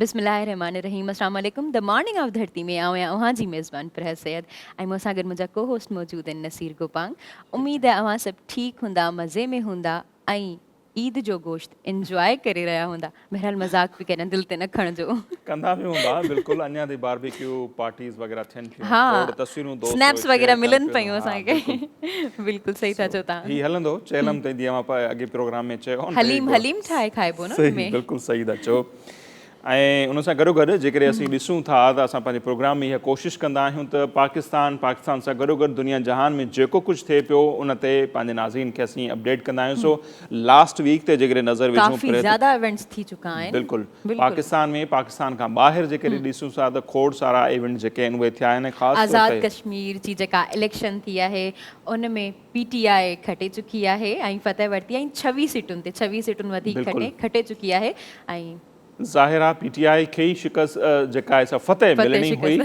बिस्मिल्लाहिर्रहमानिर्रहीम अस्सलाम वालेकुम। द मॉर्निंग ऑफ धरती में आया वहाँ जी मेज़बान फरहत सैयद ऐं मूंसां गॾु मुंहिंजा को होस्ट मौजूद आहिनि नसीर गोपांग। उम्मीद है अवां सब ठीक हूंदा, मज़े में हूंदा ऐं ईद जो गोश्त इंजॉय करे रहा हूंदा। बहरहाल मज़ाक भी करें, दिल ते न खणिजो। कंदा भी हूंदा बिल्कुलु। अञा ताईं बारबेक्यू पार्टीज़ वग़ैरह थियनि थियूं, हाँ, खोड़ तस्वीरूं दोस्त स्नैप्स शेयर वग़ैरह कनि मिलनि पियूं। पियूं हाँ असांखे। बिल्कुलु। बिल्कुलु सही था चओ तव्हां। ही हलंदो चेलम ताईं जीअं मां अॻे प्रोग्राम में चयो हलीम हलीम ठाहे खाइबो न सही, उनमें। बिल्कुलु सही था चओ। ऐं उन सां गॾोगॾु जेकॾहिं असीं ॾिसूं था त असां पंहिंजे प्रोग्राम में इहा कोशिशि कंदा आहियूं त पाकिस्तान सां गॾोगॾु दुनिया जहान में जेको कुझु थिए पियो उन ते पंहिंजे नाज़रीन खे असीं अपडेट कंदा आहियूं। सो लास्ट वीक ते जेकॾहिं नज़र विझूं काफ़ी ज़्यादा इवेंट्स थी चुका आहिनि। बिल्कुलु पाकिस्तान में पाकिस्तान खां ॿाहिरि जेकॾहिं ॾिसूं था त खोड़ सारा इवेंट जेके आहिनि उहे थिया आहिनि। ख़ासि आज़ाद कश्मीर जी जेका इलेक्शन थी आहे उन में PTI खटे चुकी आहे ऐं फतह वरिती ऐं 26 सीटुनि ते 26 सीटुनि वधीक खटे चुकी आहे ऐं ज़ाहिर आहे PTI खे ई शिकस्त जेका आहे फतह मिलणी हुई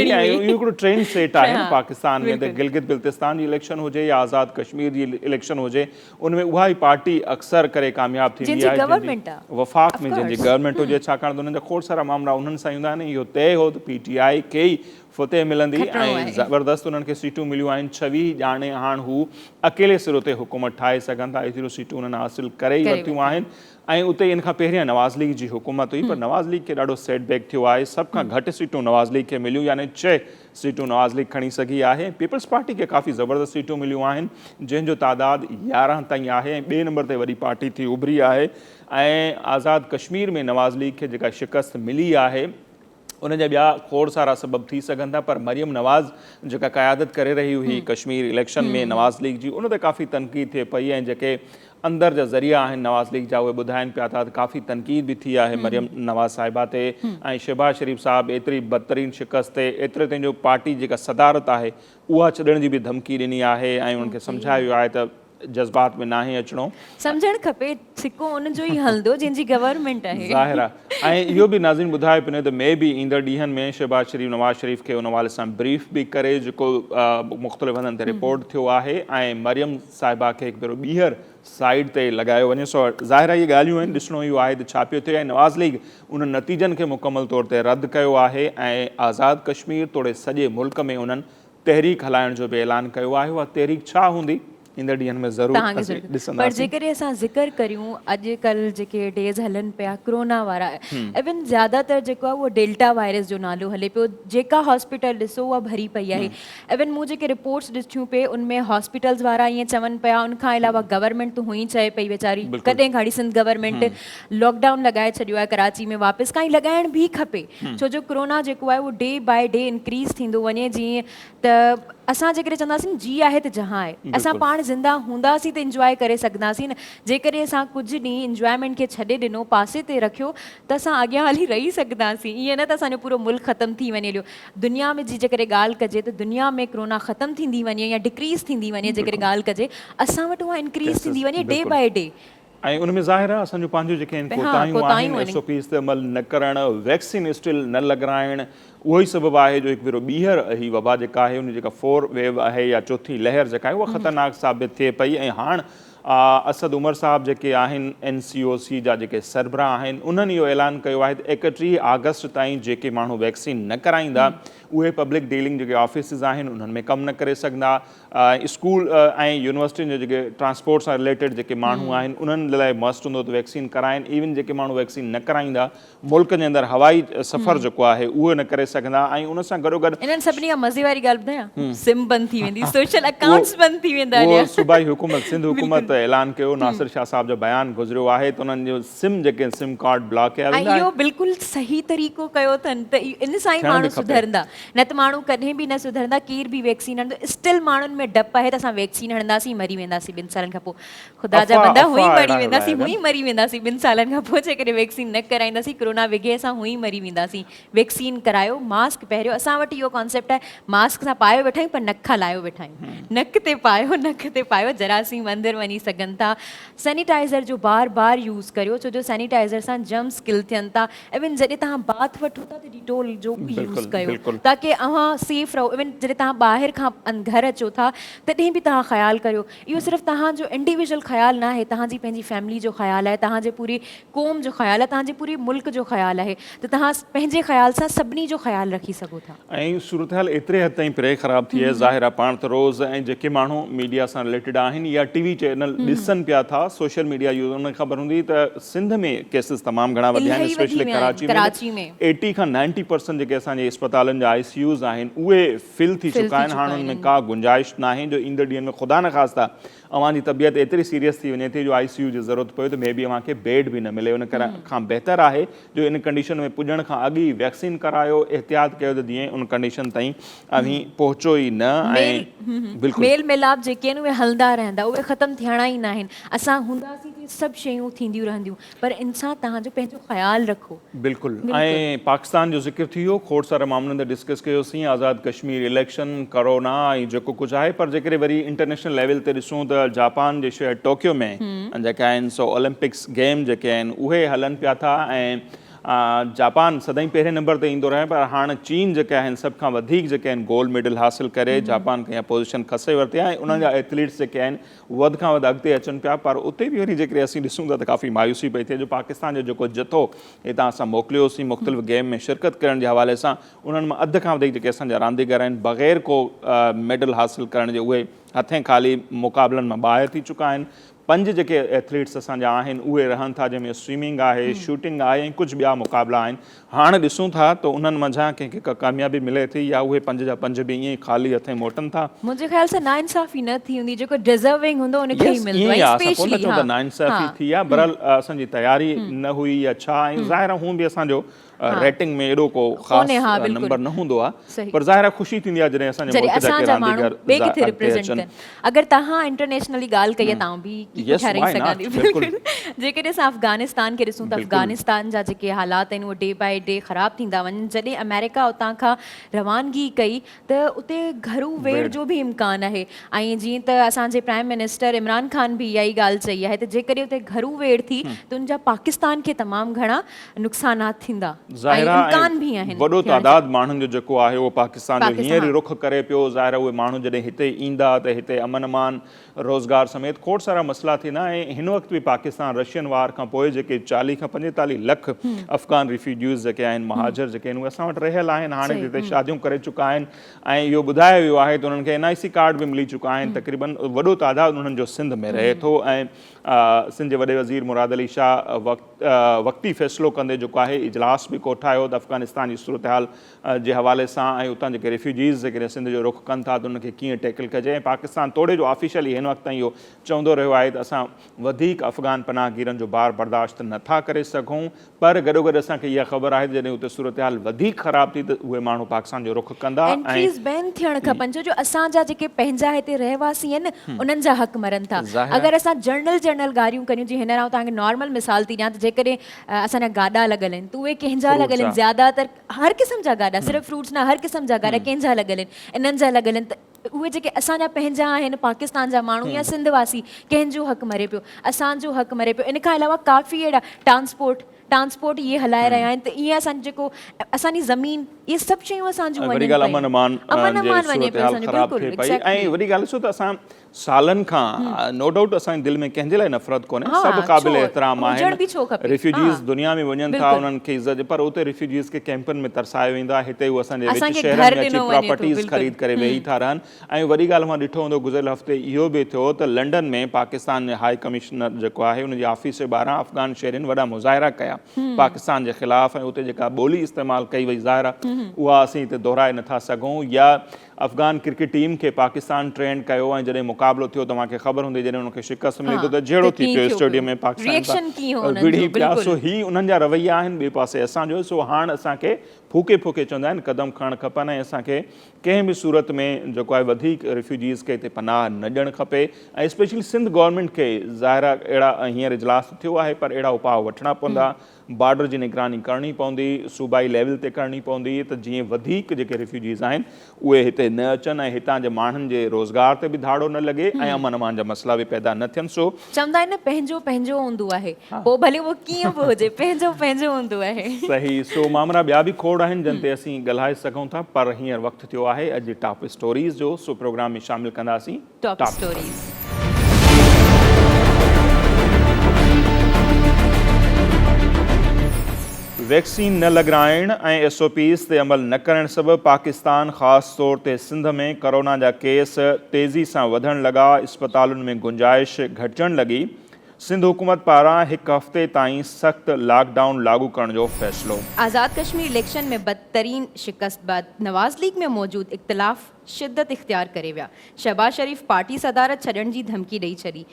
ऐं इहो हिकिड़ो ट्रेंड सेट आहे न पाकिस्तान में त गिलगित बिल्तिस्तान जी इलेक्शन हुजे या आज़ाद कश्मीर जी इलेक्शन हुजे उनमें उहा ई पार्टी अक्सर करे कामयाबु थींदी आहे वफ़ाक़ में जंहिंजी गवर्नमेंट हुजे, छाकाणि त उन्हनि जा खोड़ सारा मामला उन्हनि सां ईंदा आहिनि। इहो तय हो त PTI खे ई फतह मिलंदी ऐं ज़बरदस्त उन्हनि खे सीटूं मिलियूं आहिनि 26। ॼाणे हाणे हू अकेले सिर ते हुकूमत ठाहे सघनि था। एतिरियूं सीटूं उन्हनि हासिलु करे ई वरितियूं आहिनि ऐं उते इन खां पहिरियां नवाज़ लीग जी हुकूमत हुई पर नवाज़ लीग खे ॾाढो सेटबैक थियो आहे। सभ खां घटि सीटूं नवाज़ लीग खे मिलियूं, यानी 6 सीटूं नवाज़ लीग खणी सघी आहे। पीपल्स पार्टी खे काफ़ी ज़बरदस्त सीटूं मिलियूं आहिनि जंहिंजो तादादु 11 ताईं आहे ऐं ॿिए नंबर ते वरी पार्टी थी उभरी आहे। ऐं आज़ाद कश्मीर में नवाज़ लीग खे जेका शिकस्त मिली आहे उनजा ॿिया खोड़ सारा सबब थी सघनि था पर मरियम नवाज़ जेका क़यादत करे रही हुई कश्मीर इलेक्शन में नवाज़ लीग जी उन ते काफ़ी तनक़ीद थिए पई ऐं जेके अंदर जा ज़रिया आहिनि नवाज़ लीग जा उहे ॿुधाइनि पिया था त काफ़ी तनक़ीद बि थी आहे मरियम नवाज़ साहिबा ते ऐं शहबाज शरीफ़ साहिबु एतिरी बदतरीन शिकस्त ते एतिरे ताईं जो पार्टी जेका सदारत आहे उहा छॾण जी बि धमकी ॾिनी आहे ऐं उन्हनि खे सम्झायो वियो आहे त जज़्बात में नाहे अचिणो, सम्झणु खपे सिको उनजो ई हलंदो जंहिंजी गवर्नमेंट आहे। ज़ाहिर आहे ऐं इहो बि नाज़रीन ॿुधाए पियो त मे बि ईंदड़ ॾींहंनि में शहबाज शरीफ़ नवाज़ शरीफ़ खे उन हवाले सां ब्रीफ बि करे जेको मुख़्तलिफ़ हंधनि ते रिपोर्ट थियो आहे ऐं मरियम साहिबा खे हिकु भेरो ॿीहर साइड ते लॻायो वञे। सो ज़ाहिर आहे इहे ॻाल्हियूं आहिनि, ॾिसणो इहो आहे त छा पियो थिए ऐं नवाज़ लीग उन नतीजनि खे मुकमल तौर ते रद्द कयो आहे ऐं आज़ाद कश्मीर तोड़े सॼे मुल्क में उन्हनि तहरीक हलाइण जो बि ऐलान कयो आहे। उहा तहरीक छा हूंदी ईंदड़ ॾींहंनि में ज़रूरु ॾिसंदासीं। पर जेकॾहिं असां ज़िक्र करियूं अॼुकल्ह जेके डेज़ हलनि पिया कोरोना वारा इवन ज़्यादातर जेको आहे उहो डेल्टा वायरस जो नालो हले पियो। जेका हॉस्पिटल ॾिसो उहा भरी पई आहे। इवन मूं जेके रिपोर्ट्स ॾिठियूं पे उनमें हॉस्पिटल्स वारा ईअं चवनि पिया, उनखां अलावा गवर्नमेंट त हुई चए पई वीचारी कॾहिं खणी सिंध गवर्नमेंट लॉकडाउन लॻाए छॾियो आहे कराची में वापसि काई लॻाइण बि खपे छो जो कोरोना जेको आहे उहो डे बाय डे इंक्रीज़ थींदो वञे। जीअं त असां जेकॾहिं चवंदासीं जी आहे त जहां आहे, असां पाण ज़िंदा हूंदासीं त इंजॉय करे सघंदासीं न। जेकॾहिं असां कुझु ॾींहं इंजॉयमेंट खे छॾे ॾिनो, पासे ते रखियो त असां अॻियां हली रही सघंदासीं। ईअं न त असांजो पूरो मुल्क ख़तमु थी वञे हलियो। दुनिया में जी जेकॾहिं ॻाल्हि कजे त दुनिया में कोरोना ख़तमु थींदी वञे या डिक्रीज़ थींदी वञे जेकॾहिं ॻाल्हि कजे, असां वटि उहा इंक्रीज़ थींदी वञे डे बाय डे। ऐं उनमें ज़ाहिर आहे असांजो पंहिंजो जेके आहिनि कोताहियूं आहिनि SOPs ते अमल न करणु, वैक्सीन स्टिल न लॻाइणु, उहो ई सबबु आहे जो हिकु भेरो ॿीहर ही वबा जेका आहे उन जेका 4 वेव आहे या चौथी लहर जेका आहे उहा ख़तरनाक साबित थिए पई। ऐं हाणे असद उमर साहब जेके आहिनि NCOC जा जेके सरबराह आहिनि उन्हनि इहो ऐलान कयो आहे त 31 अगस्त ताईं जेके माण्हू वैक्सीन न कराईंदा उहे पब्लिक डीलिंग जेके ऑफिसिस आहिनि उन्हनि में कमु न करे सघंदा। स्कूल ऐं यूनिवर्सिटियुनि जो जेके ट्रांसपोर्ट सां रिलेटेड जेके माण्हू आहिनि उन्हनि लाइ मस्ट हूंदो त वैक्सीन कराइनि। इवन जेके माण्हू वैक्सीन न कराईंदा मुल्क जे अंदरि हवाई सफ़र जेको आहे उहो न करे सघंदा। ऐं उन सां गॾोगॾु इन्हनि सभिनी खां मज़े वारी ॻाल्हि ॿुधायां, सिम बंदि थी वेंदी, सोशल अकाउंट्स बंदि थी वेंदा। उहो सूबाई हुकूमत सिंध हुकूमत ऐलान कयो, नासिर शाह साहब जो बयानु गुज़रियो आहे त उन्हनि जो सिम जेके सिम कार्ड ब्लॉक कया वेंदा। इहो बिल्कुलु सही तरीक़ो कयो अथनि त इन सां ई माण्हू सुधरंदा, न त माण्हू कॾहिं बि न सुधरंदा। केर बि वैक्सीन हणंदो, स्टिल माण्हुनि में डपु आहे त असां वैक्सीन हणंदासीं मरी वेंदासीं 2 सालनि खां पोइ। ख़ुदा जा बंदा हुई मरी वेंदासीं, हुई मरी वेंदासीं 2 सालनि खां पोइ जेकॾहिं वैक्सीन न कराईंदासीं। कोरोना विघे असां हुई मरी वेंदासीं। वैक्सीन करायो, मास्क पहिरियो। असां वटि इहो कॉन्सेप्ट आहे मास्क सां पायो वेठा आहियूं पर नक खां लाहियो वेठा आहियूं। नक ते पायो, नक ते पायो। जरासीम अंदरि वञी सघनि था। सैनिटाइज़र जो बार बार यूज़ करियो, छो जो सैनिटाइज़र सां जर्म्स किल थियनि था। इवन जॾहिं तव्हां बाथ वठो था त डिटोल जो बि यूज़ कयो ताकी अव्हां सेफ रहो। इवन जॾहिं तव्हां ॿाहिरि खां घर अचो था तॾहिं बि तव्हां ख़्यालु करियो। इहो सिर्फ़ु तव्हांजो इंडिविजुअल ख़्यालु न आहे, तव्हांजी पंहिंजी फैमिली जो ख़्यालु आहे, तव्हांजे पूरी क़ौम जो ख़्यालु आहे, तव्हांजे पूरे मुल्क जो ख़्यालु आहे। त तव्हां पंहिंजे ख़्याल सां सभिनी जो ख़्यालु रखी सघो था। ऐं सूरत हाल एतिरे हद ताईं परे ख़राब थी आहे, ज़ाहिर आहे पाण त रोज़ ऐं जेके माण्हू मीडिया सां रिलेटेड आहिनि या टीवी चैनल ॾिसनि पिया था, सोशल मीडिया यूज़, उन्हें ख़बर हूंदी त सिंध में केसिस तमामु घणा वधिया आहिनि, स्पेशली कराची में 80 खां 90% जेके असांजे अस्पतालनि जा ICUs आहिनि उहे फिल थी चुका आहिनि। हाणे उनमें का गुंजाइश न आहे जो ईंदड़ ॾींहंनि में ख़ुदा न ख़ास्ता अव्हां जी तबियत एतिरी सीरियस थी वञे थी जो ICU जी ज़रूरत पए त मे बी अव्हांखे बेड बि न मिले। उन खां बहितर आहे जो इन कंडीशन में पुॼण खां अॻु ई वैक्सीन करायो, एहतियात कयो त जीअं उन कंडीशन ताईं अभी पहुचो ई न। ऐं बिल्कुलु मेल मिलाप जेके आहिनि उहे हलंदा रहंदा, उहे ख़तमु थियणा ई न आहिनि। असां हूंदासीं त सभु शयूं थींदियूं रहंदियूं, पर इंसान तव्हांजो पंहिंजो ख़्यालु रखो। बिल्कुलु। ऐं पाकिस्तान जो ज़िक्र थी वियो, खोड़ सारा मामलनि ते डिस्कस कयोसीं, आज़ाद कश्मीर इलेक्शन, कोरोना ऐं जेको कुझु आहे। पर जेकॾहिं वरी इंटरनेशनल लेवल ते ॾिसूं त जापान जे शहर टोक्यो में जेका आहिनि सो ओलंपिक्स गेम जेके आहिनि उहे हलनि पिया था। ऐं जापान सदाईं पहिरें नंबर ते ईंदो रहे, पर हाणे चीन जेके आहिनि सभ खां वधीक जेके आहिनि गोल्ड मेडल हासिल करे जापान खे पोज़ीशन खसे वरिती आहे। उन्हनि जा एथलीट्स जेके आहिनि वधि खां वधि अॻिते अचनि पिया। पर उते बि वरी जेकॾहिं असीं ॾिसूं था त काफ़ी मायूसी पई थिए जो पाकिस्तान जो जेको जथो हितां असां मोकिलियोसीं मुख़्तलिफ़ गेम में शिरकत करण जे हवाले सां, उन्हनि मां अधु खां वधीक जेके असांजा रांदीगर आहिनि बग़ैर को मेडल हासिल करण जे उहे हथें ख़ाली मुक़ाबलनि मां ॿाहिरि थी चुका आहिनि। 5 जेके एथलीट्स असांजा आहिनि उहे रहनि था, जंहिंमें स्विमिंग आहे, शूटिंग आहे ऐं कुझु ॿिया मुक़ाबला आहिनि। हाणे ॾिसूं था त उन्हनि मंझां कंहिंखे का कामयाबी मिले थी या उहे 5 जा 5 बि ईअं ई ख़ाली हथें मोटनि था। मुंहिंजे ख़्याल सां नाइंसाफ़ी न थी हूंदी, जेको डिज़र्विंग हूंदो उनखे ई मिलंदो आहे। असां कोन चऊं त नाइंसाफ़ी थी आहे, बहरहाल असांजी तयारी न हुई या छा। ऐं ज़ाहिर हूं बि असांजो रेटिंग में एॾो को ख़ासि नंबर न हूंदो आहे, पर ज़ाहिर आहे ख़ुशी थींदी आहे जॾहिं असांजे मुल्क जा के रांदीगर ॿिए किथे रिप्रेज़ेंट कनि। अगरि तव्हां इंटरनेशनली ॻाल्हि कई तव्हां बि ठाराहे सघंदा। जेकॾहिं असां अफ़गानिस्तान खे ॾिसूं त अफ़गानिस्तान जा जेके हालात आहिनि उहे डे बाय डे ख़राब थींदा वञनि। जॾहिं अमेरिका उतां खां रवानगी कई त उते घरू वेड़ जो बि इम्कान आहे। ऐं जीअं त असांजे प्राइम मिनिस्टर इमरान ख़ान बि इहा ई ॻाल्हि चई आहे त जेकॾहिं उते घरू वेड़ थी त उनजा पाकिस्तान खे तमामु घणा नुक़सानात थींदा। वॾो तादाद माण्हुनि जो जेको आहे उहो पाकिस्तान जो हींअर ई रुख करे पियो। ज़ाहिर उहे माण्हू जॾहिं हिते ईंदा त हिते अमन अमान रोज़गार समेत खोड़ सारा मसइला थींदा। ऐं हिन वक़्तु बि पाकिस्तान रशियन वार खां पोइ जेके 40 खां 45 लख अफ़गान रिफ्यूजीज़ जेके आहिनि, महाजर जेके आहिनि, उहे असां वटि रहियल आहिनि, हाणे हिते शादियूं करे चुका आहिनि। ऐं इहो ॿुधायो वियो आहे त उन्हनि खे NIC कार्ड बि मिली चुका आहिनि। तक़रीबन वॾो तादाद उन्हनि जो सिंध में रहे थो। ऐं सिंध जे वॾे वज़ीर मुराद अली शाह वक़्ती फ़ैसिलो कंदे जेको आहे इजलास बि कोठायो त अफ़गानिस्तान जी सूरत हाल जे हवाले सां ऐं उतां जेके रिफ्यूजीज़ जेकॾहिं सिंध जो रुख कनि था त उनखे कीअं टैकल कजे। ऐं पाकिस्तान तोड़े जो ऑफिशियली हिन वक़्तु ताईं इहो चवंदो रहियो आहे त असां वधीक अफ़गान पनाहगीरनि जो बार बर्दाश्त नथा करे सघूं। पर गॾोगॾु असांखे इहा ख़बर आहे त जॾहिं उते सूरत हाल वधीक ख़राब थी त उहे माण्हू पाकिस्तान जो रुख कंदा। एंट्रीज़ बैन थियणु खपनि, छो जो असांजा जेके पंहिंजा हिते रहवासी आहिनि उन्हनि जा हक़ मरनि था। अगरि असां जनरल ॻाल्हियूं करियूं, जीअं हींअर आउं तव्हांखे नॉर्मल मिसाल थी ॾियां त जेकॾहिं असांजा गाॾा लॻल आहिनि त उहे कंहिंजा लॻल आहिनि, ज़्यादातर हर क़िस्म जा गाॾा, सिर्फ़ु फ्रूट्स न, हर क़िस्म जा गाॾा कंहिंजा लॻल आहिनि, इन्हनि जा लॻल आहिनि। त उहे जेके असांजा पंहिंजा आहिनि पाकिस्तान जा माण्हू या सिंध वासी, कंहिंजो हक़ मरे पियो, असांजो हक़ मरे पियो। इन खां अलावा काफ़ी अहिड़ा ट्रांसपोर्ट इहे हलाए रहिया आहिनि त ईअं असांजो जेको असांजी ज़मीन, इहे सभु शयूं असांजूं वॾी ॻाल्हि अमन अमान वञे पई। ऐं वॾी ॻाल्हि ॾिसो त असां सालनि खां नो डाउट असांजे दिलि में कंहिंजे लाइ नफ़रत कोन्हे, सभु क़ाबिल एतिराम आहिनि। रिफ्यूजीज़ दुनिया में वञनि था, उन्हनि खे इज़त, पर उते रिफ्यूजीज़ खे कैंपनि में तरसायो वेंदो आहे। हिते उहे असांजे शहरनि में अची प्रॉपर्टीज़ ख़रीद करे वेही था रहनि। ऐं वॾी ॻाल्हि मां ॾिठो हूंदो गुज़िरियल हफ़्ते इहो बि थियो त लंडन में पाकिस्तान जे हाई कमिश्नर जेको आहे उनजी ऑफिस जे ॿाहिरां अफ़गान शहरियुनि वॾा मुज़ाहिरा कया पाकिस्तान जे ख़िलाफ़। ऐं उते जेका ॿोली इस्तेमालु कई वई ज़ाहिर आहे उहा असीं हिते दोहराए नथा सघूं। या अफ़गान क्रिकेट टीम खे पाकिस्तान ट्रेंड कयो ऐं जॾहिं मुक़ाबिलो थियो तव्हांखे ख़बर हूंदी जॾहिं उनखे शिकस्त मिली त जहिड़ो थी पियो स्टेडियम में पाकिस्तान विढ़ी पिया। सो ही उन्हनि जा रवैया आहिनि। ॿिए पासे असांजो सो हाणे असांखे फूके चवंदा आहिनि क़दम खणणु खपनि। ऐं असांखे कंहिं बि सूरत में जेको आहे वधीक रिफ्यूजीज़ खे हिते पनाह न ॾियणु खपे। ऐं स्पेशली सिंध गवर्नमेंट खे ज़ाहिर आहे अहिड़ा हींअर इजलास थियो आहे पर अहिड़ा उपाउ वठणा पवंदा बॉर्डर जी निगरानी करणी पवंदी, सूबाई लेवल ते करणी पवंदी त जीअं वधीक जेके रिफ्यूजीज़ आहिनि उहे हिते न अचनि ऐं हितां जे माण्हुनि जे रोज़गार ते बि धाड़ो न लॻे ऐं अमन अमान जा मसइला बि पैदा न थियनि। सो चवंदा आहिनि न पंहिंजो पंहिंजो हूंदो आहे, पोइ भले उहो कीअं बि हुजे पंहिंजो पंहिंजो हूंदो आहे। सही। सो मामरा ॿिया बि खोड़ आहिनि जिन ते असीं ॻाल्हाए सघूं था, पर हींअर वक़्तु थियो आहे अॼु टॉप स्टोरीज़ जो। सो प्रोग्राम में शामिलु कंदासीं टॉप स्टोरीज़। वैक्सीन न लॻाइण ऐं SOPs ते अमल न करण सबबि पाकिस्तान ख़ासि तौर ते सिंध में कोरोना जा केस तेज़ी सां वधण लॻा, इस्पतालुनि में गुंजाइश घटिजण लॻी। सिंध हुकूमत पारां हिकु हफ़्ते ताईं सख़्त लॉकडाउन लागू करण जो फ़ैसिलो। आज़ाद कश्मीर इलेक्शन में बदतरीन शिकस्त बाद नवाज़ लीग में मौजूद इख्तिलाफ़ शिद्दत इख्तियार करे विया। शहबाज शरीफ़ पार्टी सदारत छॾण जी धमकी ॾेई छॾी।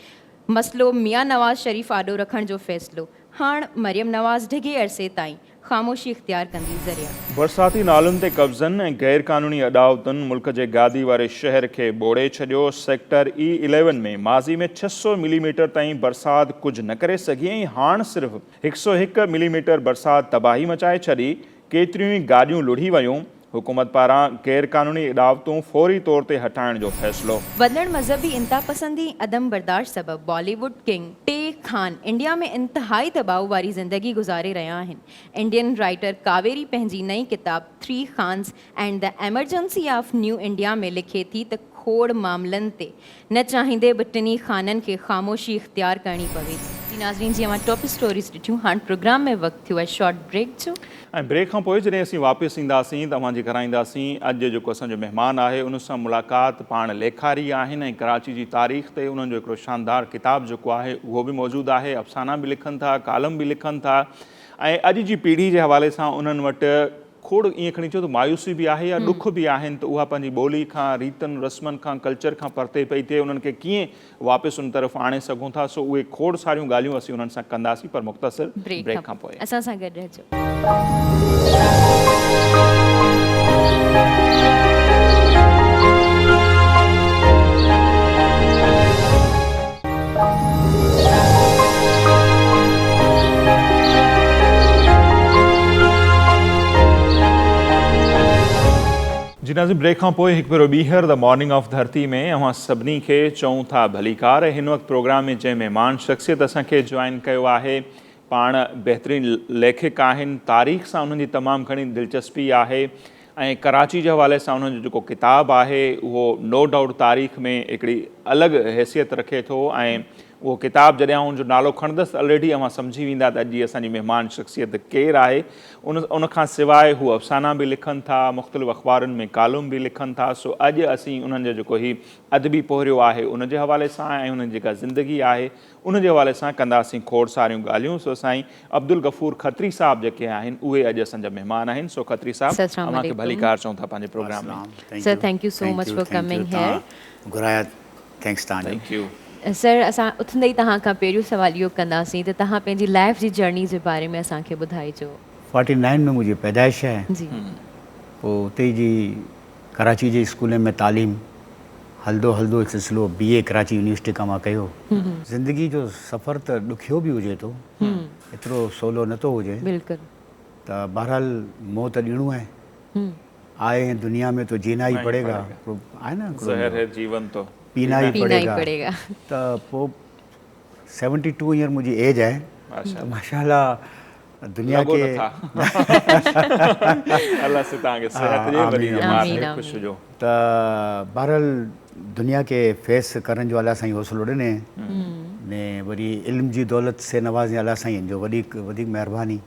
मसलो मियां नवाज़ शरीफ़ आॾो रखण जो फ़ैसिलो। हाणे मरियम नवाज़ ढिघे अरसे ताईं ख़ामोशी इख्तियार कंदी ज़रिया। बरसाती नालुनि ते कब्ज़नि ऐं गैर क़ानूनी अदावतुनि मुल्क जे गादी वारे शहर खे ॿोड़े छॾियो। सेक्टर E11 में माज़ी में 600 मिलीमीटर ताईं बरसाति कुझु न करे सघी ऐं हाणे सिर्फ़ु 101 मिलीमीटर बरसाति तबाही मचाए छॾी। केतिरियूं ई गाॾियूं लुढ़ी वयूं। हुकूमत पारां गैर क़ानूनी इदावतूं फौरी तौर ते हटाइण जो फ़ैसिलो। वधण मज़हबी इंतापसंदी अदम बर्दाश्त सबबि बॉलीवुड किंग टे खान इंडिया में इंतहाई दबाव वारी ज़िंदगी गुज़ारे रहिया आहिनि। इंडियन राइटर कावेरी पंहिंजी नई किताब 3 Khans and the emergency of new India में लिखे थी त खोड़ मामलनि ते न चाहींदे बि टिनी खाननि खे ख़ामोशी इख्तियार करणी पवे थी। नाज़रीन जी अवां टॉप स्टोरीज़ ॾिठियूं। हाणे प्रोग्राम में वक़्तु थियो आहे शॉर्ट ब्रेक जो। ऐं ब्रेक खां पोइ जॾहिं असीं वापसि ईंदासीं तव्हांजी कराईंदासीं अॼु जेको असांजो महिमान आहे उन सां मुलाक़ात। पाण लेखारी आहिनि ऐं कराची जी तारीख़ ते उन्हनि जो हिकिड़ो शानदार किताब जेको आहे उहो बि मौजूदु आहे। अफ़साना बि लिखनि था, कालम बि लिखनि था ऐं अॼु जी पीढ़ी जे हवाले सां उन्हनि वटि खोड़ ईअं खणी चओ त मायूसी बि आहे या ॾुख बि आहिनि त उहा पंहिंजी ॿोली खां, रीतनि रस्मनि खां, कल्चर खां परते पई थिए। उन्हनि खे कीअं वापसि उन तरफ़ आणे सघूं था। सो उहे खोड़ सारियूं ॻाल्हियूं असीं उन्हनि सां कंदासीं, पर मुख़्तसिर ब्रेक खां पोइ। असां सां गॾु रहिजो। जी नाज़रीन, ब्रेक खां पोइ हिकु भेरो ॿीहर द मॉर्निंग ऑफ धरती में अवां सभिनी खे चऊं था भलीकार। हिन वक़्तु प्रोग्राम में जंहिं महिमान शख़्सियत असांखे जॉइन कयो आहे पाण बहितरीनु लेखक आहिनि। तारीख़ सां उन्हनि जी तमामु घणी दिलचस्पी आहे ऐं कराची जे हवाले सां उन्हनि जो जेको किताबु आहे उहो नो डाउट तारीख़ में हिकिड़ी अलॻि हैसियत रखे थो ऐं उहो किताबु जॾहिं हुनजो नालो खणंदुसि ऑलरेडी अवां सम्झी वेंदा त अॼु जी असांजी महिमान शख़्सियत केरु आहे। उनखां सवाइ हू अफ़साना बि लिखनि था, मुख़्तलिफ़ अख़बारुनि में कालम बि लिखनि था। सो अॼु असीं उन्हनि जो जेको ही अदबी पोहरियो आहे उनजे हवाले सां ऐं उन्हनि जेका ज़िंदगी आहे उनजे हवाले सां कंदासीं खोड़ सारियूं ॻाल्हियूं। सो साईं अब्दुल गफ़ूर खत्री साहब जेके आहिनि उहे अॼु असांजा महिमान आहिनि। सो खत्री साहब अव्हांखे भलीकार चऊं था पंहिंजे प्रोग्राम में। Sir thank you so much for coming here. घुराया थैंक्स तव्हांजो। Thank U sir. असां उथंदे ई तव्हां खां पहिरियों सवाल इहो कंदासीं त तव्हां पंहिंजी लाइफ जी जर्नी जे बारे में असांखे ॿुधाइजो। 49 में मुंहिंजी पैदाइश आहे। जी। पोइ उते जी कराची जे स्कूल में तालीम हलंदो हलंदो सिलसिलो BA कराची यूनिवर्सिटी खां मां कयो। ज़िंदगी जो सफ़र त ॾुखियो बि हुजे थो, एतिरो सवलो नथो हुजे। बिल्कुलु। त बहरहाल मौत ॾियणो आहे। आए हैं दुनिया में तो जीना ही पड़ेगा, आहे न ज़हर है जीवन तो पीना ही पड़ेगा। त पोइ 72 ईयर मुंहिंजी एज आहे। त माशाअल्लाह दुनिया के अल्लाह से तव्हांखे सिहत ॾे, वॾी नमाज़ ॾे, ख़ुशि हुजो। त बहरहाल दुनिया के फेस करण जो अलाह साईं हौसलो ॾिने ने वरी इल्म जी दौलत से नवाज़े अलाह साईं जो वधीक महिरबानी।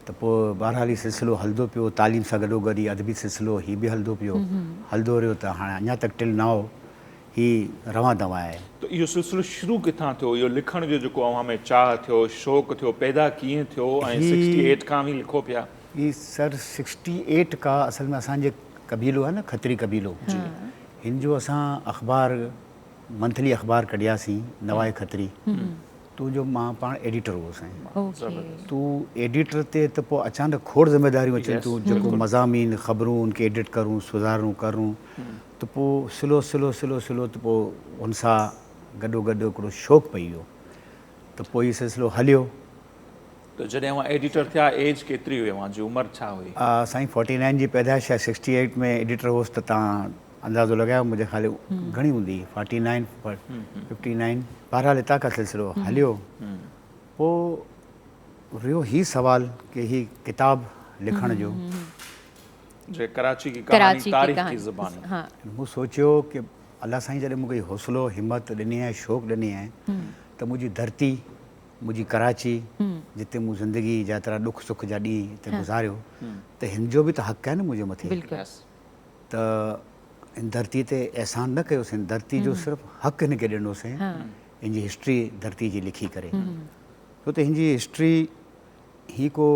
त पोइ बहरहाल ही सिलसिलो हलंदो पियो, तालीम सां गॾोगॾु ही अदबी सिलसिलो ही बि हलंदो पियो, हलंदो रहियो। त हाणे अञा तक टिल नाउ ही रवां दवा आहे। त इहो सिलसिलो शुरू किथां थियो? इहो लिखण जो जेको अव्हां में चाह थियो, शौक़ु थियो, पैदा कीअं थियो ऐं 68 खां बि लिखो पिया? ही सर 68 का असल में असांजे कबीलो आहे न, खत्री कबीलो, हिन जो असां अख़बार मंथली अख़बार कढियासीं नवाए खत्री। तू जो मां पाण एडिटर हुउसि। तू एडिटर ते त पोइ अचानक खोड़ ज़िम्मेदारियूं अचनि थियूं, जेको मज़ामीन ख़बरूं उनखे एडिट करूं, सुधारूं करूं। त पोइ सिलो त पोइ हुन सां गॾोगॾु हिकिड़ो शौक़ु पई वियो। त पोइ हीउ सिलसिलो हलियो। त जॾहिं अवां एडिटर थिया एज केतिरी हुई अवां जी उमिरि छा हुई? साईं 49 जी पैदाइश आहे, 68 में एडिटर हुउसि त तव्हां अंदाज़ो लॻायो मुंहिंजे ख़्याल घणी हूंदी 49 59 बहरहाल हितां खां सिलसिलो हलियो। पोइ रहियो ही सुवाल कि ही किताब लिखण जो जे कराची की कहानी तारीख़ की ज़ुबानी। हाँ मूं सोचियो कि अल्लाह साईं जॾहिं मूंखे हौसलो हिम्मत ॾिनी आहे शौक़ु ॾिनी आहे त मुंहिंजी धरती मुंहिंजी कराची जिते मूं ज़िंदगी जा एतिरा ॾुख सुख जा ॾींहं हिते गुज़ारियो त हिन जो बि त हक़ु आहे न मुंहिंजे मथे। बिल्कुलु। त हिन धरती ते एहसान न कयोसीं, हिन धरती जो सिर्फ़ु हक़ु हिनखे ॾिनोसीं हिन जी हिस्ट्री धरती जी लिखी करे। छो त हिन जी हिस्ट्री ही को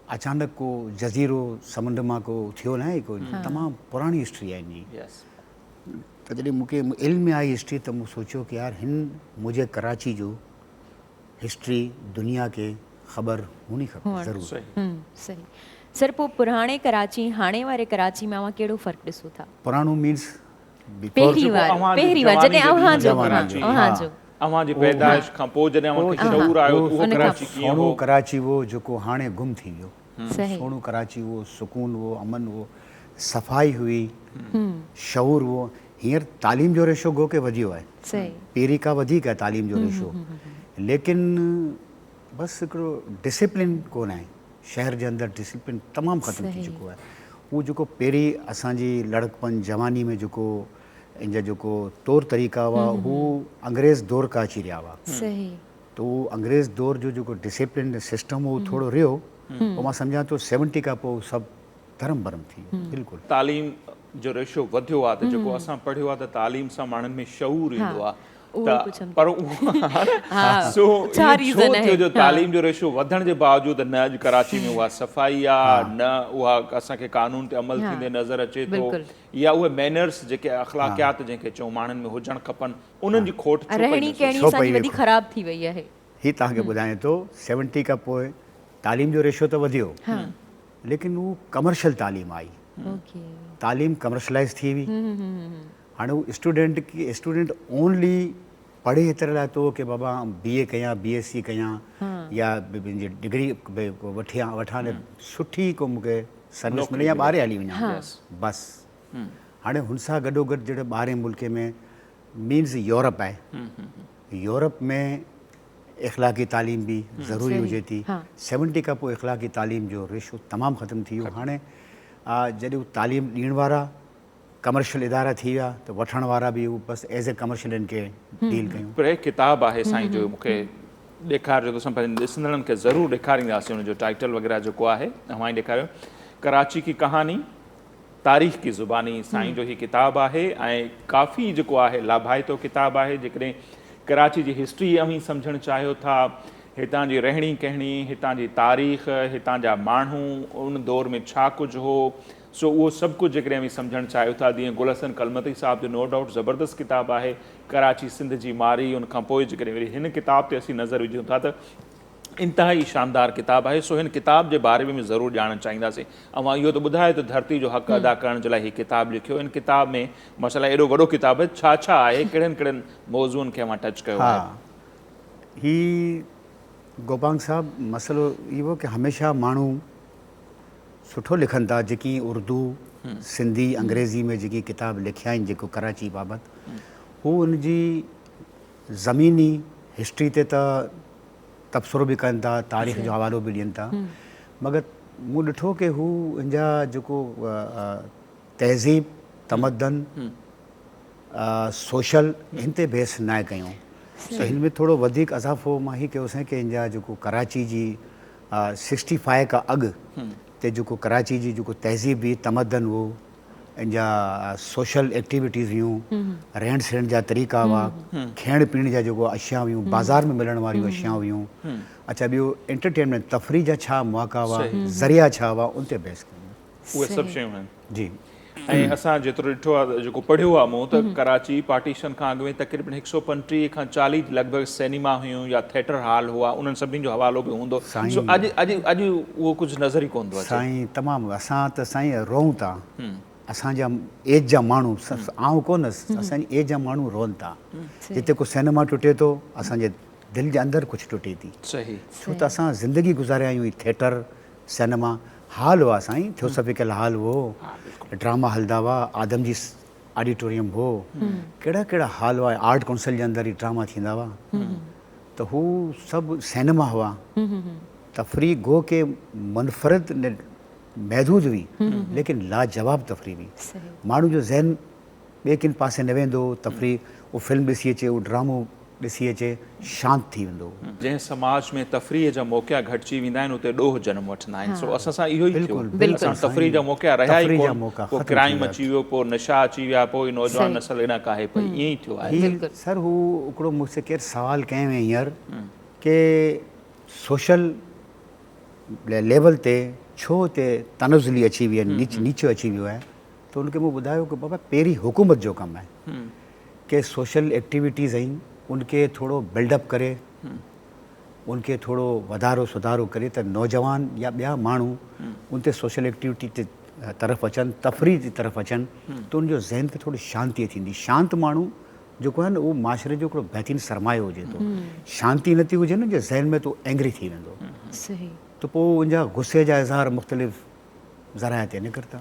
अचानक को जज़ीरो समुंड मां को थियो न आहे, को तमामु पुराणी हिस्ट्री आहे हिन जी। त जॾहिं मूंखे इल्म में आई हिस्ट्री त मूं सोचियो कि यार हिन मुंहिंजे कराची जो हिस्ट्री दुनिया खे ख़बर हुअणी खपे ज़रूरु। सही। सर पोइ पुराणे कराची हाणे वारे कराची में अवां कहिड़ो फ़र्क़ु ॾिसो था? पुराणो मीन्स पहिरीं वार जॾहिं अवां जी पैदाइश खां पोइ जॾहिं अवां खे शऊर आयो उहो कराची कीअं सोणो हो? कराची वो जेको हाणे गुम थी वियो। सोणो कराची वो सुकून वो अमन वो सफ़ाई हुई शऊर वो। हींअर तालीम जो रेशो गो के वधियो आहे, पहिरीं खां वधीक आहे तालीम जो रेशो, लेकिन बसि हिकिड़ो डिसिप्लिन कोन आहे शहर जे अंदरि। डिसिप्लिन तमामु ख़तमु थी चुको आहे। उहो जेको पहिरीं असांजी लड़कपन जवानी में जेको इन जा जेको तौर तरीक़ा हुआ हू अंग्रेज़ दौर खां अची रहिया हुआ। त उहो अंग्रेज़ दौर जो जेको डिसिप्लिन सिस्टम उहो थोरो रहियो। पोइ मां सम्झां थो 70 खां पोइ सभु धर्म भरम थी वियो। बिल्कुलु तालीम जो रेशो वधियो आहे त जेको असां पढ़ियो आहे त तालीम सां माण्हुनि में शऊर ईंदो आहे। पर जो तालीम जो रेशो वधण जे बावजूदि न अॼु कराची में उहा सफ़ाई आहे, न उहा असांखे कानून ते अमल थींदे नज़र अचे थो, या उहे मैनर्स जेके अख़लाक़ियात जंहिंखे चऊं माण्हुनि में हुजणु खपनि उन्हनि जी खोट रहणी कहणी असांजी वॾी ख़राब थी वई आहे। ही तव्हांखे ॿुधायां थो 70 खां पोइ तालीम जो रेशो त वधियो, लेकिन उहो कमर्शियल तालीम आई। तालीम कमर्शलाइज़ थी हुई। हाणे उहो स्टूडेंट ओनली पढ़े हेतिरे लाइ थो कि बाबा BA कयां BSc कयां या पंहिंजी डिग्री वठां सुठी को मूंखे सर्विस मिले या ॿाहिरि हली वञा बसि। हाणे हुन सां गॾोगॾु जहिड़े ॿाहिरि मुल्क में मीन्स यूरोप आहे, यूरोप में इख़लाक़ी तालीम बि ज़रूरी हुजे थी। 70 खां पोइ इख़लाक़ी तालीम जो रेशो तमामु ख़तमु थी वियो। हाणे जॾहिं तालीम ॾियण वारा कमर्शियल इदारा थी विया त वठण वारा बि उहो बसि एज़ ए कमर्शियल इन्हनि खे डील कयूं। पर हिकु किताबु आहे साईं जो मूंखे ॾेखारियो त असां पंहिंजे ॾिसंदड़नि खे ज़रूरु ॾेखारींदासीं। हुनजो टाइटल वग़ैरह जेको आहे अवां ई ॾेखारियो, कराची की कहानी तारीख़ की ज़ुबानी। साईं जो हीउ किताबु आहे ऐं काफ़ी जेको आहे लाभाइतो किताबु आहे। जेकॾहिं कराची जी हिस्ट्री अवीं सम्झणु चाहियो था, हितां जी रहणी कहणी, हितां जी तारीख़, हितां जा माण्हू, उन दौर में छा कुझु हो, सो उहो सभु कुझु जेकॾहिं अवीं सम्झणु चाहियो था। जीअं गुल हसन कलमती साहिब जो नो डाउट ज़बरदस्त किताबु आहे कराची सिंध जी मारी। उनखां पोइ जेकॾहिं वरी हिन किताब ते असीं नज़र विझूं था त इंतिहाई शानदार किताबु आहे। सो हिन किताब जे बारे में ज़रूरु ॼाणणु चाहींदासीं। अवां इहो त ॿुधायो त धरती जो हक़ अदा करण जे लाइ हीउ किताबु लिखियो। हिन किताब में मसला एॾो वॾो किताबु आहे, छा छा आहे, कहिड़नि मौज़ूअनि खे अवां टच कयो आहे? ही गोपांग साहब मसलो इहो कि हमेशह माण्हू सुठो लिखनि था, जेकी उर्दू सिंधी अंग्रेज़ी में जेकी किताब लिखिया आहिनि जेको कराची बाबति, हू उनजी ज़मीनी हिस्ट्री ते त तबसरो बि कनि था, तारीख़ जो हवालो बि ॾियनि था, मगर मूं ॾिठो कि हू इन जा जेको तहज़ीब तमदन सोशल हिन ते बेस न कयूं। त हिन में थोरो वधीक अज़ाफ़ो मां ही कयोसीं कि इन जा जेको कराची जी 65 खां अॻु ते जेको कराची जी जेको तहज़ीब हुई तमदन हो, इन जा सोशल एक्टिविटीज़ हुयूं, रहण सहण जा तरीक़ा हुआ, खाइण पीअण जा जेको अशिया हुयूं, बाज़ार में मिलण वारियूं अशिया हुयूं। अच्छा ॿियो एंटरटेनमेंट तफ़री जा छा मौक़ा हुआ, ज़रिया छा हुआ, उन ते बहस कयूं। उहे सभु शयूं आहिनि जी। ऐं असां जेतिरो ॾिठो आहे जेको पढ़ियो आहे मूं त कराची पार्टीशन खां अॻु में तक़रीबन 135 खां 40 लॻभॻि सिनेमा हुयूं या थिएटर हॉल हुआ, उन्हनि सभिनी जो हवालो बि हूंदो। अॼु उहो कुझु नज़र ई कोन थो अचे। साईं तमामु असां त साईं रहूं था, असांजा एज जा माण्हू आऊं कोन, असांजी एज जा माण्हू रहनि था। जिते को सिनेमा टुटे थो असांजे दिलि जे अंदरि कुझु टुटे थी। सही छो त असां ज़िंदगी गुज़ारिया आहियूं थिएटर सिनेमा हॉल हुआ साईं, थियोसॉफिकल हॉल हो, ड्रामा हलंदा हुआ, आदम जी ऑडिटोरियम हो, कहिड़ा कहिड़ा हॉल हुआ, आर्ट काउंसिल जे अंदरि ई ड्रामा थींदा हुआ, त हू सभु सिनेमा हुआ। तफ़री गो के मुनफ़रिद महदूद हुई लेकिन लाजवाब तफ़री हुई। माण्हू जो ज़हन ॿिए किन पासे न वेंदो, तफ़री उहो फिल्म ॾिसी अचे, उहो ड्रामो ॾिसी अचे, शांत थी वेंदो। जंहिं समाज में तफ़रीह जा मौक़ा घटिजी वेंदा आहिनि उते ॾोह जनम वठंदा आहिनि। सो असां सां इहो ई थियो, असां तफ़रीह जा मौक़ा रहिया ई कोन, पोइ क्राइम अची वियो, पोइ नशा अची विया, पोइ नौजवान नसल एॾा काहे पई, ईअं ई थियो आहे। सर हू हिकिड़ो मूंखे केरु सवाल कयो हुई हींअर की सोशल लेवल ते छो हिते तनज़ुली अची वई आहे, नीचो अची वियो आहे, त उनखे मूं ॿुधायो की बाबा पहिरीं हुकूमत जो कमु आहे के सोशल एक्टिविटीज़ आहिनि उनखे थोरो बिल्डअप करे, उनखे थोरो वधारो सुधारो करे त नौजवान या ॿिया माण्हू उन ते सोशल एक्टिविटी ते तरफ़ अचनि, तफ़रीह जी तरफ़ अचनि, त उनजो ज़हन खे थोरी शांती थींदी। शांत माण्हू जेको आहे न उहो माशरे जो हिकिड़ो बहितरीनु सरमायो हुजे थो। शांती नथी हुजे न जे ज़हन में तो एंग्री थी वेंदो, त पोइ उनजा गुस्से जा इज़हार मुख़्तलिफ़ ज़राए ते निकिरता।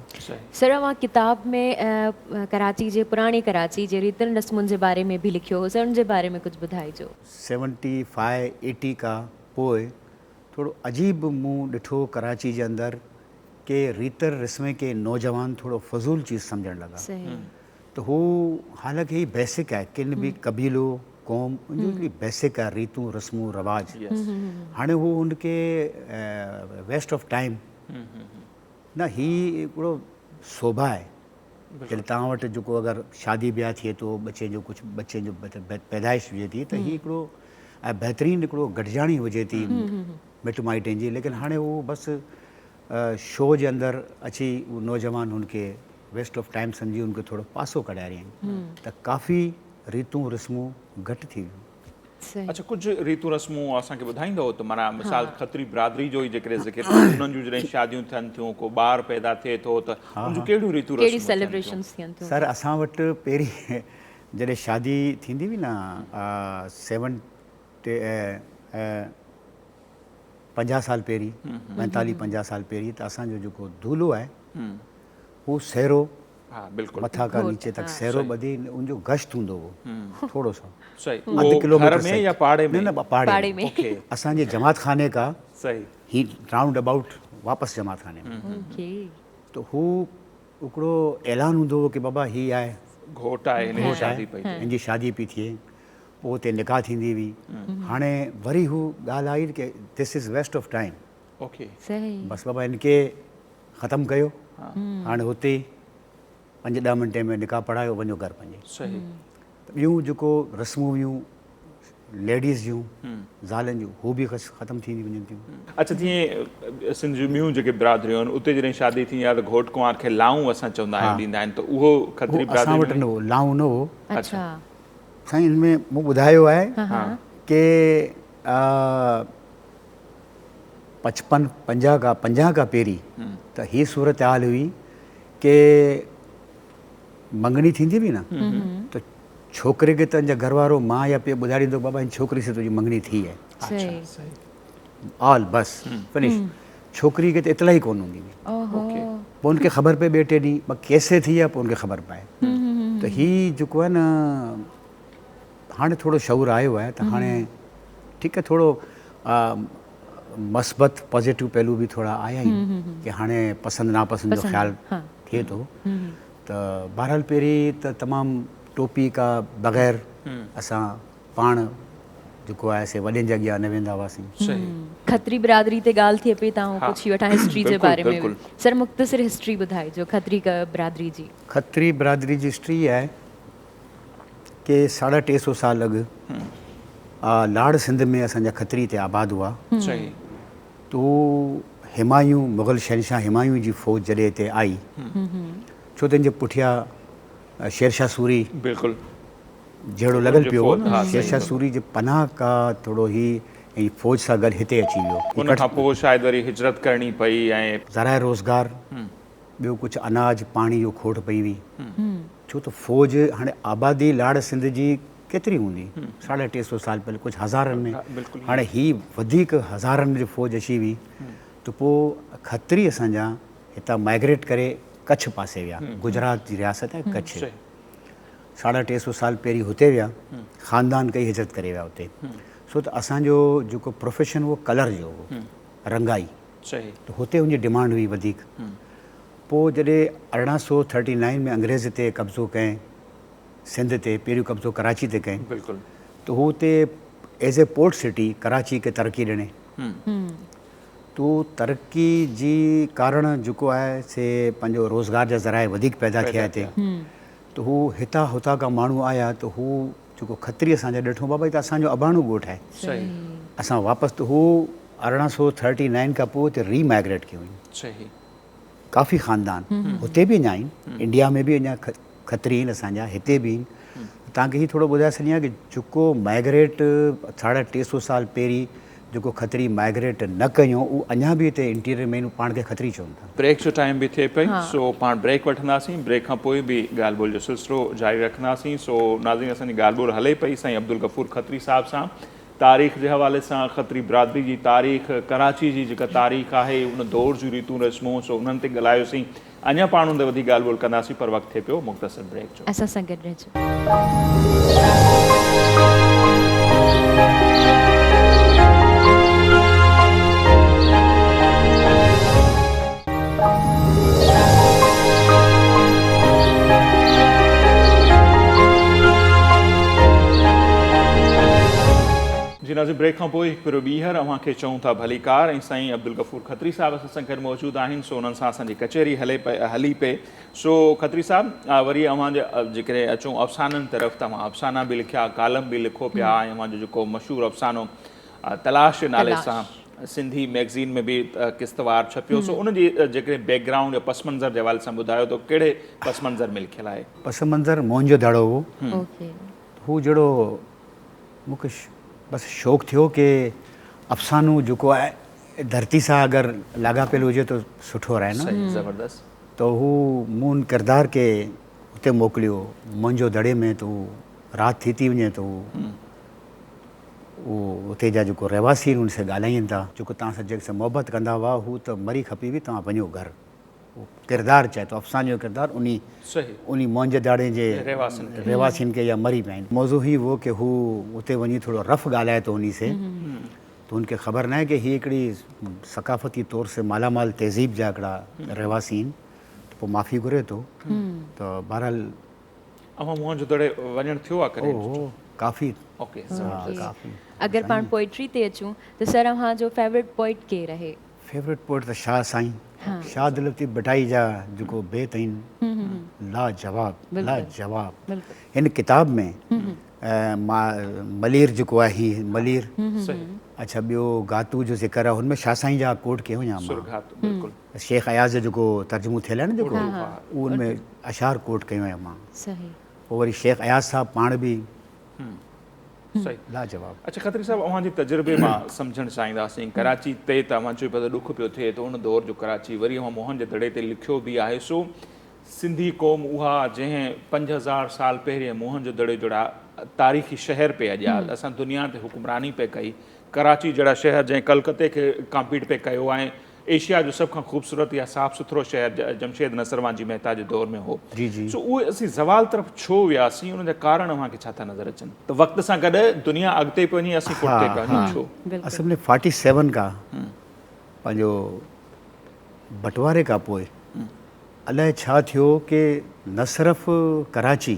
सर मां किताब में कराची जे पुराणी कराची जे रीतियुनि रस्मुनि जे बारे में बि लिखियो हो, सर उन जे बारे में कुझु ॿुधाइजो। 75-80 खां पोइ थोरो अजीब मूं ॾिठो कराची जे अंदरि के रीतर रस्म के नौजवान थोरो फज़ूल चीज़ सम्झणु लॻा। त हू हालांकि ही बेसिक आहे, किन बि कबीलो क़ौम उनजो हिकिड़ी बेसिक आहे रीतूं रस्मूं रवाज। हाणे हू उनखे वेस्ट ऑफ टाइम न, ही हिकिड़ो शोभा आहे। जॾहिं तव्हां वटि जेको अगरि शादी ब्याह थिए थो, बचे जो कुझु बचे जो पैदाइश हुजे थी, त ही हिकिड़ो बहितरीनु हिकिड़ो गॾिजाणी हुजे थी मिट माइटनि जी। लेकिन हाणे उहो बसि शो जे अंदरि अची उहो नौजवान हुनखे वेस्ट ऑफ टाइम सम्झी उनखे थोरो पासो कढाए आहिनि, त काफ़ी रीतूं रस्मूं घटि थी वियूं। अच्छा, कुझु रीतूं रस्मूं असांखे ॿुधाईंदव त माना मिसाल खत्री बिरादरी जो ई जेकॾहिं ज़िक्र उन्हनि जूं जॾहिं शादियूं थियनि थियूं, को ॿार पैदा थिए थो, त उन जूं कहिड़ियूं रीतूं रस्मूं? सर असां वटि पहिरीं जॾहिं शादी थींदी हुई न 50 साल पहिरीं, 45-50 साल पहिरीं, त असांजो जेको दूल्हो आहे हू सहरो मथा खां नीचे तक सहरो ॿधी उनजो गश्त हूंदो हो थोरो सो, अधु किलोमीटर या पाड़े में, न पाड़े में, असांजे जमात खाने का ही राउंड अबाउट वापसि जमात खाने में। तो हू हिकिड़ो ऐलान हूंदो हो की बाबा ही आहे घोट आहे, हिनजी शादी पई थिए, पोइ हुते निकाह थींदी हुई। हाणे वरी हू ॻाल्हि आई की this is waste of time, बसि बाबा हिनखे ख़तमु कयो, हाणे हुते 5-10 मिंटे में निकाह पढ़ायो, वञो घर पंहिंजे। ॿियूं जेको रस्मूं हुयूं लेडीज़ जूं ज़ालनि जूं, हू बि ख़तमु थींदी वञनि थियूं। अच्छा, तीअं सिंध जूं ॿियूं जेके बिरादरियूं आहिनि उते जॾहिं शादी थी आहे त घोट कुंवार खे लाऊं असां चवंदा आहियूं ॾींदा आहिनि, त उहो खत्री बिरादरी असां वटि न हो, लाऊं न हो। साईं हिन में मूं ॿुधायो आहे की 50 खां पहिरीं त हीअ सूरत हाल हुई के मंगणी थींदी हुई न, त छोकिरे खे त घर वारो माँ या पीउ ॿुधाए ॾींदो बाबा हिन छोकिरी से तुंहिंजी मंगणी थी आहे, ऑल बस फिनिश। छोकिरी खे त इतला ई कोन हूंदी हुई, पोइ उनखे ख़बर पए ॿिए टे ॾींहं कैसे थी आहे, पोइ उनखे ख़बर पए। त हीअ जेको आहे न हाणे थोरो शौर आयो आहे, त हाणे ठीकु आहे, थोरो मस्बत पॉज़िटिव पहलू बि थोरा आया आहिनि की हाणे पसंदि नापसंदि जो ख़्यालु थिए थो। त बहरहाल पहिरीं त तमामु टोपी का बग़ैर असां पाण जेको आहे से वॾनि जे अॻियां न वेंदा हुआसीं। खत्री बिरादरी ते ॻाल्हि थिए पई, तव्हां पुछी वठां हिस्ट्री जे बारे में। सर मुख़्तसिर हिस्ट्री ॿुधाइजो खत्री बिरादरी जी। खत्री बिरादरी जी हिस्ट्री आहे कि 350 साल अॻु लाड़ सिंध में असांजा खत्री ते आबाद हुआ। तो हिमायूं, मुग़ल शहनशाह हिमायूं जी फ़ौज जॾहिं हिते आई, छो त हिन जे पुठियां शेरशाह सूरी जहिड़ो लॻल पियो हो न, शेरशाह सूरी जे पनाह का थोरो ई फ़ौज सां गॾु हिते अची वियो। उन खां पोइ शायदि वरी हिजरत करणी पई ऐं ज़राए रोज़गार, ॿियो कुझु अनाज पाणी जो खोट पई हुई, छो त फ़ौज हाणे आबादी लाड़ सिंध जी केतिरी हूंदी 350 साल पहले कुझु हज़ारनि में बिल्कुलु हाणे ही वधीक हज़ारनि जी फ़ौज अची हुई त पोइ खत्री असांजा हितां माइग्रेट करे कच्छ पासे विया गुजरात जी रियासत आहे कच्छ 350 साल पहिरीं हुते विया ख़ानदान कई हिजरत करे विया हुते सो त असांजो जेको प्रोफेशन उहो कलर जो हो रंगाई सही त हुते उनजी डिमांड हुई वधीक पोइ जॾहिं 1839 में अंग्रेज़ ते कब्ज़ो कयईं सिंध ते पहिरियों कब्ज़ो कराची ते कयईं बिल्कुलु तो हू हुते as a port city Karachi खे तरक़ी ॾिने तो तरक़ी जी कारण जेको आहे से पंहिंजो रोज़गार जा ज़राए वधीक पैदा थिया हिते त हू हितां हुतां खां माण्हू आया त हू जेको खत्री असांजा ॾिठो बाबा त असांजो अबाणो ॻोठ आहे सही असां वापसि त हू 1839 खां पोइ हिते रीमाइग्रेट कयूं सही काफ़ी ख़ानदान हुते बि अञा आहिनि इंडिया में बि अञा खत्री आहिनि असांजा हिते बि आहिनि तव्हांखे हीउ थोरो ॿुधाए छॾियां की जेको माइग्रेट 350 साल पहिरीं जेको खत्री माइग्रेट न कयूं उहो अञा बि हिते इंटीरियर में पाण खे खत्री चवनि था ब्रेक जो टाइम भी थिए पई सो पाण ब्रेक वठंदासीं ब्रेक खां पोइ बि ॻाल्हि ॿोल जो सिलसिलो जारी रखंदासीं सो नाज़रीन असांजी ॻाल्हि ॿोल हले पई साईं अब्दुल गफ़ूर खत्री साहिब सां तारीख़ जे हवाले सां खत्री बिरादरी जी तारीख़ कराची जी जेका तारीख़ आहे उन दौर जूं रीतूं रस्मूं सो उन्हनि ते ॻाल्हायोसीं अञा पाण हुन ते वधीक ॻाल्हि ॿोल कंदासीं पर वक़्तु थिए पियो मुख़्तसर ब्रेक जो असां सां गॾु रहिजो जी नाज़रीन ब्रेक खां पोइ हिकु भेरो ॿीहर अव्हांखे चऊं था भली कार ऐं साईं अब्दुल गफ़ूर खत्री साहिब असां सां गॾु मौजूदु आहिनि सो उन्हनि सां असांजी कचहरी हली पई सो खत्री साहिब वरी अव्हांजे जेकॾहिं अचूं अफ़साननि तरफ़ तव्हां अफ़साना बि लिखिया कालम बि लिखो पिया ऐं अव्हांजो जेको मशहूरु अफ़सानो तलाश नाले सां सिंधी मैगज़ीन में बि किस्तवार छपियो सो उनजी जेकॾहिं बैकग्राउंड या पस मंज़र जे हवाले सां ॿुधायो त कहिड़े पस मंज़र में लिखियलु आहे पस मंज़र मोहन जो दाड़ो हो ओके हू जहिड़ो मूंखे बसि शौक़ु थियो की अफ़सानो जेको आहे धरती सां अगरि लाॻापियलु हुजे त सुठो रहे न सही ज़बरदस्त त हू मूं उन किरदार खे हुते मोकिलियो मुंहिंजो दड़े में त हू राति थी वञे त उहो हुते जा जेको रहवासी आहिनि उन सां ॻाल्हाइनि था जेको तव्हां सां जंहिंसां मोहबत कंदा हुआ हू त मरी खपी बि तव्हां वञो घरु किरदारु चए थो अफ़साने जो किरदारु उन मोहन जे दाड़े जे रहवासियुनि खे या मरी पिया आहिनि मौज़ू ही वो कि हू उते वञी थोरो रफ़ ॻाल्हाए थो उन से त उनखे ख़बर न आहे की हीअ हिकिड़ी सक़ाफ़ती तौर से मालामाल तहज़ीब जा हिकिड़ा रहवासी आहिनि त पोइ माफ़ी घुरे थो त बहरहाल अव्हां मोहन जो दड़े वञणु थियो आहे करे काफ़ी ओके काफ़ी अगरि पाण पोइट्री ते अचूं त सर अव्हांजो फेवरेट पोइट केरु आहे फेवरेट पोइट त शाह साईं शाह लतीफ़ भटाई जा जेको बेत आहिनि लाजवाब हिन किताब में मलीर जेको आहे हीअ मलीर अच्छा ॿियो गातू जो ज़िक्र आहे हुनमें शाह साईं जा कोट कयो हुया मां शेख अयाज़ जो जेको तर्जुमो थियल आहे न जेको उहो हुनमें अशार कोट कयो आहियां मां पोइ वरी शेख अयाज़ साहब पाण बि सही लाजवाब अच्छा खत्री साहब अव्हांजे तजुर्बे मां सम्झणु चाहींदासीं कराची ते त अव्हां चयो पिया त ॾुख पियो थिए त उन दौर जो कराची वरी अव्हां मोहन जे दड़े ते लिखियो बि आहे सो सिंधी क़ौम उहा जंहिं 5000 साल पहिरीं मोहन जो दड़े जहिड़ा तारीख़ी शहर पे अॼा असां दुनिया ते हुकुमरानी पे कई कराची जहिड़ा शहर जंहिं कलकत्ते खे कॉम्पीट पे कयो ऐं एशिया जो सभ खां ख़ूबसूरत या साफ़ सुथरो शहर जमशेद नसरवान जी मेहता जे दौर में हो सो उहे असीं ज़वाल तरफ़ छो वियासीं उन जा कारण अव्हांखे छा था नज़र अचनि त वक़्त सां गॾु दुनिया अॻिते पियो वञे असीं पुठिते पिया वञूं छो असल में 47 खां पंहिंजो बंटवारे खां पोइ अलाए छा थियो कि न सिर्फ़ु कराची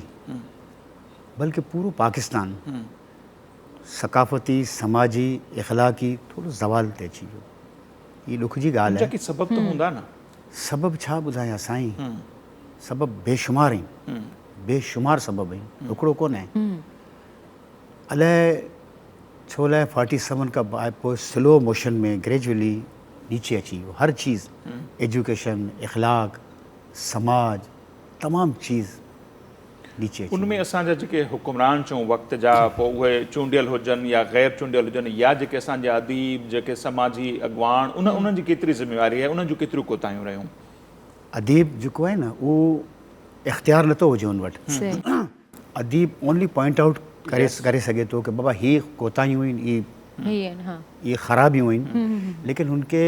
बल्कि पूरो पाकिस्तान सक़ाफ़ती समाजी इख़लाक़ी थोरो ज़वाल ते अची वियो ये ॾुख जी ॻाल्हि आहे सबब त हूंदा न सबब छा ॿुधायां साईं सबब बेशुमार आहिनि बेशुमार सबब आहिनि हिकिड़ो कोन आहे अलाए छो लाइ 47 खां पोइ स्लो मोशन में ग्रेजुअली नीचे अची वियो हर चीज़ एजुकेशन इख़लाक़ समाज तमामु चीज़ नीचे उनमें असांजा जेके हुकुमरान चऊं वक़्त जा पोइ उहे चूंडियल हुजनि या ग़ैर चूंडियल हुजनि या जेके असांजा अदीब जेके समाजी अॻवान उन्हनि जी केतिरी ज़िम्मेवारी आहे उन्हनि जूं केतिरियूं कोताहियूं रहियूं अदीब जेको आहे न उहो इख़्तियार नथो हुजे हुन वटि अदीब ओनली पॉइंट आउट करे सघे थो कि बाबा ही कोताहियूं आहिनि, ये ख़राबियूं आहिनि, लेकिन हुनखे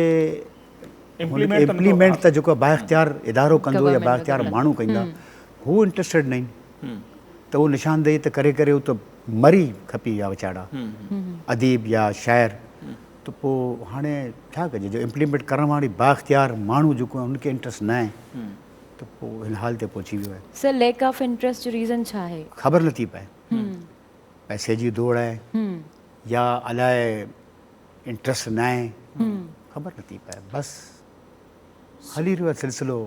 इम्प्लीमेंट त जेको बाइख्तियार इदारो कंदो या बाइख्तियार माण्हू कंदा, हू इंट्रस्टेड न आहिनि, त उहो निशानदेही त करे करे हू त मरी खपी विया वीचारा अदीब या शाइर। त पोइ हाणे छा कजे, जो इम्प्लीमेंट करण वारी बाइख्तियार माण्हू जेको आहे हुनखे इंट्रस्ट न आहे, त पोइ हिन हाल ते पहुची वियो आहे। सर लैक ऑफ इंट्रस्ट जो रीज़न छा आहे? ख़बर नथी पए, पैसे जी दौड़ आहे या अलाए इंट्रस्ट न आहे, ख़बर नथी पए। बसि हली रहियो आहे सिलसिलो,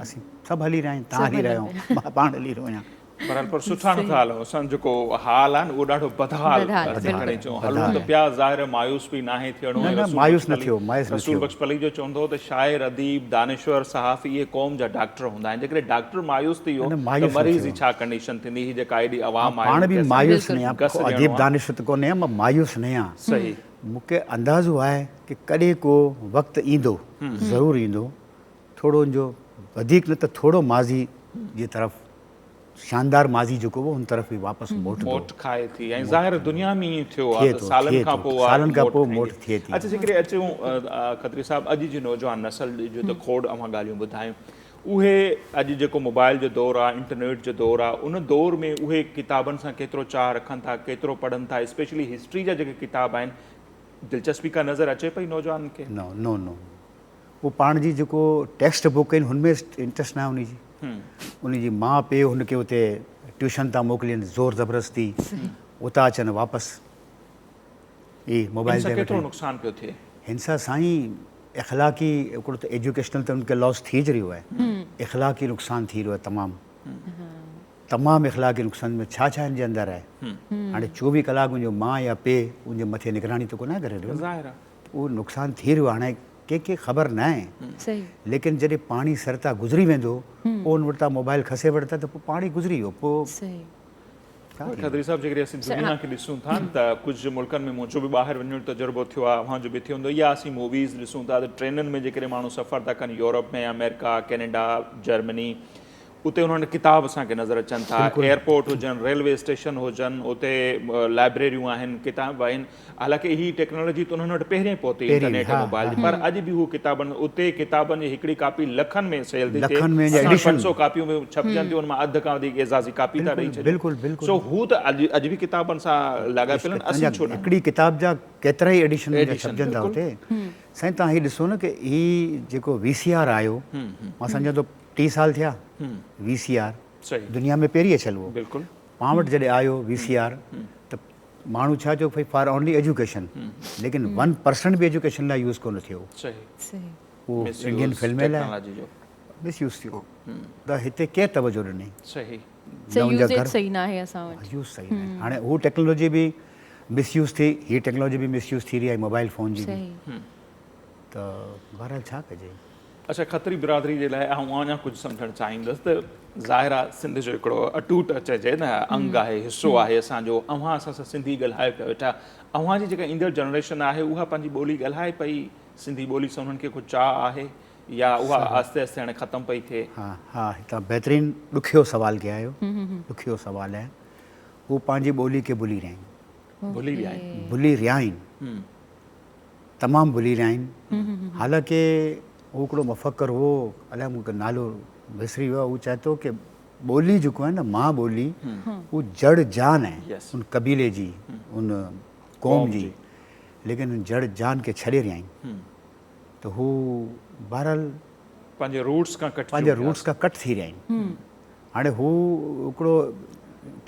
असीं सभु हली रहिया आहियूं, तव्हां हली रहिया आहियो, मां पाण हली रहियो आहियां। बहरहाल पर सुठा नथा हलूं, असां जेको हाल आहे न उहो ॾाढो बदहाल खणी अचूं, हलूं त पिया ज़ाहिर मायूस बि नाहे थियणो। मायूस न थियो, रसूल बख्श पली जो चवंदो त शाइर, अदीब, दानिश्वर, सहाफ़ी इहे क़ौम जा डॉक्टर हूंदा आहिनि। जेकॾहिं डॉक्टर मायूस थी वियो त मरीज़ जी छा कंडीशन थींदी? ही जेका एॾी आवाम आहे, पाण बि मायूस न आहियां, अदीब दानिश्वर त कोन्हे, मां मायूस न आहियां। सही, मूंखे अंदाज़ो आहे कि कॾहिं को वक़्तु ईंदो, ज़रूरु ईंदो, थोरो जो वधीक न त थोरो माज़ी जी तरफ़, शानदार माज़ी जेको हो हुन तरफ़ बि वापसि मोट खाए थी। ऐं ज़ाहिर दुनिया में ईअं थियो आहे, सालनि खां पोइ मोट थिए थी। अच्छा, जेकॾहिं अचूं खत्री साहिबु, अॼु जी नौजवान नसल जो त खोड़ अवां ॻाल्हियूं ॿुधायूं, उहे अॼु जेको मोबाइल जो दौरु आहे, इंटरनेट जो दौरु आहे, उन दौर में उहे किताबनि सां केतिरो चाह रखनि था, केतिरो पढ़नि था, स्पेशली हिस्ट्री जा जेके किताब आहिनि, दिलचस्पी का नज़र अचे पई नौजवान खे? न उहो पाण जी जेको टेक्स्ट बुक आहिनि हुनमें इंट्रस्ट न आहे उनजी, उनजी माउ पीउ हुनखे उते ट्यूशन था मोकिलिनि ज़ोर ज़बरदस्ती, उतां अचनि वापसि ई मोबाइल ते। केतिरो नुक़सानु पियो थिए हिन सां? साईं इख़लाक़ी हिकिड़ो त एजुकेशनल त उनखे लॉस थी रहियो आहे, इख़लाक़ी नुक़सानु थी रहियो आहे तमामु इख़लाक़ी नुक़सान में छा छा हिनजे अंदरि आहे। हाणे 24 कलाक मुंहिंजो माउ या पीउ उनजे मथे निगरानी त कोन करे रहियो, उहो नुक़सानु थी रहियो आहे। हाणे कंहिंखे ख़बर न आहे, लेकिन जॾहिं पाणी सर तां गुज़री वेंदो, पोइ उन वटि मोबाइल खसे वठंदा त पोइ पाणी गुज़री वियो। पोइ खत्री साहिबु, जेकॾहिं असीं दुनिया खे ॾिसूं था त कुझु मुल्कनि में मुंहिंजो बि ॿाहिरि वञण जो तजुर्बो थियो आहे, वहाँ जो बि थियो हूंदो, या असीं मूवीज़ ॾिसूं था त ट्रेनुनि में जेकॾहिं माण्हू सफ़र था कनि, यूरोप में, अमेरिका, कैनेडा, जर्मनी, उते उन्हनि किताब असांखे नज़र अचनि था। एयरपोर्ट हुजनि, रेलवे स्टेशन हुजनि, उते लाइब्रेरियूं आहिनि, किताब आहिनि। हालांकि हीअ टेक्नोलॉजी त उन्हनि वटि पहिरियों पहुती इंटरनेट ऐं मोबाइल जी, पर अॼु बि हू किताबनि, उते किताबनि जी हिकिड़ी कापी लखनि में सेल थी थिए, 500 कापियूं में छपजनि थियूं, उन मां अधु खां वधीक एज़ाज़ी कापी था ॾेई छॾनि। सो हू त अॼु बि किताबनि सां लाॻापियल आहिनि, असीं छो न? हिकिड़ी किताब जा केतिरा ई एडिशन छपजनि था हुते। साईं तव्हां हीअ ॾिसो न कि हीअ जेको VCR आयो, मां सम्झां थो 30 साल थिया VCR दुनिया में पहिरीं अचियल हो। बिल्कुलु पाण वटि जॾहिं आयो VCR त माण्हू छा चयो भई फॉर ओनली एजुकेशन, लेकिन 1% बि एजुकेशन लाइ यूज़ कोन थियो। उहो इंडियन फिल्म लाइ मिसयूज़ थियो, त हिते केरु तवजो ॾिनई? यूज़ सही न आहे असां वटि, यूज़ सही न आहे। हाणे हू टेक्नोलॉजी बि मिसयूज़ थी, हीअ टेक्नोलॉजी बि मिसयूज़ थी रही आहे मोबाइल फ़ोन जी, त बहरहाल छा कजे। अच्छा, खत्री बिरादरी जे लाइ अञा कुझु सम्झणु चाहींदुसि त ज़ाहिर आहे सिंध जो हिकिड़ो अटूट चइजे न अंग आहे, हिसो आहे असांजो। अव्हां असां सां सिंधी ॻाल्हाए पिया वेठा, अव्हां जी जेका ईंदड़ जनरेशन आहे उहा पंहिंजी ॿोली ॻाल्हाए पई, सिंधी ॿोली सां उन्हनि खे कुझु चाह आहे या उहा आस्ते आस्ते हाणे ख़तमु पई थिए? हा, तव्हां बहितरीनु ॾुखियो सवालु कया आहियो, ॾुखियो सवालु आहे। हू पंहिंजी ॿोली खे भुली रहिया आहिनि, भुली रहिया आहिनि, तमामु भुली रहिया आहिनि। हालांकि हू हिकिड़ो मुफ़क्कर हो, अलाए मूंखे नालो विसरी वियो आहे, हू चए थो की ॿोली जेको आहे न, मां ॿोली, हू जड़ जान आहे उन कबीले जी, उन क़ौम जी, लेकिन जड़ जान खे छॾे रहिया आहिनि। त हू बहरहाल पंहिंजे रूट्स खां कट थी रहिया आहिनि। हाणे हू हिकिड़ो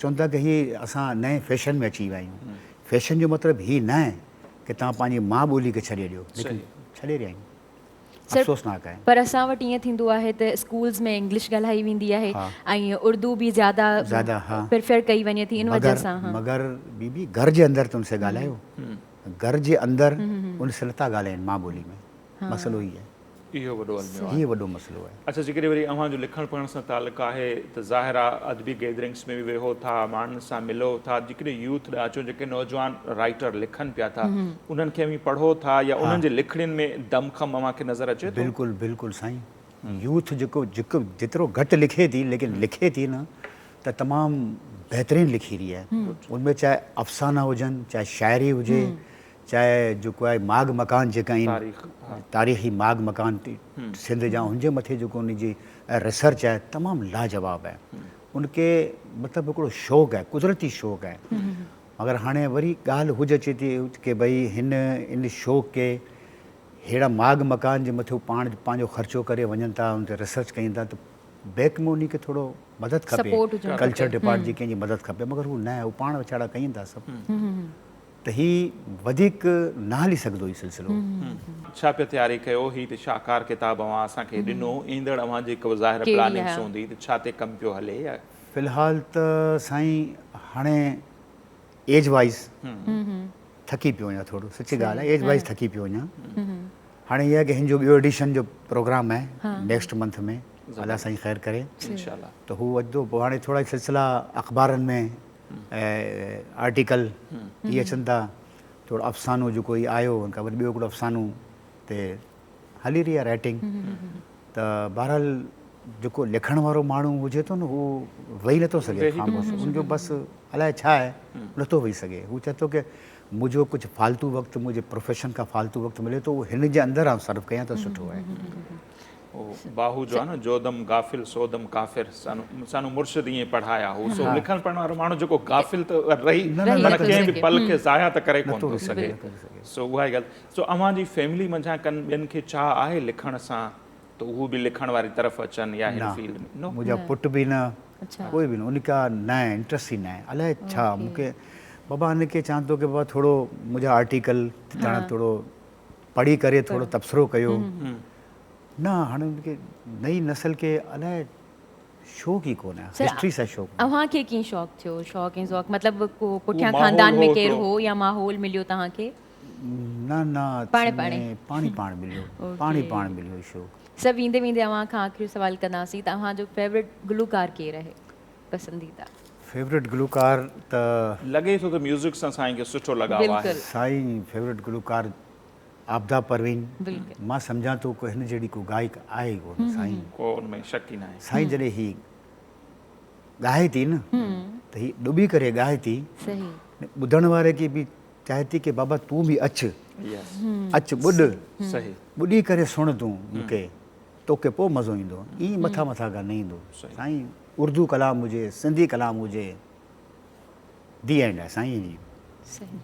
चवनि था की हीअ असां नए फैशन में अची विया आहियूं। फैशन जो मतिलबु हीअ न आहे की तव्हां पंहिंजी मां ॿोली खे छॾे ॾियो, लेकिन छॾे रहिया आहिनि। अफ़सोसनाक आहे। पर असां वटि ईअं थींदो आहे त स्कूल्स में इंग्लिश ॻाल्हाई वेंदी आहे ऐं उर्दू बि ज़्यादा प्रिफर कई वञे थी, इन वजह सां। मगर बीबी घर जे अंदरि त उनसे ॻाल्हायो, घर जे अंदरि उनसे नथा ॻाल्हाइनि मां ॿोली में, मसइलो ई आहे। इहो वॾो मसइलो आहे। अच्छा, जेकॾहिं वरी अव्हां जो लिखण पढ़ण सां तालुक़ु आहे त ज़ाहिर आहे अदबी गैदरिंग्स में बि वेहो था, माण्हुनि सां मिलो था, जेकॾहिं यूथ ॾांहुं अचो, जेके नौजवान राइटर लिखनि पिया था, उन्हनि खे बि पढ़ो था या उन्हनि जे लिखणियुनि में दमख़म अव्हांखे नज़र अचे थो? बिल्कुलु साईं। यूथ जेको जेतिरो घटि लिखे थी, लेकिन लिखे थी न त तमामु बेहतरीन लिखी रही है। उनमें चाहे अफ़साना हुजनि, चाहे शायरी हुजे, चाहे जेको आहे माग मकान जेका आहिनि, तारीख़ी माग मकान सिंध जा, हुनजे मथे जेको उनजी रिसर्च आहे तमामु लाजवाब आहे। उनखे मतिलबु हिकिड़ो शौक़ु आहे, कुदरती शौक़ु आहे। मगर हाणे वरी ॻाल्हि हुजे अचे थी की भई इन शौक़ खे अहिड़ा माग मकान जे मथे पाण पंहिंजो ख़र्चो करे वञनि था, उन ते रिसर्च कनि था, त बैक में उन खे थोरो मदद खपे, कल्चर डिपार्टमेंट जी कंहिंजी मदद खपे। मगर हू न आहे, हू पाण वीचारा कनि था सभु। त हीउ वधीक न हली सघंदो हीउ सिलसिलो। छा पिया तयारी कयो? ही त शाहकार किताब अवां असांखे ॾिनो, ईंदड़ अवां जी हिकु ज़ाहिर प्लानिंग्स हूंदी त छा ते कमु पियो हले? फ़िलहाल त साईं हाणे एज वाइज़ थकी पियो वञा थोरो, सची ॻाल्हि आहे, एज वाइज़ थकी पियो वञा। हाणे इहा आहे की हिन जो ॿियो एडिशन जो प्रोग्राम आहे नेक्स्ट मंथ में, अलाह साईं ख़ैर करे इंशाल्लाह। त हू अचंदो। पोइ हाणे थोरा सिलसिला अख़बारनि में आर्टिकल इहे अचनि था, थोरो अफ़सानो जेको ई आयो, हुन खां वरी ॿियो हिकिड़ो अफ़सानो ते हली रही आहे राइटिंग। त बहरहाल जेको लिखण वारो माण्हू हुजे थो न, हू वेही नथो सघे ख़ामोश, उनजो बसि अलाए छा आहे, नथो वेही सघे। हू चए थो की मुंहिंजो कुझु फालतू वक़्तु, मुंहिंजे प्रोफेशन खां फालतू वक़्तु मिले थो, उहो हिन जे अंदरि आउं सर्व कयां त सुठो आहे। बाहू जो आहे न, जोदम गाफ़िल सोदम काफ़िर, सानू मुर्शिद ईअं पढ़ाया हो। सो लिखण पढ़ण वारो माण्हू जेको गाफ़िल त रही माना कंहिं बि पल खे ज़ाया त करे कोन थो सघे। सो उहा ई ॻाल्हि। सो अव्हां जी फैमिली मंझां कनि ॿियनि खे चाह आहे लिखण सां, त उहो बि लिखण वारी तरफ़ अचनि या हिन फील्ड में? मुंहिंजा पुट बि न, कोई बि न, उनका न आहे, इंट्रस्ट ई न आहे। अलाए छा मूंखे बाबा हिनखे चवां थो की बाबा थोरो मुंहिंजा आर्टिकल थोरो पढ़ी करे थोरो तबसरो कयो। न, हाणे उनखे नई नस्ल खे अलाए शौक़ु ई कोन आहे, हिस्ट्री सां शौक़ु। अव्हांखे कीअं शौक़ु थियो? शौक़ु ऐं ज़ौक़ु मतिलबु को पुठियां ख़ानदान में केरु हो या माहौल मिलियो तव्हांखे? न, पाण मिलियो, पाण मिलियो शौक़ु। सभु ईंदे वेंदे अव्हां खां आख़िरी सवाल कंदासीं त अव्हांजो फेवरेट गुलूकार केरु आहे, पसंदीदा? फेवरेट गुलूकार त लॻे थो त म्यूज़िक सां साईं खे सुठो लॻाव आहे। साईं फेवरेट गुलूकार आबदा परवीन। मां सम्झां थो को हिन जहिड़ी को गायक आहे कोन साईं, को उनमें शक ई न आहे। साईं जॾहिं ही ॻाए थी न, त ही डुबी करे ॻाए थी, ॿुधण वारे खे बि चाहे थी की बाबा तूं बि अच ॿुध, ॿुधी करे सुण तूं मूंखे, तोखे पोइ मज़ो ईंदो। ईअं मथां ॻाल्हि न ईंदो। साईं उर्दू कलाम हुजे, सिंधी कलाम हुजे, दी एंड आहे साईं जी।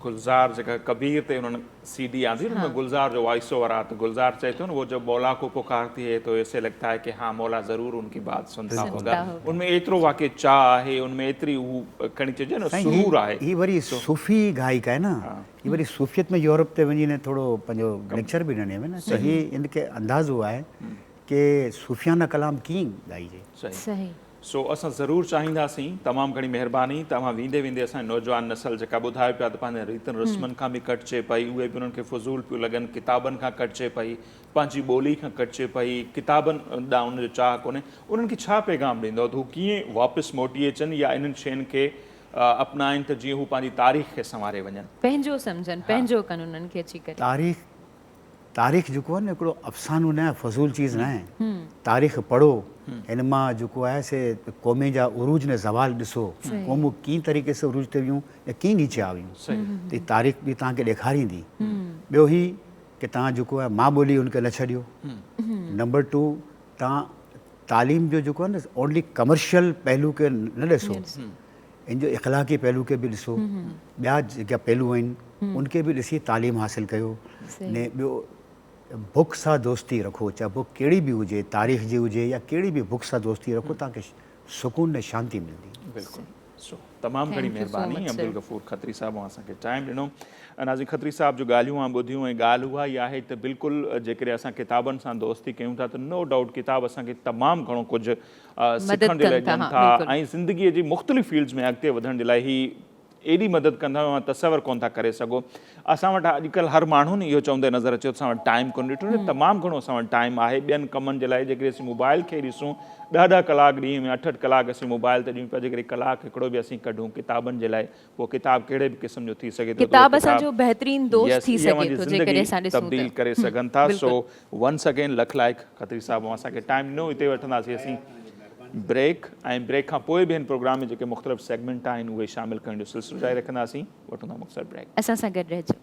गुलज़ार जेका कबीर ते उन्होंने सीडी आंदी है ना, गुलज़ार जो वॉइस ओवर आता, गुलज़ार कहते हो ना, वो जब मौला को पुकारती है तो ऐसे लगता है कि हाँ मौला ज़रूर उनकी बात सुनता होगा। उनमें एतिरो वाकई चाह है, उनमें एतिरी हू खणी चइजे न सुरूर आहे। ही वरी सूफ़ी गायक आहे न, ही वरी सूफ़ियत में यूरोप ते वञी ने थोरो पंहिंजो लेक्चर बि ॾिने में न, त ही इनखे अंदाज़ो आहे कि सूफ़ियाना कलाम कीअं ॻाइजे। सही। सो असां ज़रूरु चाहींदासीं, तमामु घणी महिरबानी, तव्हां वेंदे वेंदे असांजी नौजवान नस्ल जेका ॿुधाए पिया त पंहिंजे रीतियुनि रस्मनि खां बि कटिजे पई, उहे बि उन्हनि खे फज़ूल पियूं लॻनि, किताबनि खां कटिजे पई, पंहिंजी ॿोली खां कटिजे पई, किताबनि ॾांहुं उनजो चाह कोन्हे। उन्हनि खे छा पैगाम ॾींदो त हू कीअं वापसि मोटी अचनि या इन्हनि शयुनि खे अपनाइनि त जीअं हू पंहिंजी तारीख़ खे संवारे वञनि, पंहिंजो सम्झनि, पंहिंजो कनि उन्हनि खे अची करे। तारीख़ जेको आहे न हिकिड़ो अफ़सानो न आहे, फज़ूल चीज़ न आहे। तारीख़ पढ़ो, हिन मां जेको आहे से क़ौमे जा उरूज ने ज़वाल ॾिसो, क़ौमूं कीअं तरीक़े सां उरूज ते वियूं या कीअं नीचे आ वियूं, त हीअ तारीख़ बि तव्हांखे ॾेखारींदी। ॿियो ही की तव्हां जेको आहे मां ॿोली हुनखे न छॾियो। नंबर 2, तव्हां तालीम जो जेको आहे न ओनली कमर्शियल पहलू खे न ॾिसो, इन जो इख़लाक़ी पहलू खे बि ॾिसो, ॿिया जेका पहलू आहिनि उनखे बि ॾिसी तालीम हासिलु कयो। ने ॿियो बुक सां दोस्ती रखो, चाहे बुक कहिड़ी बि हुजे, तारीख़ जी हुजे या कहिड़ी बि बुक सां दोस्ती रखो, तव्हांखे सुकून ऐं शांती मिलंदी। बिल्कुलु। सो तमामु घणी महिरबानी अब्दुल गफ़ूर खत्री साहिबु असांखे टाइम ॾिनो। नाज़रीन, खत्री साहिब जो ॻाल्हियूं मां ॿुधियूं ऐं ॻाल्हि उहा ई आहे त बिल्कुलु जेकॾहिं असां किताबनि सां दोस्ती कयूं था त नो डाउट किताब असांखे तमामु घणो कुझु सिखण जे लाइ ॾियनि था ऐं ज़िंदगीअ जी मुख़्तलिफ़ फील्ड्स में अॻिते वधण जे लाइ ही एॾी मदद कंदा आहियूं, तसवर कोन था करे सघो। असां वटि अॼुकल्ह हर माण्हू न इहो चवंदे नज़र अचे असां वटि टाइम कोन ॾिठो, तमामु घणो असां वटि टाइम आहे ॿियनि कमनि जे लाइ। जेकॾहिं असीं मोबाइल खे ॾिसूं 10-10 कलाक ॾींहं में 8-8 कलाक असीं मोबाइल ते ॾियूं पिया, जेकॾहिं कलाक हिकिड़ो बि असीं कढूं किताबनि जे लाइ, पोइ किताब कहिड़े बि क़िस्म जो थी सघे थो, किताब असांजो बहितरीन दोस्त थी सघे थो जेकॾहिं असां ॾिसूं तब्दील करे सघनि था। सो वंस अगेन लख लाइक खत्री साहिबु असांखे टाइम ॾिनो, हिते वठंदासीं असीं ब्रेक ऐं ब्रेक खां पोइ बि हिन प्रोग्राम में जेके मुख़्तलिफ़ सेगमेंट आहिनि उहे शामिलु करण जो सिलसिलो जारी रखंदासीं। वठूं था मुख़्तलिफ़ ब्रेक। असां सां गॾु रहिजो।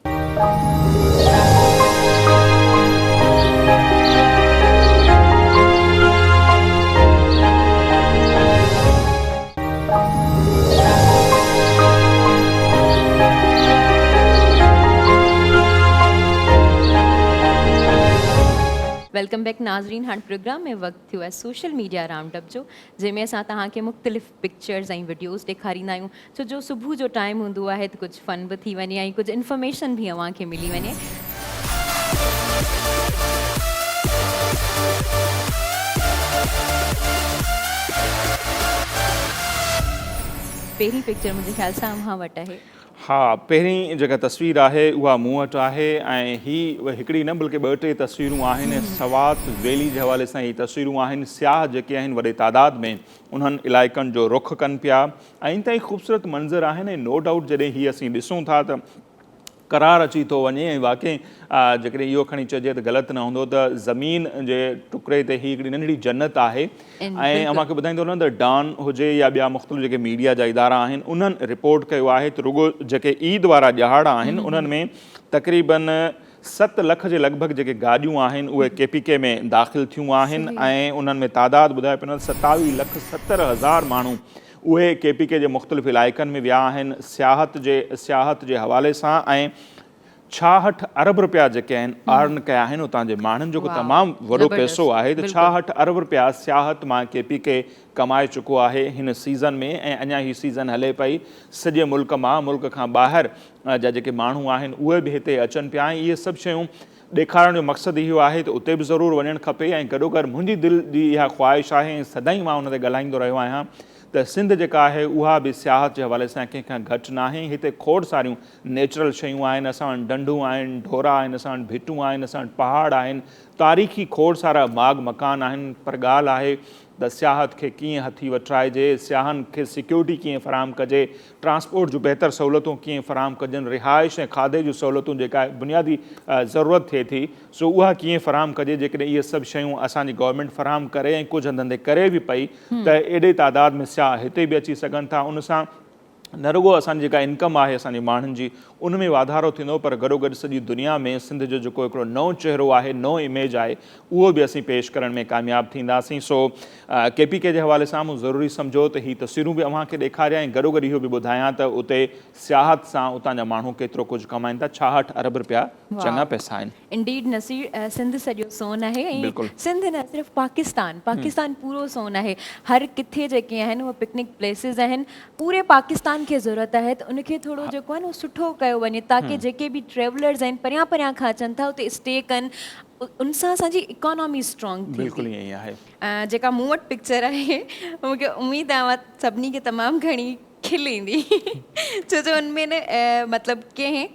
वेलकम बैक नाज़रीन। हाणे प्रोग्राम में वक़्तु थियो आहे सोशल मीडिया राउंडअप जो, जंहिंमें असां तव्हांखे मुख़्तलिफ़ पिक्चर्स ऐं वीडियोज़ ॾेखारींदा आहियूं। छो जो सुबुह जो टाइम हूंदो आहे त कुझु फन बि थी वञे ऐं कुझु इन्फॉर्मेशन बि अव्हांखे मिली वञे। पहिरीं पिक्चर मुंहिंजे ख़्याल सां अव्हां वटि आहे। हा, पहिरीं जेका तस्वीर आहे उहा मूं वटि आहे ऐं हीअ हिकिड़ी न बल्कि 2-3 तस्वीरूं आहिनि। सवात वैली जे हवाले सां इहे तस्वीरूं आहिनि। सियाह जेके आहिनि वॾे तादाद में उन्हनि इलाइक़नि जो रुख कनि पिया ऐं इन ताईं ख़ूबसूरत मंज़र आहिनि। ऐं नो डाउट जॾहिं हीअ असीं ॾिसूं था त करार अची थो वञे ऐं वाक़ई जेकॾहिं इहो खणी चइजे त ग़लति न हूंदो त ज़मीन जे टुकड़े ते हीअ हिकिड़ी नंढड़ी जन्नत आहे। ऐं अव्हांखे ॿुधाईंदो न त डॉन हुजे या ॿिया मुख़्तलिफ़ जेके मीडिया जा इदारा आहिनि उन्हनि रिपोर्ट कयो आहे त रुॻो जेके ईद वारा ॾिहाड़ा आहिनि उन्हनि में तक़रीबन 7 लख जे लॻभॻि जेके गाॾियूं आहिनि उहे KPK में दाख़िल थियूं आहिनि ऐं उन्हनि में तादाद ॿुधाए पियो 27,70,000 माण्हू उहे KPK जे मुख़्तलिफ़ इलाइक़नि में विया आहिनि सियाहत जे हवाले सां। ऐं 66 अरब रुपया जेके आहिनि अर्न कया आहिनि उतां जे माण्हुनि, जेको तमामु वॾो पैसो आहे। त 66 अरब रुपया सियाहत मां KPK कमाए चुको आहे हिन सीज़न में ऐं अञा हीअ सीज़न हले पई। सॼे मुल्क मां, मुल्क खां ॿाहिरि जा जेके माण्हू आहिनि उहे बि हिते अचनि पिया। ऐं इहे सभु शयूं ॾेखारण जो मक़सदु इहो आहे त उते बि ज़रूरु वञणु खपे। ऐं गॾोगॾु मुंहिंजी दिलि जी इहा ख़्वाहिश आहे ऐं सदाईं मां हुन ते ॻाल्हाईंदो रहियो आहियां त सिंध जेका आहे उहा बि सियाहत जे हवाले सां कंहिंखां घटि न आहे। हिते खोड़ सारियूं नेचुरल शयूं आहिनि। असां वटि ढंढूं आहिनि, ढोरा आहिनि, असां वटि भिटूं आहिनि, असां वटि पहाड़ आहिनि, तारीख़ी खोड़ सारा बाग़ मकान आहिनि। पर ॻाल्हि आहे त सियाहत खे कीअं हथी वठाइजे, सियाहनि खे सिक्योरिटी कीअं फ़राहम कजे, ट्रांसपोर्ट जूं बहितर सहूलियतूं कीअं फ़राहम कजनि, रिहाइश ऐं खाधे जूं सहूलियतूं जेका बुनियादी ज़रूरत थिए थी सो उहा कीअं फ़राहम कजे। जेकॾहिं इहे सभु शयूं असांजी गवर्नमेंट फ़राहम करे ऐं कुझु हंधनि ते करे बि पई त एॾे तादाद में सियाह हिते बि अची सघनि था। उन सां न रुॻो असांजी जेका इनकम आहे असांजे माण्हुनि जी उन में वाधारो थींदो, पर गॾोगॾु सॼी दुनिया में सिंध जो जेको हिकिड़ो नओं चहिरो आहे, नओं इमेज आहे, उहो बि असीं पेश करण में कामयाबु थींदासीं। सो KPK जे हवाले सां मूं ज़रूरी सम्झो त हीअ तस्वीरूं बि अव्हांखे ॾेखारियां ऐं गॾोगॾु इहो बि ॿुधायां त उते सियाहत सां उतां जा माण्हू केतिरो कुझु कमाइनि था। 66 अरब रुपया चङा पैसा आहिनि। इंडीड नसीर सिंध सॼो सोन आहे ऐं सिंध न सिर्फ़ु पाकिस्तान पूरो सोन आहे। हर किथे जेके आहिनि उहे पिकनिक प्लेसिस आहिनि। पूरे पाकिस्तान खे ज़रूरत आहे त उनखे थोरो जेको आहे न सुठो कयो वञे ताकी जेके बि ट्रेवलर्स आहिनि परियां परियां खां अचनि था उते स्टे कनि, उन सां असांजी इकोनॉमी स्ट्रॉन्ग थी। बिल्कुलु ईअं ई आहे। जेका मूं वटि पिक्चर आहे मूंखे उमेदु आहे सभिनी खे तमामु घणी खिल ईंदी छो जो उनमें न मतिलबु कंहिं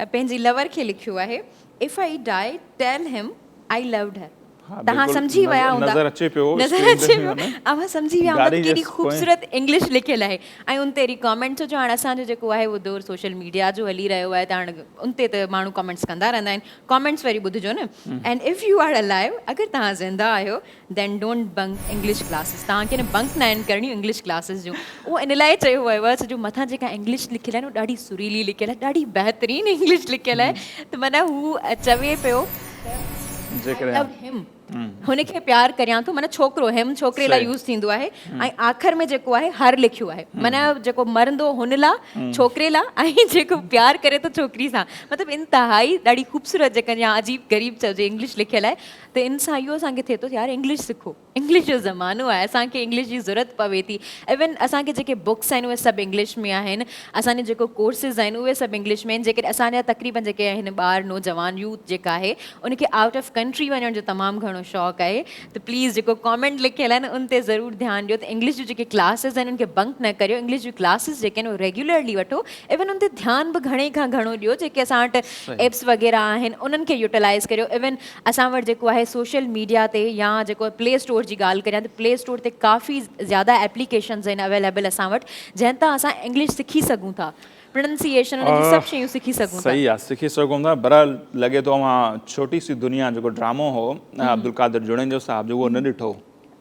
पंहिंजी लवर खे लिखियो आहे, if I die tell him I loved her. तव्हां सम्झी विया हूंदा, नज़र अचे पियो अव्हां सम्झी विया हूंदा केॾी ख़ूबसूरत इंग्लिश लिखियल आहे। ऐं उन ते कॉमेंट्स जो हाणे असांजो जेको आहे उहो दौरु सोशल मीडिया जो हली रहियो आहे त हाणे उन ते त माण्हू कॉमेंट्स कंदा रहंदा आहिनि। कॉमेंट्स वरी ॿुधिजो न, and if you are alive, अगरि तव्हां ज़िंदा आहियो then don't bunk English classes. तव्हांखे न बंक न आहिनि करणी इंग्लिश क्लासिस जूं। उहो इन लाइ चयो वियो आहे सॼो मथां जेका इंग्लिश लिखियल आहे न ॾाढी सुरीली लिखियल आहे, ॾाढी बहितरीनु इंग्लिश लिखियल आहे। त माना हू चवे पियो हुनखे प्यार करियां थो, माना छोकिरो हिम छोकिरे लाइ यूज़ थींदो आहे ऐं आख़िर में जेको आहे हर लिखियो आहे, माना जेको मरंदो हुन लाइ छोकिरे लाइ ऐं जेको प्यार करे थो छोकिरी सां। मतिलबु इंतिहाई ॾाढी ख़ूबसूरत जेका या अजीब ग़रीब चइजे इंग्लिश लिखियल आहे। त इन सां इहो असांखे थिए थो यार इंग्लिश सिखो, इंग्लिश जो ज़मानो आहे, असांखे इंग्लिश जी ज़रूरत पवे थी। इवन असांखे जेके बुक्स आहिनि उहे सभु इंग्लिश में आहिनि, असांजे जेको कोर्सिस आहिनि उहे सभु इंग्लिश में आहिनि। जेके असांजा तक़रीबन जेके आहिनि ॿार नौजवान यूथ जेका आहे उनखे आउट ऑफ कंट्री वञण जो तमामु घणो शौक़ु आहे। त प्लीज़ जेको कॉमेंट लिखियल आहे न उन ते ज़रूरु ध्यानु ॾियो त इंग्लिश जूं जेके क्लासिस आहिनि उनखे बंक न करियो, इंग्लिश जूं क्लासिस जेके आहिनि उहे रेगुलरली वठो। इवन उन ते ध्यानु बि घणे खां घणो ॾियो। जेके असां वटि एप्स वग़ैरह आहिनि उन्हनि खे यूटिलाइज़ करियो। इवन असां वटि जेको आहे सोशल मीडिया ते या जेको प्ले स्टोर जी ॻाल्हि करियां त प्ले स्टोर ते काफ़ी ज़्यादा एप्लीकेशन्स आहिनि अवेलेबल असां वटि जंहिं तां असां इंग्लिश सिखी सघूं था, प्रोनाउंसिएशन उन जी सभु शयूं सिखी सघूं था। सही आहे, सिखी सघूं था। बहरहाल लॻे थो छोटी सी दुनिया जेको ड्रामो हो अब्दुल कादिर जुड़ेजो साहब जो उहो न ॾिठो।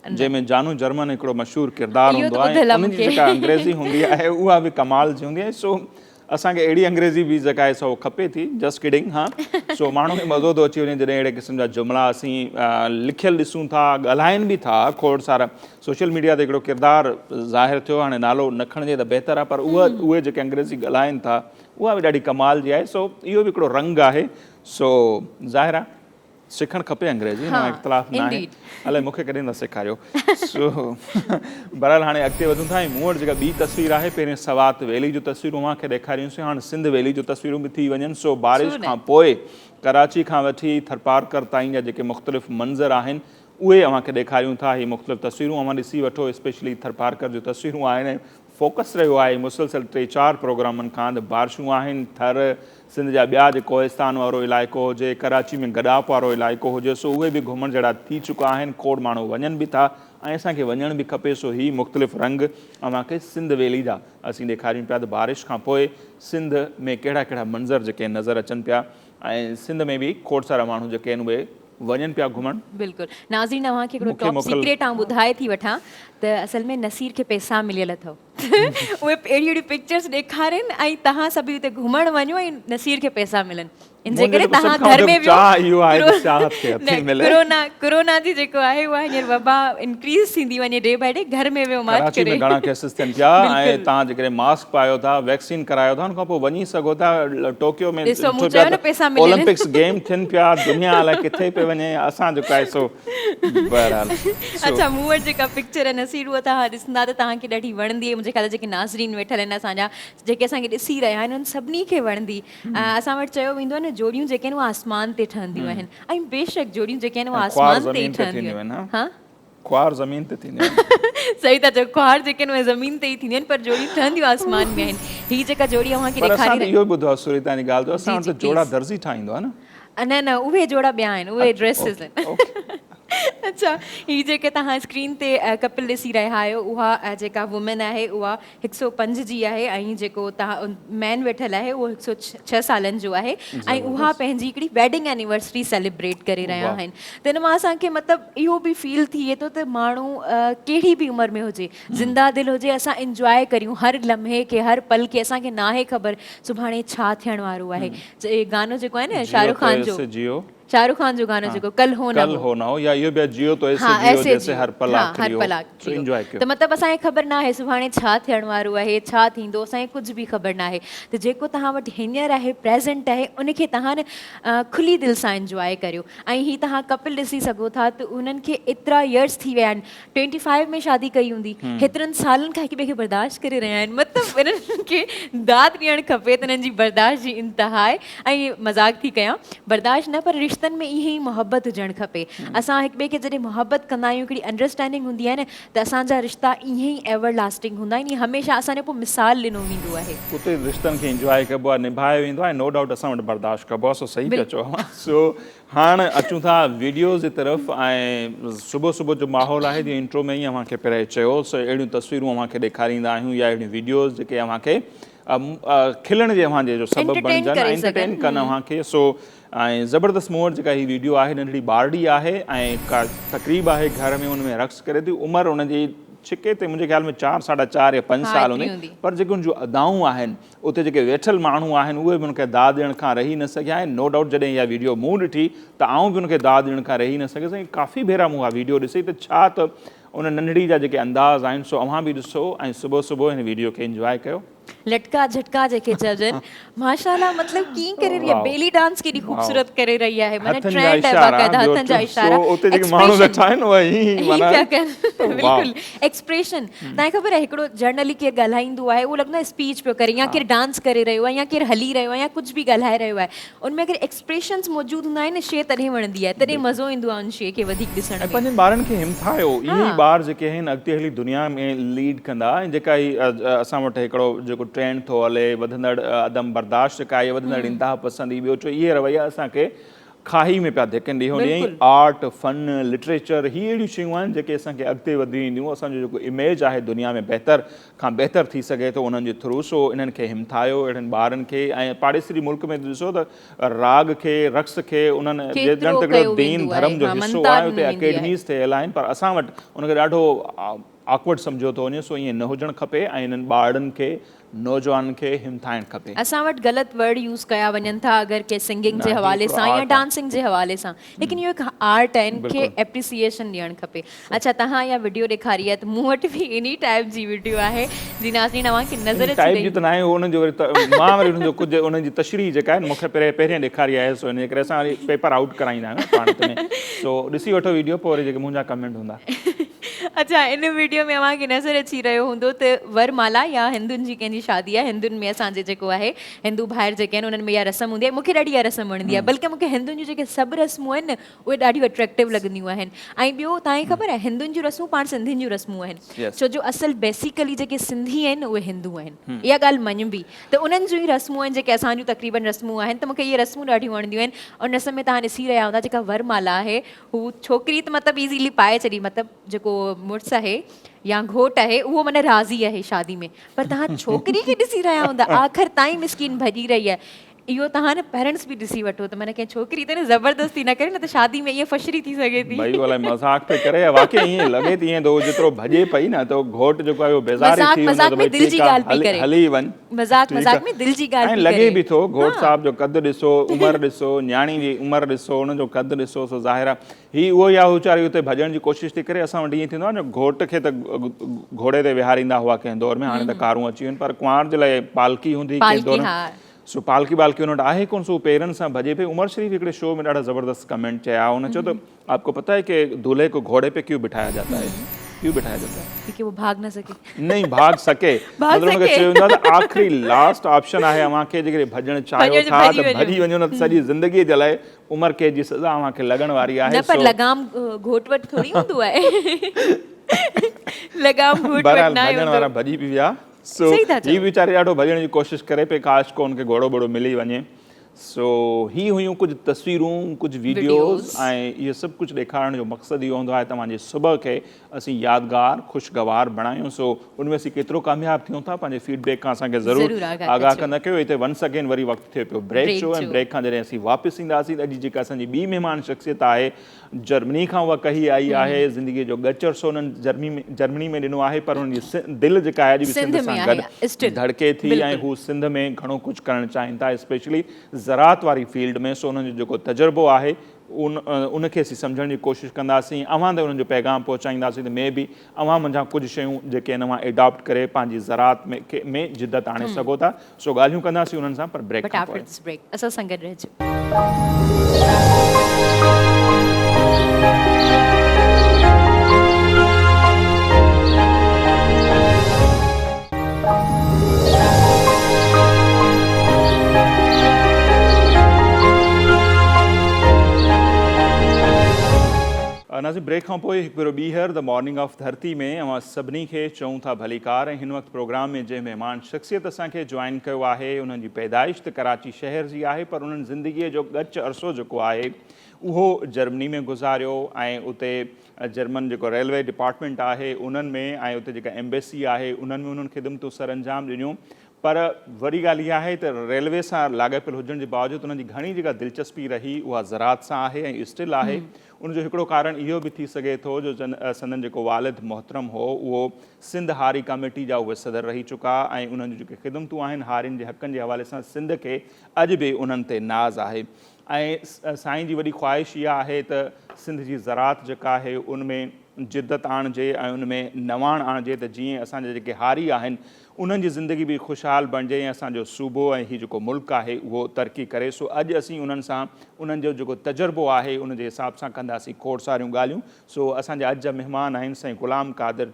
जंहिंमें जानू जर्मन हिकिड़ो मशहूरु किरदारु इहो त हूंदो आहे, ॿुधल आहे उन्हनि जी मूंखे। जेका अंग्रेज़ी हूंदी आहे उहा बि कमाल जी हूंदी आहे। सो असांखे अहिड़ी अंग्रेज़ी बि जेका आहे सो खपे थी, जस्ट किडिंग। हा, सो माण्हू खे मज़ो थो अची वञे जॾहिं अहिड़े क़िस्म जा जुमिला असीं लिखियल ॾिसूं था, ॻाल्हाइनि बि था। खोड़ सारा सोशल मीडिया ते हिकिड़ो किरदारु ज़ाहिर थियो, हाणे नालो न खणिजे त बहितर आहे, पर उहे जेके अंग्रेज़ी ॻाल्हाइनि था उहा बि ॾाढी कमाल जी आहे। सो इहो बि हिकिड़ो रंग आहे। सो ज़ाहिर आहे सिखणु खपे अंग्रेज़ी, न इख़्तिलाफ़ न आहे। अलाए मूंखे कॾहिं न सेखारियो। सो बहरहाल हाणे अॻिते वधूं था। ऐं मूं वटि जेका ॿी तस्वीर आहे, पहिरीं सवात वैली जूं तस्वीरूं अव्हांखे ॾेखारियूंसीं, हाणे सिंध वैली जूं तस्वीरूं बि थी वञनि। सो बारिश खां पोइ कराची खां वठी थरपारकर ताईं जा जेके मुख़्तलिफ़ मंज़र आहिनि उहे अव्हांखे ॾेखारियूं था। हीअ मुख़्तलिफ़ तस्वीरूं अव्हां ॾिसी वठो, स्पेशली थरपारकर जूं तस्वीरूं आहिनि। फोकस रहियो आहे मुसलसल 3-4 प्रोग्रामनि खां त बारिशूं आहिनि। थर सिंध जा ॿिया जे कोहिस्तान वारो इलाइक़ो हुजे, कराची में गॾाप वारो इलाइक़ो हुजे, सो उहे बि घुमण जहिड़ा थी चुका आहिनि। खोड़ माण्हू वञनि बि था ऐं असांखे वञण बि खपे। सो ही मुख़्तलिफ़ रंग अव्हांखे सिंध वैली जा असीं ॾेखारियूं पिया त बारिश खां पोइ सिंध में कहिड़ा कहिड़ा मंज़र जेके नज़र अचनि पिया। ऐं सिंध में बि खोड़ सारा माण्हू जेके आहिनि उहे वञनि पिया घुमण। बिल्कुलु नाज़रीन, अव्हांखे हिकिड़ो टॉप सीक्रेट ॿुधाए थी वठां त असल में नसीर खे पैसा मिलियल अथव। उहे अहिड़ी अहिड़ी पिक्चर्स ॾेखारनि ऐं तव्हां सभु हुते घुमण वञो ऐं नसीर खे पैसा मिलनि। इन जे करे तव्हां घर में कोरोना जी जेको आहे उहा हींअर वबा इंक्रीज़ थींदी वञे डे बाय डे, घर में वियो मार्च कराची में घणा केसिस थियनि पिया ऐं तव्हां जेकॾहिं मास्क पायो था, वैक्सीन करायो था, उन खां पोइ वञी सघो था। टोक्यो में ओलंपिक्स गेम थियनि पिया, दुनिया अलाए किथे पियो वञे। असां जेको आहे सो बहरहाल। अच्छा, मूं वटि जेका पिक्चर आहे नसीर उहा तव्हां ॾिसंदा त तव्हांखे ॾाढी वणंदी। मुंहिंजे ख़्याल जेके नाज़रीन वेठल आहिनि असांजा, जेके असांखे ॾिसी रहिया आहिनि, उन सभिनी खे वणंदी। असां वटि चयो वेंदो आहे न, जोड़ियूं जेके आहिनि उहे आसमान ते ठहंदियूं आहिनि ऐं बेशक जोड़ियूं जेके आहिनि उहे आसमान ते ई ठहंदियूं आहिनि। हा, ख्वार ज़मीन ते थींदियूं आहिनि। सही था चओ, ख्वार जेके आहिनि उहे ज़मीन ते ई थींदियूं आहिनि, पर जोड़ियूं ठहंदियूं आसमान में आहिनि। हीअ जेका जोड़ी अव्हांखे ॾेखारी, इहो ॿुधो आहे सूरी तव्हांजी ॻाल्हि, जो असां वटि जोड़ा दर्ज़ी ठाहींदो आहे न। न न, उहे जोड़ा ॿिया आहिनि, उहे ड्रेसिस आहिनि। अच्छा, हीअ जेके तव्हां स्क्रीन ते कपिल ॾिसी रहिया आहियो, उहा जेका वुमेन आहे उहा 105 जी आहे ऐं जेको तव्हां मैन वेठल आहे उहो 106 सालनि जो आहे ऐं उहा पंहिंजी हिकिड़ी वेडिंग एनिवर्सरी सेलिब्रेट करे रहिया आहिनि। त हिन मां असांखे मतिलबु इहो बि फील थिए थो त माण्हू कहिड़ी बि उमिरि में हुजे, ज़िंदा दिलि हुजे, असां इंजॉय करियूं हर लम्हे खे, हर पल खे। असांखे न आहे ख़बर सुभाणे छा थियण वारो आहे। गानो जेको आहे न शाहरुख खान जो गानो जेको कल हो न हो, या इहो बि जियो तो ऐसे जियो जैसे हर पल आखिरी हो, सो एंजॉय कयो। त मतिलबु असांखे ख़बर न आहे सुभाणे छा थियण वारो आहे, छा थींदो, असांखे कुझु बि ख़बर न आहे। त जेको तव्हां वटि हींअर आहे, प्रेज़ेंट आहे, उनखे तव्हां न खुली दिलि सां इंजॉय करियो। ऐं हीअ तव्हां कपिल ॾिसी सघो था त उन्हनि खे एतिरा इयर्स थी विया आहिनि, 25 में शादी कई हूंदी, हेतिरनि सालनि खां हिक ॿिए खे बर्दाश्त करे रहिया आहिनि। मतिलबु इन्हनि खे दाद ॾियणु खपे त इन्हनि जी बर्दाश्त जी इंतिहा आहे। ऐं मज़ाक थी कयां, बर्दाश्त न, पर रिश्तनि में ईअं ई मोहबत हुजणु खपे। असां हिक ॿिए खे जॾहिं मोहबत कंदा आहियूं, हिकिड़ी अंडरस्टैंडिंग हूंदी आहे न, त असांजा रिश्ता ईअं ई एवर लास्टिंग हूंदा आहिनि। हमेशह असांजो पोइ मिसाल ॾिनो वेंदो आहे, उते रिश्तनि खे इंजॉय कबो आहे, निभायो वेंदो आहे, नो डाउट असां वटि बर्दाश्त कबो आहे। सो सही पिया चओ। सो हाणे अचूं था वीडियोज़ जी तरफ़। ऐं सुबुह सुबुह जो माहौल आहे, जीअं इंट्रो में ई अव्हांखे पहिरियों चयो, सो अहिड़ियूं तस्वीरूं अव्हांखे ॾेखारींदा आहियूं या अहिड़ियूं वीडियोज़ जेके अव्हांखे खिलण जे अव्हांजे जो सबबु बणिजनि, एंटरटेन कनि अव्हांखे। सो ऐं ज़बरदस्त मूं वटि जेका हीअ वीडियो आहे, नंढड़ी ॿारड़ी आहे ऐं का तक़रीब आहे घर में, उनमें रक़्स करे थी। उमिरि उनजी छिके ते मुंहिंजे ख़्याल में 4, 4.5 या 5 साल हूंदी, पर जेके उनजूं अदाऊं आहिनि, उते जेके वेठल माण्हू आहिनि, उहे बि उनखे दाद ॾियण खां रही न सघिया आहिनि। नो डाउट जॾहिं इहा वीडियो मूं ॾिठी त आउं बि उनखे दाद ॾियण खां रही न सघियुसि। ऐं काफ़ी भेरा मूं उहा वीडियो ॾिसी त छा त उन नंढड़ी जा जेके अंदाज़ आहिनि, सो अव्हां बि ॾिसो ऐं सुबुह सुबुह हिन वीडियो खे इंजॉय कयो। लटका झटका जेके चइजनि, माशाल्लाह, मतिलबु कीअं करे रही आहे, बेली डांस केॾी ख़ूबसूरत करे रही आहे, माना ट्रेंड आहे बाक़ाइदा, हथनि जा इशारा, उते जेके माण्हू वेठा आहिनि उहे ई पिया कनि। बिल्कुलु एक्सप्रेशन। तव्हांखे ख़बर आहे, हिकिड़ो जर्नली केरु ॻाल्हाईंदो आहे, उहो लॻंदो आहे स्पीच पियो करे, या केरु डांस करे रहियो आहे, या केरु हली रहियो आहे, या कुझु बि ॻाल्हाए रहियो आहे, उनमें अगरि एक्सप्रेशन्स मौजूदु हूंदा आहिनि, शइ तॾहिं वणंदी आहे, तॾहिं मज़ो ईंदो आहे उन शइ खे वधीक ॾिसण में। पंहिंजनि ॿारनि खे हिमथायो, इहे ॿार जेके आहिनि अॻिते हली दुनिया में लीड कंदा। ऐं जेका ई असां वटि हिकिड़ो जेको ट्रेंड थो हले, वधंदड़ अदम बर्दाश्त जेका आहे, वधंदड़ इंतिहा पसंदी, ॿियो छो इहे रवैया असांखे खाई में पिया धिकनि ॾींहों ॾींहुं आर्ट फन लिटरेचर ही अहिड़ियूं शयूं आहिनि जेके असांखे अॻिते वधी ईंदियूं असांजो जेको इमेज आहे दुनिया में बहितर खां बहितर थी सघे थो उन्हनि जे थ्रू सो इन्हनि खे हिमथायो अहिड़नि ॿारनि खे ऐं पाड़ेसरी मुल्क में ॾिसो त राग खे रक्स खे उन्हनि ॼण तकिड़ो दीन धर्म जो हिसो आहे उते अकेडमीज़ ठहियल आहिनि पर असां वटि उनखे ॾाढो ऑकवर्ड सम्झो थो वञे सो ईअं न हुजणु खपे ऐं इन्हनि ॿारनि खे नौजवान खे हिमथाइणु खपे असां वटि ग़लति वर्ड यूज़ कया वञनि था अगरि के सिंगिंग जे हवाले सां या डांसिंग जे हवाले सां लेकिन इहो हिकु आर्ट आहे इन खे एप्रिसिएशन ॾियणु खपे अच्छा तव्हां इहा वीडियो ॾेखारी आहे त मूं वटि बि इन टाइप जी वीडियो आहे जी नाज़रीन तव्हांखे नज़र टाइप जी त न आहे हुननि जो वरी मां वरी हुनजो कुझु उन्हनि जी तशरीह जेका आहे मूंखे पहिरियों ॾेखारी आहे सो इन करे असां वरी पेपर आउट कराईंदा आहियूं पाण में सो ॾिसी वठो वीडियो पोइ वरी जेके मुंहिंजा कमेंट हूंदा अच्छा इन वीडियो में अव्हांखे नज़र अची रहियो हूंदो त वरमाला या हिंदुनि जी कंहिंजी शादी आहे हिंदुनि में असांजे जेको आहे हिंदू भाइर जेके आहिनि उन्हनि में इहा रस्म हूंदी आहे मूंखे ॾाढी इहा रस्म वणंदी आहे बल्कि मूंखे हिंदुनि जूं जेके सभु रस्मूं आहिनि न उहे ॾाढियूं अट्रैक्टिव लॻंदियूं आहिनि ऐं ॿियो तव्हांखे ख़बर आहे हिंदुनि जूं रस्मूं पाण सिंधियुनि जूं रस्मूं आहिनि छो जो असल बेसिकली जेके सिंधी आहिनि उहे हिंदू आहिनि इहा ॻाल्हि मञबी त उन्हनि जूं ई रस्मूं आहिनि जेके असांजूं तक़रीबन रस्मूं आहिनि त मूंखे इहे रस्मूं ॾाढियूं वणंदियूं आहिनि और रस्म में तव्हां ॾिसी रहिया हूंदा जेका वरमाला आहे हू छोकिरी त मतिलबु ईज़ीली पाए छॾी मतिलबु जेको मुड़ुसु आहे या घोट आहे उहो माना राज़ी आहे शादी में पर तव्हां छोकिरी खे ॾिसी रहिया हूंदा आख़िर ताईं मिसकिन भॼी रही आहे इहो तव्हां न पेरेंट्स बि ॾिसी वठो त माना कंहिं छोकिरी ते न ज़बरदस्ती न करे न त शादी में ईअं फशरी थी सघे थी भई अलाए मज़ाक पे करे वाकई ईअं लॻे थी ईअं त जेतिरो भॼे पई न त घोट जेको आहे उहो बेज़ारी थी मज़ाक में दिलि जी ॻाल्हि पई करे हली वञ मज़ाक में दिलि जी ॻाल्हि ऐं लॻे बि थो घोट साहिब जो कदु ॾिसो उमिरि ॾिसो न्याणी जी उमिरि ॾिसो उनजो कदु ॾिसो सो ज़ाहिर आहे ही उहो ई आहे वीचारी हुते भॼण जी कोशिशि थी करे असां वटि ईअं थींदो आहे न घोट खे त घोड़े ते विहारींदा हुआ कंहिं दौर में हाणे त कारूं अची वियूं आहिनि पर कुंवार जे लाइ पालकी हूंदी कंहिं दौर में सो पालकी हुन वटि आहे कोन सो पेरनि सां भॼे पई उमर शरीफ हिकिड़े शो में ॾाढा ज़बरदस्त कमेंट चया हुन चयो त आपको पता है कि दूल्हे को घोड़े पे क्यों बिठाया जाता है क्यों बिठाया जाता है कि वो भाग न सके नहीं भाग सके मतलब उनखे चयो वेंदो आहे त आख़िरी लास्ट ऑप्शन आहे अव्हांखे जेकॾहिं भॼणु चाहियो था त भॼी वञो न त सॼी ज़िंदगीअ जे लाइ उमिरि कैद जी सज़ा अव्हांखे लॻण वारी आहे न पर लगाम घोट वटि थोरी हूंदो आहे लगाम घोट वटि न भॼण वारा भॼी बि विया सो ही वीचारे ॾाढो भॼण जी कोशिशि करे पई काश को हुनखे घोड़ो वोड़ो मिली वञे सो ही हुयूं कुझु तस्वीरूं कुझु वीडियोज़ ऐं इहे सभु कुझु ॾेखारण जो मक़सदु इहो हूंदो आहे तव्हांजे सुबुह खे असीं यादगार ख़ुशगवार बणायूं सो उनमें असीं केतिरो कामयाबु थियूं था पंहिंजे फीडबैक खां असांखे ज़रूरु आगाह कंदा कयो हिते वंस अगेन वरी वक़्तु थिए पियो ब्रेक जो ऐं ब्रेक खां जॾहिं असीं वापसि ईंदासीं अॼु जेका असांजी ॿी महिमान शख़्सियत आहे जर्मनी खां उहा कही आई आहे ज़िंदगीअ जो गचर सो उन्हनि जर्मनी में ॾिनो आहे पर हुनजी दिलि जेका आहे अॼु बि सिंध सां गॾु धड़के थी ऐं हू सिंध में घणो कुझु करणु चाहिनि था स्पेशली ज़रात वारी फील्ड में सो उन्हनि जो जेको तजुर्बो आहे उनखे असीं सम्झण जी कोशिशि कंदासीं अव्हां ताईं उन्हनि जो पैगाम पहुचाईंदासीं त मे बि अव्हां मुंहिंजा कुझु शयूं जेके हिन मां एडॉप्ट करे पंहिंजी ज़रात में जिदत आणे सघो था सो ॻाल्हियूं कंदासीं उन्हनि सां पर ब्रेक असां सां गॾु रहिजो नाज़रीन ब्रेक खां पोइ हिकु भेरो ॿीहर द मॉर्निंग ऑफ धरती में अवां सभिनी खे चऊं था भलीकार ऐं हिन वक़्तु प्रोग्राम में जंहिं महिमान शख़्सियत असांखे जॉइन कयो आहे उन्हनि जी पैदाइश त कराची शहर जी आहे पर उन्हनि ज़िंदगीअ जो ॻच अरसो जेको आहे उहो जर्मनी में गुज़ारियो ऐं उते जर्मन जेको रेलवे डिपार्टमेंट आहे उन्हनि में ऐं उते जेका एम्बेसी आहे उन्हनि में उन्हनि ख़िदमतूं सर अंजाम ॾिनियूं पर वरी ॻाल्हि इहा आहे त रेलवे सां लाॻापियलु हुजण जे बावजूदि उन्हनि जी घणी जेका दिलचस्पी रही उहा ज़रात सां आहे ऐं स्टिल आहे उनजो हिकिड़ो कारण इहो बि थी सघे थो जो संदन जेको वालिद मोहतरम हो उहो सिंध हारी कमेटी जा उहे सदर रही चुका ऐं उन्हनि जूं जेके ख़िदमतूं आहिनि हारियुनि जे हक़नि जे हवाले सां सिंध खे अॼु बि उन्हनि ते नाज़ आहे ऐं साईं जी वॾी ख़्वाहिश इहा आहे त सिंध जी ज़रात जेका आहे उनमें जिदत आणिजे ऐं उनमें नवाण आणिजे त जीअं असांजा जेके हारी आहिनि उन्हनि जी ज़िंदगी बि ख़ुशहाल बणिजे ऐं असांजो सूबो ऐं हीउ जेको मुल्क आहे उहो तरक़ी करे सो अॼु असीं उन्हनि सां उन्हनि जो जेको तजुर्बो आहे उन जे हिसाब सां कंदासीं खोड़ सारियूं ॻाल्हियूं सो असांजा अॼु जा महिमान आहिनि साईं ग़ुलाम क़ादिर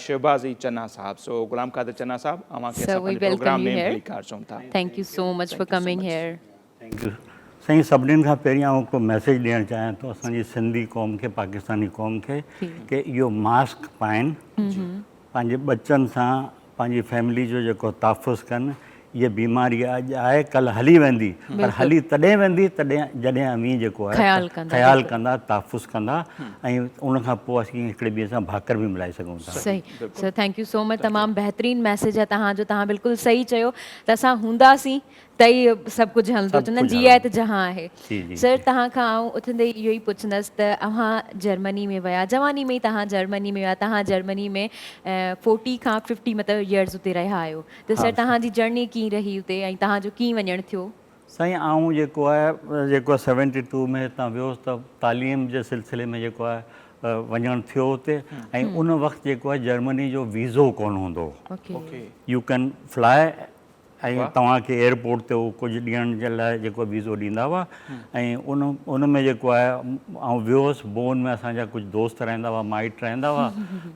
शहबाज़ी चन्ना साहब सो ग़ुलाम क़ादिर चन्ना साहब अव्हांखे प्रोग्राम में भलीकार चऊं था thank you so much for coming here thank U साईं सभिनीनि खां पहिरियां आउं को मैसेज ॾियणु चाहियां थो असांजी सिंधी क़ौम खे पाकिस्तानी क़ौम खे कि इहो मास्क पाइनि पंहिंजे बच्चनि सां पंहिंजी फैमिली जो जेको तहफ़ुज़ कनि ये बीमारी अॼु आहे कल्ह हली वेंदी, पर हली तॾहिं वेंदी जॾहिं अमीं जेको आहे ख़्यालु कंदा, तहफ़ुज़ कंदा, ऐं उनखां पोइ असीं हिकिड़े ॿिए सां भाकर बि मिलाए सघूं था। सही sir, thank you so much. तमामु बहितरीनु मैसेज आहे तव्हांजो। तव्हां बिल्कुलु सही चयो त असां हूंदासीं त ई सभु कुझु हलंदो, चवंदा आहिनि जी आहे त जहां आहे। सर, तव्हां खां आऊं उथंदे इहो ई पुछंदसि त अव्हां जर्मनी में विया, जवानी में ई तव्हां जर्मनी में विया, तव्हां जर्मनी में 40 खां 50 मतिलबु ईयर्स उते रहिया आहियो, त सर तव्हांजी जर्नी कीअं रही उते ऐं तव्हांजो कीअं वञणु थियो? साईं, आऊं जेको आहे 72 में हितां वियुसि त तालीम जे सिलसिले में जेको आहे वञणु थियो हुते, ऐं उन वक़्तु जेको आहे जर्मनी जो वीज़ो कोन हूंदो हो। यू कैन फ्लाई, ऐं तव्हांखे एयरपोर्ट ते उहो कुझु ॾियण जे लाइ जेको वीज़ो ॾींदा हुआ, ऐं उन में जेको आहे आउं वियुसि। बोन में असांजा कुझु दोस्त रहंदा हुआ, माइट रहंदा हुआ,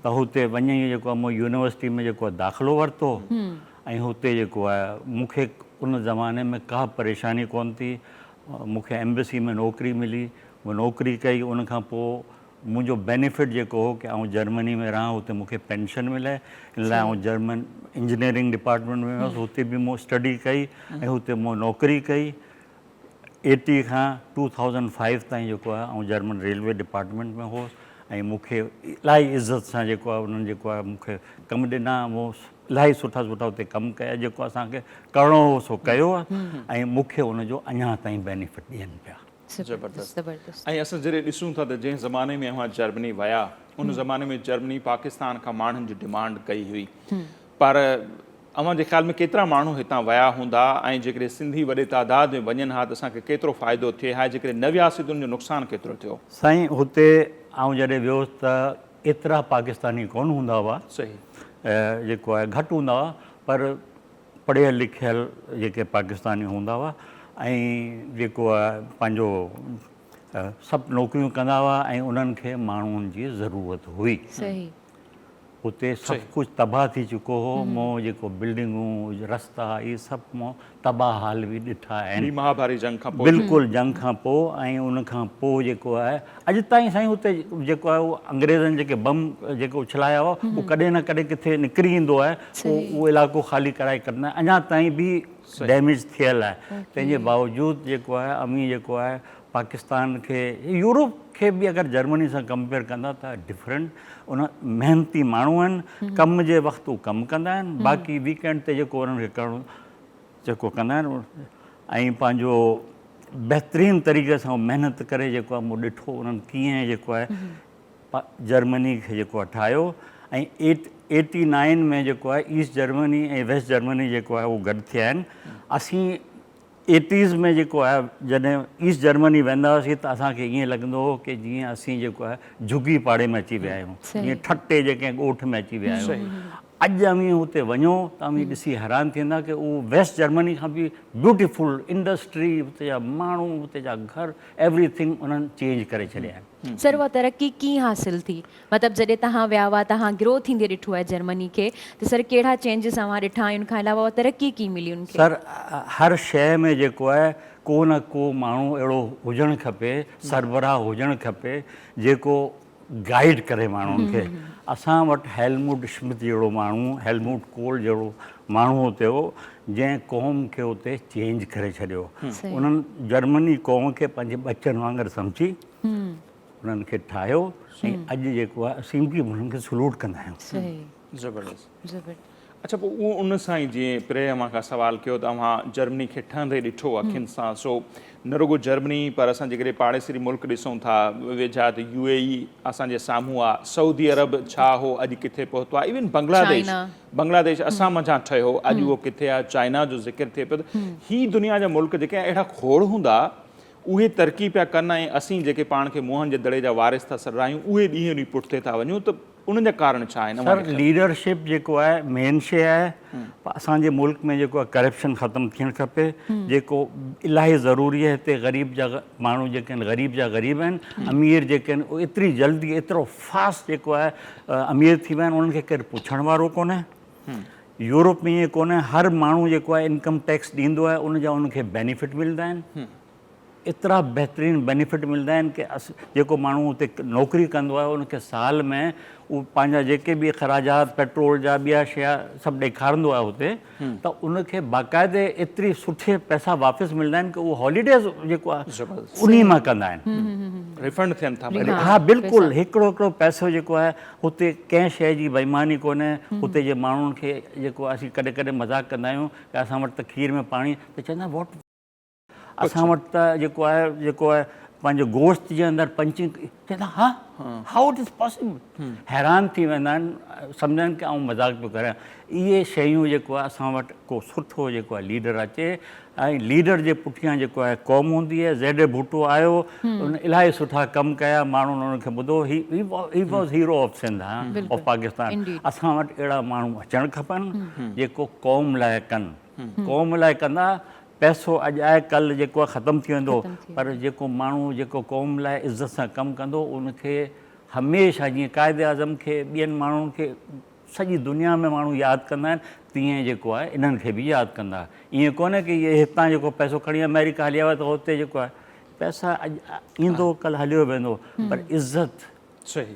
त हुते वञी जेको आहे मूं यूनिवर्सिटी में जेको आहे दाख़िलो वरितो, ऐं हुते जेको आहे मूंखे उन ज़माने में का परेशानी कोन थी। मूंखे एम्बेसी में नौकिरी मिली, उहा नौकिरी कई। उनखां पोइ मुंहिंजो बेनिफिट जेको हो कि आउं जर्मनी में रहां, हुते मूंखे पेंशन मिले, इन लाइ आउं जर्मन इंजीनियरिंग डिपार्टमेंट में वियुसि। हुते बि मूं स्टडी कई ऐं हुते मूं नौकिरी कई। 80 खां 2005 ताईं जेको आहे आउं जर्मन रेलवे डिपार्टमेंट में हुउसि, ऐं मूंखे इलाही इज़त सां जेको आहे उन्हनि जेको आहे मूंखे कमु ॾिना। मूं इलाही सुठा हुते कमु कया, जेको असांखे करिणो हो सो कयो आहे, ऐं मूंखे उनजो अञा ताईं बेनिफिट ॾियनि पिया। ज़बरदस्त। ऐं असां जॾहिं ॾिसूं था त जंहिं ज़माने में अव्हां जर्मनी विया, उन ज़माने में जर्मनी पाकिस्तान खां माण्हुनि जी डिमांड कई हुई, पर अव्हां जे ख़्याल में केतिरा माण्हू हितां विया हूंदा, ऐं जेकॾहिं सिंधी वॾे तादाद में वञनि हा त असांखे केतिरो फ़ाइदो थिए हा, जेकॾहिं न वियासीं त उनजो नुक़सानु केतिरो थियो? साईं, हुते आउं जॾहिं वियुसि त एतिरा पाकिस्तानी कोन हूंदा हुआ। सही, जेको आहे घटि हूंदा हुआ, पर पढ़ियल लिखियल जेके पाकिस्तानी हूंदा हुआ, ऐं जेको आहे पंहिंजो सभु नौकरियूं कंदा हुआ, ऐं उन्हनि खे माण्हुनि जी ज़रूरत हुई। उते सभु कुझु तबाह थी चुको हो। मूं जेको बिल्डिंगूं, रस्ता, इहे सभु मूं तबाह हाल बि ॾिठा आहिनि महाभारी जंग खां पोइ। बिल्कुलु जंग खां पोइ। ऐं उनखां पोइ जेको आहे अॼु ताईं साईं हुते जेको आहे उहो अंग्रेज़नि जेके बम जेके उछलाया हुआ, उहो कॾहिं न कॾहिं किथे निकिरी ईंदो आहे, उहो इलाइक़ो ख़ाली कराए कंदा आहिनि। अञा ताईं बि डैमेज थियल आहे। तंहिंजे बावजूदि जेको आहे अमी जेको आहे पाकिस्तान खे, यूरोप खे बि अगरि जर्मनी सां कंपेयर कंदा त डिफरेंट, उन महिनती माण्हू आहिनि, कम जे वक़्तु उहे कमु कंदा आहिनि, बाक़ी वीकेंड ते जेको उन्हनि खे करिणो जेको कंदा आहिनि, ऐं पंहिंजो बहितरीनु तरीक़े सां महिनत करे जेको आहे मूं ॾिठो उन्हनि कीअं जेको आहे जर्मनी खे जेको आहे ठाहियो। ऐं 89 में जेको आहे ईस्ट जर्मनी ऐं वेस्ट जर्मनी जेको आहे उहो गॾु थिया आहिनि। असीं 80s में जेको आहे जॾहिं ईस्ट जर्मनी वेंदा हुआसीं त असांखे ईअं लॻंदो हो कि जीअं असीं जेको आहे झुगी पाड़े में अची विया आहियूं, जीअं ठटे जेके ॻोठ में अची विया आहियूं। अॼु अमी हुते वञो त अमी ॾिसी हैरान थींदा कि उहो वेस्ट जर्मनी खां बि ब्यूटीफुल इंडस्ट्री, हुते जा माण्हू, हुते जा घर, एवरीथिंग उन्हनि चेंज करे छॾिया आहिनि। सर, उहा तरक़ी कीअं हासिल थी? मतिलबु जॾहिं तव्हां विया हुआ, तव्हां ग्रो थींदे ॾिठो आहे जर्मनी खे, त सर कहिड़ा चेंजिस अव्हां ॾिठा आहिनि? खां अलावा उहा तरक़ी कीअं मिली उनखे? सर, हर शइ में जेको आहे को न को माण्हू अहिड़ो हुजणु खपे, सरबराह हुजणु खपे जेको गाइड करे माण्हुनि खे। असां वटि हेलमुट श्मिथ जहिड़ो माण्हू, हेलमुट कोल जहिड़ो माण्हू हुते हो, जंहिं क़ौम खे हुते चेंज करे छॾियो। उन्हनि जर्मनी क़ौम खे पंहिंजे बचनि वांगुरु सम्झी उन्हनि खे ठाहियो, ऐं अॼु जेको आहे असीं बि उन्हनि खे सलूट कंदा आहियूं। ज़बरदस्त। अच्छा, पोइ उहो उन सां ई जीअं पहिरें अव्हां खां सवाल कयो त अव्हां जर्मनी खे ठहंदे ॾिठो अखियुनि सां, सो न रुगो जर्मनी पर असां जेकॾहिं पाड़ेसरी मुल्क ॾिसूं था वेझा त UAE असांजे साम्हूं आहे, सऊदी अरब छा हो अॼु किथे पहुतो आहे, इवन बांग्लादेश असां मथां ठहियो, अॼु उहो किथे आहे, चाइना जो ज़िक्र थिए पियो। त हीअ दुनिया जा मुल्क जेके अहिड़ा खोड़ हूंदा उहे तरक़ी पिया कनि, ऐं असीं जेके पाण खे मोहन जे दड़े जा वारिस था सॾ आहियूं उहे ॾींहं ॾींहुं पुठिते था वञूं, त उन्हनि जा कारण छा आहिनि? सर, लीडरशिप जेको आहे मेन शइ आहे। असांजे मुल्क में जेको आहे करप्शन ख़तमु थियणु खपे, जेको इलाही ज़रूरी आहे। हिते ग़रीब जा माण्हू जेके आहिनि ग़रीब जा ग़रीब आहिनि, अमीर जेके आहिनि उहे एतिरी जल्दी एतिरो फास्ट जेको आहे अमीर थी विया आहिनि, उन्हनि खे केरु पुछण वारो कोन्हे। यूरोप में ईअं कोन्हे, हर माण्हू जेको आहे इनकम टैक्स ॾींदो आहे, उनजा उनखे बेनिफिट मिलंदा आहिनि। एतिरा बहितरीनु बेनिफिट मिलंदा आहिनि कि जेको माण्हू हुते नौकिरी कंदो आहे उनखे साल में उहो पंहिंजा जेके बि ख़राजात पेट्रोल जा ॿिया शया सभु ॾेखारींदो आहे हुते त उनखे बाक़ाइदे एतिरी सुठे पैसा वापसि मिलंदा आहिनि कि उहो हॉलीडेज़ जेको आहे उन मां कंदा आहिनि, रिफंड थियनि था। हा बिल्कुलु हिकिड़ो पैसो जेको आहे हुते कंहिं शइ जी बेईमानी कोन्हे। हुते जे माण्हुनि खे जेको असीं कॾहिं कॾहिं मज़ाक़ कंदा आहियूं कि असां वटि त खीर में पाणी, त चवंदा वॉट, असां वटि त जेको आहे पंहिंजो गोश्त जे अंदरि पंचिंग, चवंदा हा हाउ इट इज़ पॉसिबल, हैरान थी वेंदा आहिनि, सम्झनि कि आउं मज़ाक़ पियो करियां। इहे शयूं जेको आहे असां वटि को सुठो जेको आहे लीडर अचे ऐं लीडर जे पुठियां जेको आहे क़ौम हूंदी आहे। ज़ैड भुट्टो आयो, उन इलाही सुठा कमु कया, माण्हुनि उनखे ॿुधो, he was hero of Sindh of Pakistan. असां वटि अहिड़ा माण्हू अचणु खपनि जेको क़ौम लाइ कनि, क़ौम लाइ कंदा। पैसो अॼु आहे कल्ह जेको आहे ख़तमु थी वेंदो, पर जेको माण्हू जेको क़ौम लाइ इज़त सां कमु कंदो उनखे हमेशह, जीअं क़ाइदे आज़म खे ॿियनि माण्हुनि खे सॼी दुनिया में माण्हू यादि कंदा आहिनि, तीअं जेको आहे इन्हनि खे बि यादि कंदा। ईअं कोन्हे कि इहे हितां जेको पैसो खणी अमेरिका हली आयो त हुते जेको आहे पैसा अॼु ईंदो कल्ह हलियो वेंदो, पर इज़त सही।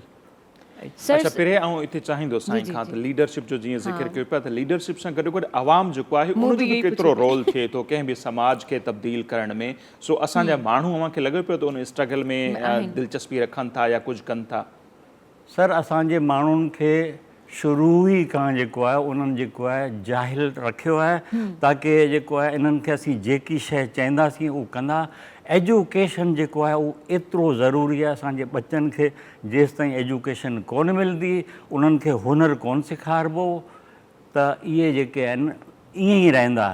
अच्छा, पहिरें आउं हिते चाहींदुसि साईं खां त लीडरशिप जो जीअं ज़िक्र कयो पिया, त लीडरशिप सां गॾोगॾु आवाम जेको आहे उनजो बि केतिरो रोल थिए थो कंहिं बि समाज खे तब्दील करण में। सो असांजा माण्हू अव्हांखे लॻे पियो त उन स्ट्रगल में दिलचस्पी रखनि था या कुझु कनि था? सर, असांजे माण्हुनि खे शुरू ई खां जेको आहे उन्हनि जेको आहे जाहिल रखियो आहे, ताकी जेको आहे इन्हनि खे असीं जेकी शइ चवंदासीं उहो कंदा। एजुकेशन जेको आहे उहो एतिरो ज़रूरी आहे असांजे बच्चनि खे। जेसि ताईं एजुकेशन कोन मिलंदी, उन्हनि खे हुनर कोन सेखारिबो, त इहे जेके आहिनि ईअं ई रहंदा।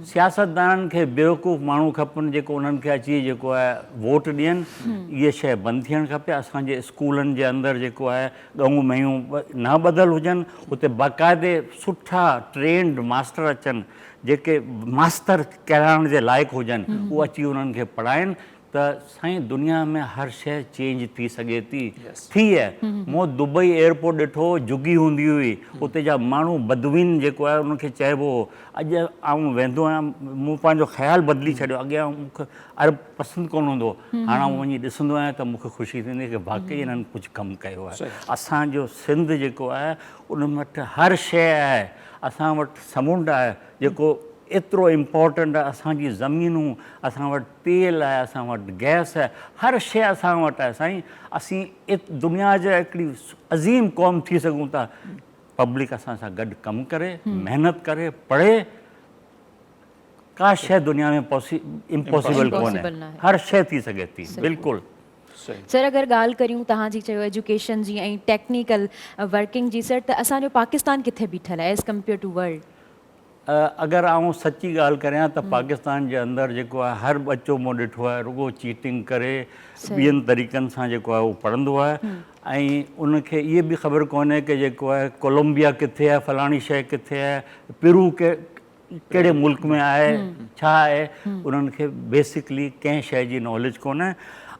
सियासतदाननि खे बेवकूफ़ माण्हू खपनि जेको उन्हनि खे अची जेको आहे वोट ॾियनि। इहे शइ बंदि थियणु खपे। असांजे स्कूलनि जे अंदरि जेको आहे ॻऊं मेयूं न ॿधल हुजनि, हुते बाक़ाइदे सुठा ट्रेंड मास्टर अचनि जेके मास्तर कराइण जे लाइक़ु हुजनि, उहे अची उन्हनि खे पढ़ाइनि, त साईं दुनिया में हर शइ चेंज थी सघे थी आहे। मूं दुबई एयरपोर्ट ॾिठो, झुगी हूंदी हुई, उते जा माण्हू बदवीन जेको आहे उनखे चइबो हो। अॼु आउं वेंदो आहियां, मूं पंहिंजो ख़्यालु बदिली छॾियो। अॻियां मूंखे अरब पसंदि कोन हूंदो, हाणे आउं वञी ॾिसंदो आहियां त मूंखे ख़ुशी थींदी कि वाक़ई हिननि कुझु कमु कयो आहे। असांजो सिंध जेको आहे उन वटि हर शइ आहे। असां वटि समुंड आहे जेको एतिरो इम्पोर्टेंट आहे, असांजी ज़मीनूं, असां वटि तेल आहे, असां वटि गैस आहे, हर शइ असां वटि आहे साईं। असीं दुनिया जा हिकिड़ी अज़ीम क़ौम थी सघूं था। पब्लिक असां सां गॾु कमु करे, महिनत करे, पढ़े, का शइ दुनिया में इम्पॉसिबल कोन्हे, हर शइ थी सघे थी। बिल्कुलु सर, अगर ॻाल्हि करियूं तव्हांजी चयो एजुकेशन जी ऐं टेक्निकल वर्किंग जी, सर, त असांजो पाकिस्तान किथे बीठल आहे एज़ कम्पेयर टू वर्ल्ड? अगरि आउं सची ॻाल्हि करियां त पाकिस्तान जे अंदरि जेको आहे हर बच्चो मूं ॾिठो आहे रुॻो चीटिंग करे ॿियनि तरीक़नि सां जेको आहे उहो पढ़ंदो आहे। ऐं उनखे इहे बि ख़बर कोन्हे कि जेको आहे कोलंबिया किथे आहे, फलाणी शइ किथे आहे, पेरू कहिड़े मुल्क में आहे, छा आहे, उन्हनि खे बेसिकली कंहिं शइ जी नॉलेज कोन्हे।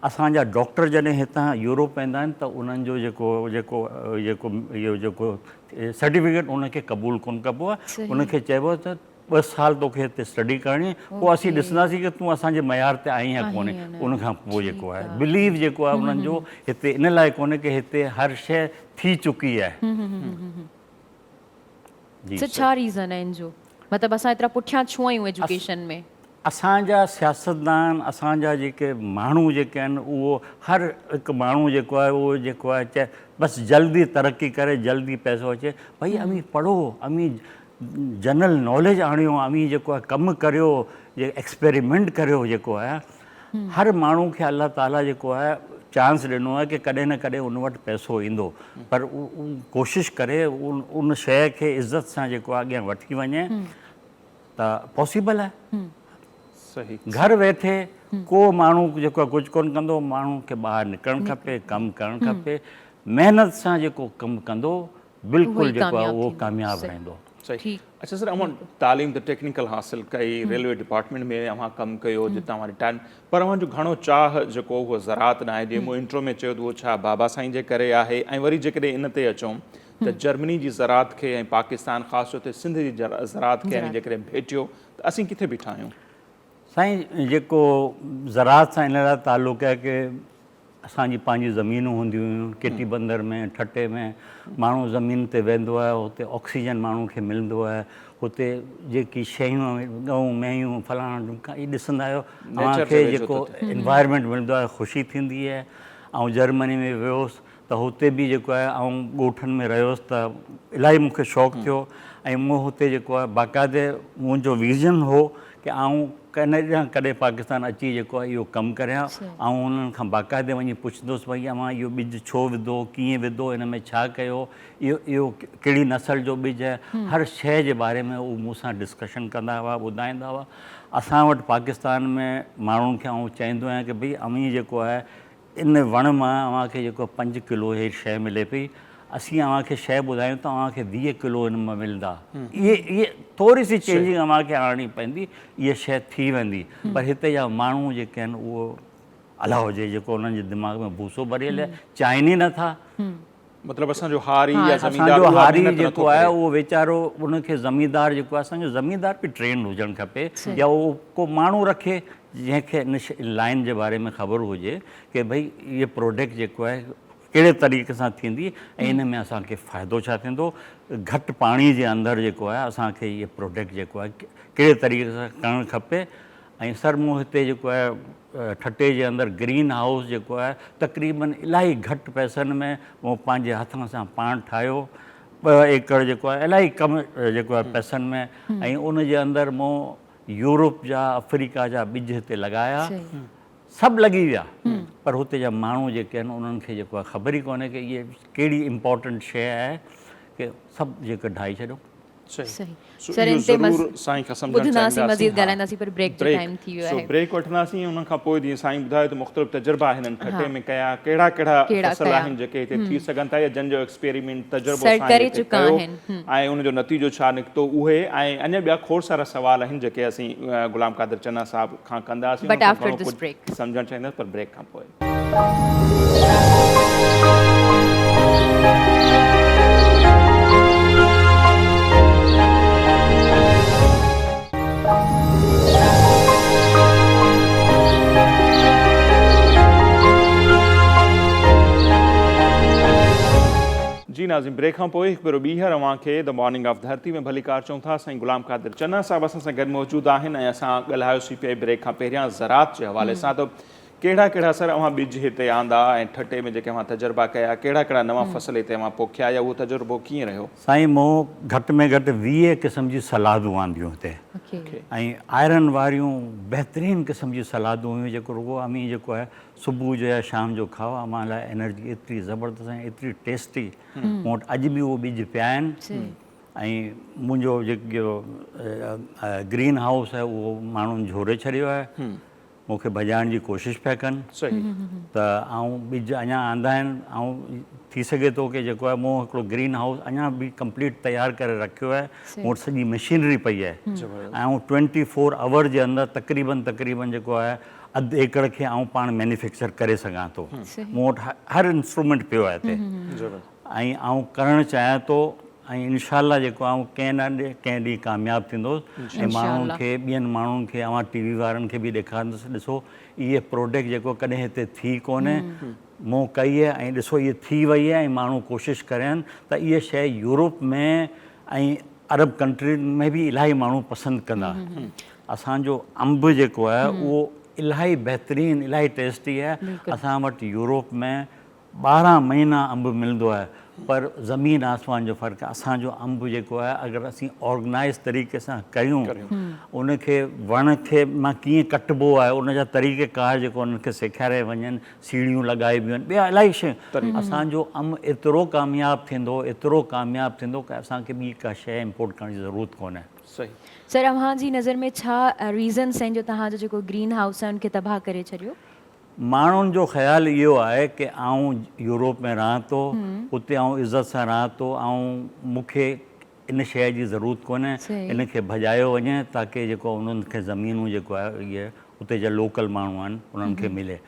असांजा डॉक्टर जॾहिं हितां यूरोप वेंदा आहिनि त उन्हनि जो इहो जेको सर्टिफिकेट उनखे क़बूल कोन कबो आहे। उनखे चइबो त 2 साल तोखे हिते स्टडी करणी, पोइ असीं ॾिसंदासीं कि तूं असांजे मयार ते आई या कोन्हे। उनखां पोइ जेको आहे बिलीव जेको आहे उन्हनि जो हिते इन लाइ कोन्हे कि हिते हर शइ थी चुकी आहे। छा रीज़न आहे इन जो? मतिलबु असां एतिरा पुठियां छो आहियूं एजुकेशन में? असांजा सियासतदान, असांजा जेके माण्हू जेके आहिनि, उहो हर हिकु माण्हू जेको आहे उहो जेको आहे चए बसि जल्दी तरक़ी करे, जल्दी पैसो अचे। भई अमी पढ़ो, अमी जनरल नॉलेज आणियो, अमी जेको आहे कमु करियो, एक्सपेरिमेंट करियो। जेको आहे हर माण्हू खे अलाह ताला जेको आहे चांस ॾिनो आहे कि कॾहिं न कॾहिं उन वटि पैसो ईंदो, पर कोशिशि करे उन शइ खे इज़त सां जेको आहे अॻियां वठी वञे त पॉसिबल आहे। सही। घर वेठे को माण्हू जेको आहे कुझु कोन कंदो, माण्हू खे ॿाहिरि निकिरणु खपे, कमु करणु खपे, महिनत सां जेको कमु कंदो बिल्कुलु जेको आहे उहो कामयाबु रहंदो। सही। अच्छा सर, अव्हां तालीम त टेक्निकल हासिल कई, रेलवे डिपार्टमेंट में अव्हां कमु कयो जितां अव्हां रिटायर, पर अव्हांजो घणो चाह जेको उहो ज़राअत न आहे। जीअं मूं इंट्रो में चयो त उहो छा बाबा साईं जे करे आहे। ऐं वरी जेकॾहिं इन ते अचूं त जर्मनी जी ज़राअत खे ऐं पाकिस्तान ख़ासि तौर ते सिंध जी ज़राअत खे जेकॾहिं भेटियो त असीं किथे बीठा आहियूं? साईं जेको ज़रात सां इन लाइ तालुक़ु आहे की असांजी पंहिंजी ज़मीनूं हूंदियूं हुयूं केटी बंदर में ठटे में माण्हू ज़मीन ते वेंदो आहे हुते ऑक्सीजन माण्हू खे मिलंदो आहे हुते जेकी शयूं गऊं मेंहियूं फलाणा ढुमका इहे ॾिसंदा आहियो तव्हांखे जेको एनवायरमेंट मिलंदो आहे ख़ुशी थींदी आहे। ऐं जर्मनी में वियोसि त हुते बि जेको आहे ऐं ॻोठनि में रहियोसि त इलाही मूंखे शौक़ु थियो ऐं मूं हुते जेको आहे बाक़ाइदे मुंहिंजो विज़न हो की कॾहिं पाकिस्तान अची जेको आहे इहो कमु करियां ऐं उन्हनि खां बाक़ाइदे वञी पुछंदुसि भई अवां इहो ॿिज छो विधो कीअं विधो हिन में छा कयो इहो कहिड़ी नसल जो ॿिज आहे हर शइ जे बारे में उहो मूंसां डिस्कशन कंदा हुआ ॿुधाईंदा हुआ। असां वटि पाकिस्तान में माण्हुनि खे आउं चवंदो आहियां की भई अमीं जेको आहे इन वण मां अव्हांखे जेको 5 किलो इहा शइ मिले पई असीं अव्हांखे शइ ॿुधायूं त अव्हांखे 20 किलो हिन मां मिलंदा इहे थोरी सी चेंजिंग अव्हांखे आणणी पवंदी इहा शइ थी वेंदी पर हिते जा माण्हू जेके आहिनि उहो अला हुजे जेको उन्हनि जे दिमाग़ में भूसो भरियल आहे चाहिनि ई नथा। मतिलबु असांजो हारी असांजो हारी जेको आहे उहो वीचारो उनखे ज़मींदार जेको आहे असांजो ज़मींदार बि ट्रेन हुजणु खपे या उहो को माण्हू रखे जंहिंखे इन लाइन जे बारे में ख़बर हुजे की भई इहे प्रोडक्ट जेको आहे कहिड़े तरीक़े सां थींदी ऐं इन में असांखे फ़ाइदो छा थींदो घटि पाणी जे अंदरि जेको आहे असांखे इहे प्रोडक्ट जेको आहे कहिड़े तरीक़े सां करणु खपे। ऐं सर मूं हिते जेको आहे ठटे जे अंदरि ग्रीन हाउस जेको आहे तक़रीबन इलाही घटि पैसनि में मूं पंहिंजे हथनि सां पाण ठाहियो 2 एकड़ जेको आहे इलाही कम जेको आहे पैसनि में ऐं उन जे अंदरि मूं यूरोप जा अफ्रीका जा ॿिज हिते लॻाया सभु लॻी विया पर हुते जा माण्हू जेके आहिनि उन्हनि खे जेको आहे ख़बर ई कोन्हे की इहे कहिड़ी इम्पोर्टेंट शइ आहे की सभु जेके ढाई छॾियो। सर इन ते ॿुधंदासीं मज़ीद ॻाल्हाईंदासीं पर ब्रेक जो टाइम थी वियो आहे। ब्रेक वठंदासीं उन खां पोइ जीअं साईं ॿुधायो त मुख़्तलिफ़ तजुर्बा हिननि ठटे में कया कहिड़ा फसल आहिनि जेके हिते थी सघनि था या जंहिंजो एक्सपेरिमेंट तजुर्बो करे चुका आहिनि ऐं उनजो नतीजो छा निकितो उहे ऐं अञा ॿिया खोड़ सारा सवाल आहिनि जेके असीं गुलाम कादिर चन्ना साहब खां कंदासीं सम्झणु चाहींदासीं पर ब्रेक खां पोइ। जी नाज़िम ब्रेक खां पोइ हिकु भेरो ॿीहर अव्हांखे द मॉर्निंग ऑफ धरती में भली कार चऊं था। साईं गुलाम कादिर चन्ना साहब असां सां गॾु मौजूदु आहिनि ऐं असां ॻाल्हायोसीं पिया ब्रेक खां पहिरियां ज़रात जे हवाले सां त कहिड़ा सर अव्हां ॿिज हिते आंदा ऐं ठटे में जेके अव्हां तजुर्बा कया कहिड़ा नवां फसल हिते अव्हां पोखिया या उहो तजुर्बो कीअं रहियो? साईं मूं घटि में घटि 20 क़िस्म जी सलादूं आंदियूं हिते ऐं आयरन वारियूं बहितरीनु क़िस्म जी सलादूं हुयूं जेको रुगो अमीं जेको आहे सुबुह जो या शाम जो खाओ अमां लाइ एनर्जी एतिरी ज़बरदस्त ऐं एतिरी टेस्टी मूं वटि अॼु बि उहो ॿिज पिया आहिनि। ऐं मुंहिंजो जेको ग्रीन हाउस आहे उहो माण्हुनि झोरे छॾियो आहे मूंखे भॼाइण जी कोशिशि पिया कनि त ऐं ॿिज अञा आंदा आहिनि ऐं थी सघे थो की जेको आहे मूं हिकिड़ो ग्रीन हाउस अञा बि कंप्लीट तयारु करे रखियो आहे मूं वटि सॼी मशीनरी पई आहे ऐं 24 आवर जे अंदरि तक़रीबन जेको आहे 1/2 एकड़ खे आउं पाण मैन्युफैक्चर करे सघां थो। मूं वटि हर इंस्ट्रूमेंट पियो आहे हिते ऐं आउं करणु चाहियां थो ऐं इनशाला जेको आउं कंहिं ॾींहुं कामयाबु थींदुसि ऐं माण्हुनि खे ॿियनि माण्हुनि खे अवां टीवी वारनि खे बि ॾेखारींदुसि ॾिसो इहे प्रोडक्ट जेको कॾहिं हिते थी कोन्हे मूं कई आहे ऐं ॾिसो इहे थी वई आहे ऐं माण्हू कोशिशि करनि त इहा शइ यूरोप में ऐं अरब कंट्रियुनि में बि इलाही माण्हू पसंदि कंदा। असांजो अंब जेको आहे उहो इलाही बहितरीनु इलाही टेस्टी आहे। असां वटि यूरोप में 12 महीना अंब मिलंदो आहे पर ज़मीन आसमान जो फ़र्क़ु आहे। असांजो अंब जेको आहे अगरि असीं ऑर्गनाइज़ तरीक़े सां कयूं उनखे वण खे मां कीअं कटिबो आहे उनजा तरीक़ेकार जेको उन्हनि खे सेखारे वञनि सीढ़ियूं लॻाइबियूं आहिनि ॿिया इलाही शयूं असांजो अंब एतिरो कामयाबु थींदो की असांखे ॿी का शइ इम्पोर्ट करण जी ज़रूरत कोन्हे। सही सर अव्हांजी नज़र में छा रीज़न्स आहिनि जो तव्हांजो जेको ग्रीन हाउस आहे उनखे तबाह करे छॾियो? माण्हुनि जो ख़्यालु इहो आहे की आउं यूरोप में रहां थो उते आउं इज़त सां रहां थो ऐं मूंखे इन शइ जी ज़रूरत कोन्हे इनखे भॼायो वञे ताकी जेको उन्हनि खे ज़मीनूं जेको आहे इहे उते जा लोकल माण्हू आहिनि उन्हनि खे मिले।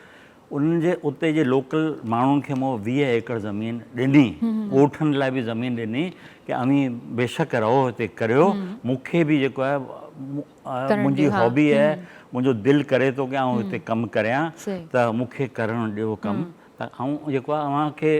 उन्हनि जे उते जे लोकल माण्हुनि खे मूं 20 एकड़ ज़मीन ॾिनी ॻोठनि लाइ बि ज़मीन ॾिनी की अमी बेशक रहो हिते करियो मूंखे बि जेको आहे मुंहिंजी हॉबी आहे, मुंहिंजो दिलि करे थो की आउं हिते कमु करियां सही। त मूंखे करणु ॾियो कमु, त आउं जेको आहे अव्हांखे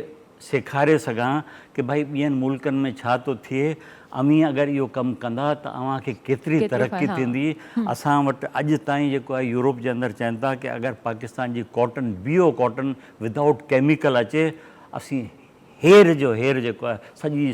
सेखारे सघां कि भाई ॿियनि मुल्कनि में छा थो थिए, अमी अगरि इहो कमु कंदा त अव्हांखे केतिरी तरक़ी थींदी। असां वटि अॼु ताईं जेको आहे यूरोप जे अंदरि चवनि था कि अगरि पाकिस्तान जी कॉटन बियो कॉटन विदाउट केमिकल अचे, असीं हेर जेको आहे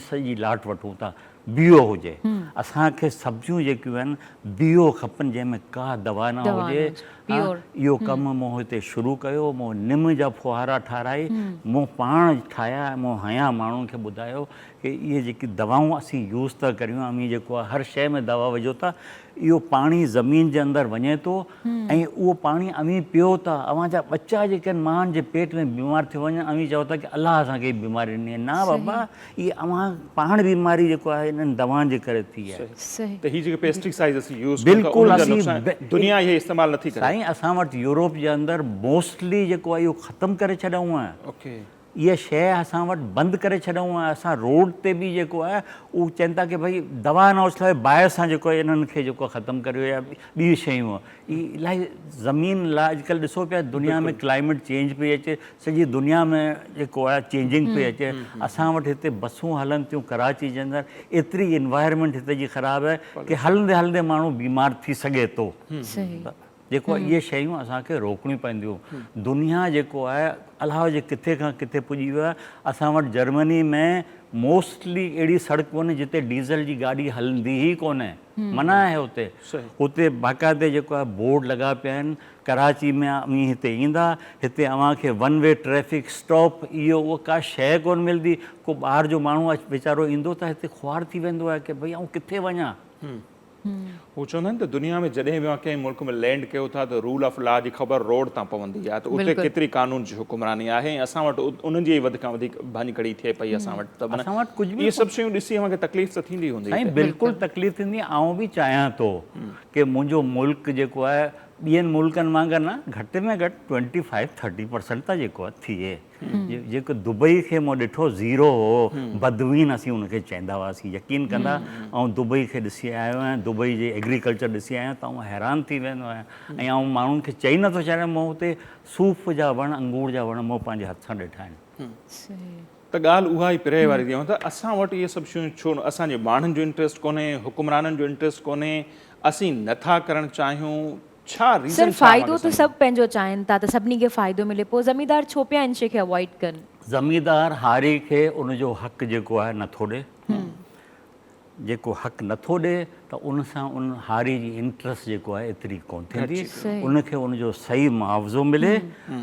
सॼी लाट वठूं था, बियो हुजे। असांखे सब्जियूं जेकियूं आहिनि बियो खपनि, जंहिंमें का दवा न हुजे। इहो कमु मूं हिते शुरू कयो, मूं निम जा फुहारा ठाराई, मूं पाण ठाहिया, मूं हयां माण्हुनि खे ॿुधायो कि इहे जेकी दवाऊं असीं यूज़ था करियूं, अमी जेको आहे हर शइ में दवा विझो था, इहो पाणी ज़मीन जे अंदरि वञे थो ऐं उहो पाणी अमी पियो था। अव्हांजा बच्चा जेके आहिनि माउनि जे पेट में बीमार थी वञनि, अमी चओ था कि अलाह असांखे बीमारी ॾिनी आहे। न बाबा, इहे अव्हां पाण बीमारी जेको आहे इन्हनि दवाउनि जे करे थी आहे। त ही जेके पेस्टिसाइड्स असीं यूज़ बिल्कुलु दुनिया इहे इस्तेमालु नथी करे। साईं, असां वटि यूरोप जे अंदरि मोस्टली जेको आहे इहो ख़तमु करे छॾियऊं आहे। ओके, इहा शइ असां वटि बंदि करे छॾियऊं आहे। असां रोड ते बि जेको आहे उहो चवनि था कि भई दवा न उछलाए, बाहि सां जेको आहे इन्हनि खे जेको ख़तमु करियो या ॿी शयूं। इहे इलाही ज़मीन लाइ अॼुकल्ह ॾिसो पिया, दुनिया में क्लाइमेट चेंज पई अचे, सॼी दुनिया में जेको आहे चेंजिंग पई अचे। असां वटि हिते बसूं हलनि थियूं कराची जे अंदरि, एतिरी इन्वायरमेंट हिते जी ख़राबु आहे कि हलंदे हलंदे माण्हू बीमार थी सघे थो। जेको इहे शयूं असांखे रोकणियूं पवंदियूं। दुनिया जेको आहे अलाह जे किथे खां किथे पुॼी वियो आहे। असां वटि जर्मनी में मोस्टली अहिड़ी सड़क कोन्हे जिते डीज़ल जी गाॾी हलंदी ई कोन्हे, मना आहे हुते। हुते बाक़ाइदे जेको आहे बोर्ड लॻा पिया आहिनि। कराची में अमी हिते ईंदा, हिते अव्हांखे वन वे ट्रैफिक स्टॉप इहो उहो का शइ कोन मिलंदी। को ॿाहिरि जो माण्हू वीचारो ईंदो त हिते ख्वार थी वेंदो आहे कि भई आउं किथे वञा। हू चवंदा आहिनि त दुनिया में जॾहिं बि कंहिं मुल्क में लैंड कयो था त रूल ऑफ लॉ जी ख़बर रोड तां पवंदी आहे, त उते केतिरी कानून जी हुकुमरानी आहे। ऐं असां वटि उन्हनि जी वधि खां वधीक भाञी कड़ी थिए पई असां वटि। त असां वटि कुझु बि इहे सभु शयूं ॾिसी अव्हांखे तकलीफ़ त थींदी हूंदी। साईं, बिल्कुलु तकलीफ़ थींदी। आउं बि चाहियां थो कि मुंहिंजो मुल्क जेको आहे ॿियनि मुल्कनि वांगुरु न, घटि में घटि 25-30% त जेको आहे थिए। जेको दुबई खे मूं ॾिठो ज़ीरो हो, बदवीन असीं उनखे चवंदा हुआसीं, यकीन कंदा। ऐं दुबई खे ॾिसी आयो आहियां, दुबई जे एग्रीकल्चर ॾिसी आहियां त आउं हैरान थी वेंदो आहियां। ऐं आउं माण्हुनि खे चई नथो छॾियां, मूं हुते सूफ़ जा वण, अंगूर जा वण मूं पंहिंजे हथ सां ॾिठा आहिनि। त ॻाल्हि उहा ई पिरे वारी थी। त असां वटि इहे सभु शयूं छो, असांजे माण्हुनि जो इंट्रस्ट कोन्हे, हुकुमराननि जो इंट्रस्ट कोन्हे, असीं नथा करणु चाहियूं, छा रीज़न? सर, फ़ाइदो त सभु पंहिंजो चाहिनि था, त सभिनी खे फ़ाइदो मिले, पोइ ज़मींदार छो पिया इन शइ खे अवॉइड कनि? ज़मींदार हारी खे उनजो हक़ जेको आहे नथो ॾे। जेको हक़ नथो ॾे त उन सां उन हारी जी इंट्रस्ट जेको आहे एतिरी कोन थींदी। उनखे उनजो सही मुआवज़ो मिले,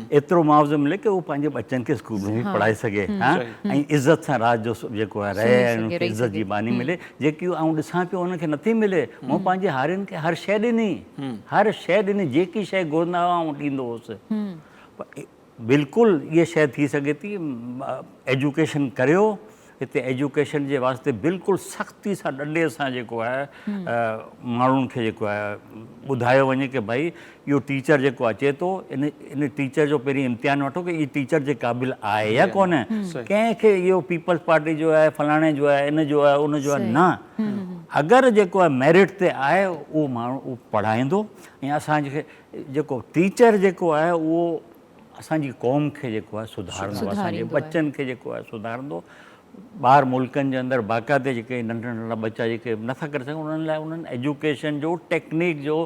एतिरो मुआवज़ो मिले कि उहो पंहिंजे बच्चनि खे स्कूल में बि पढ़ाए सघे ऐं इज़त सां राति जो जेको आहे रहे, ऐं उनखे इज़त जी बानी मिले, जेकी आउं ॾिसां पियो उनखे नथी मिले। मूं पंहिंजे हारियुनि खे हर शइ ॾिनी, हर शइ ॾिनी, जेकी शइ घुरंदा हुआ आउं ॾींदो हुउसि। बिल्कुलु इहा शइ थी सघे थी। एजुकेशन करियो, हिते एजुकेशन जे वास्ते बिल्कुलु सख़्ती सां ॾंडे सां जेको आहे माण्हुनि खे जेको आहे ॿुधायो वञे कि भई इहो टीचर जेको अचे थो, इन टीचर जो पहिरीं इम्तिहान वठो कि इहो टीचर जे क़ाबिल आहे या कोन्हे। कंहिंखे इहो पीपल्स पार्टी जो आहे, फलाणे जो आहे, इन जो आहे, उन जो आहे, न। अगरि जेको आहे मेरिट ते आहे, उहो माण्हू उहो पढ़ाईंदो। ऐं असांखे जेको टीचर जेको आहे उहो असांजी क़ौम खे जेको आहे सुधारंदो, असांजे बच्चनि खे जेको आहे सुधारंदो। ॿाहिरि मुल्कनि जे अंदरि बाक़ाइदे जेके नंढा नंढा बच्चा जेके नथा करे सघनि, उन्हनि लाइ उन्हनि एजुकेशन जो, टेक्निक जो,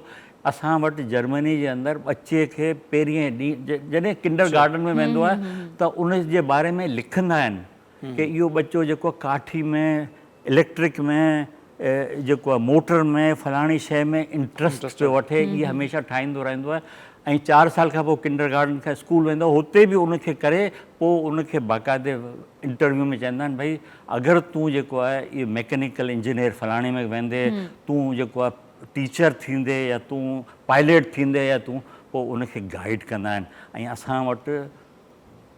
असां वटि जर्मनी जे अंदरि बच्चे खे पहिरीं ॾींहुं जॾहिं किंडर गार्डन में वेंदो आहे त उन जे बारे में लिखंदा आहिनि कि इहो बच्चो जेको काठी में, इलेक्ट्रिक में, जेको आहे मोटर में, फलाणी शइ में इंट्रस्ट पियो वठे, इहा हमेशह ठाहींदो रहंदो आहे। ऐं 4 साल खां पोइ किंडर गार्डन खां स्कूल वेंदो, हुते बि उनखे करे पोइ उनखे बाक़ाइदे इंटरव्यू में चवंदा आहिनि भई अगरि तूं जेको आहे इहो मैकेनिकल इंजीनियर फलाणे में वेंदे, तूं जेको आहे टीचर थींदे या तूं पायलट थींदे या तूं, पोइ उनखे गाइड कंदा आहिनि। ऐं असां वटि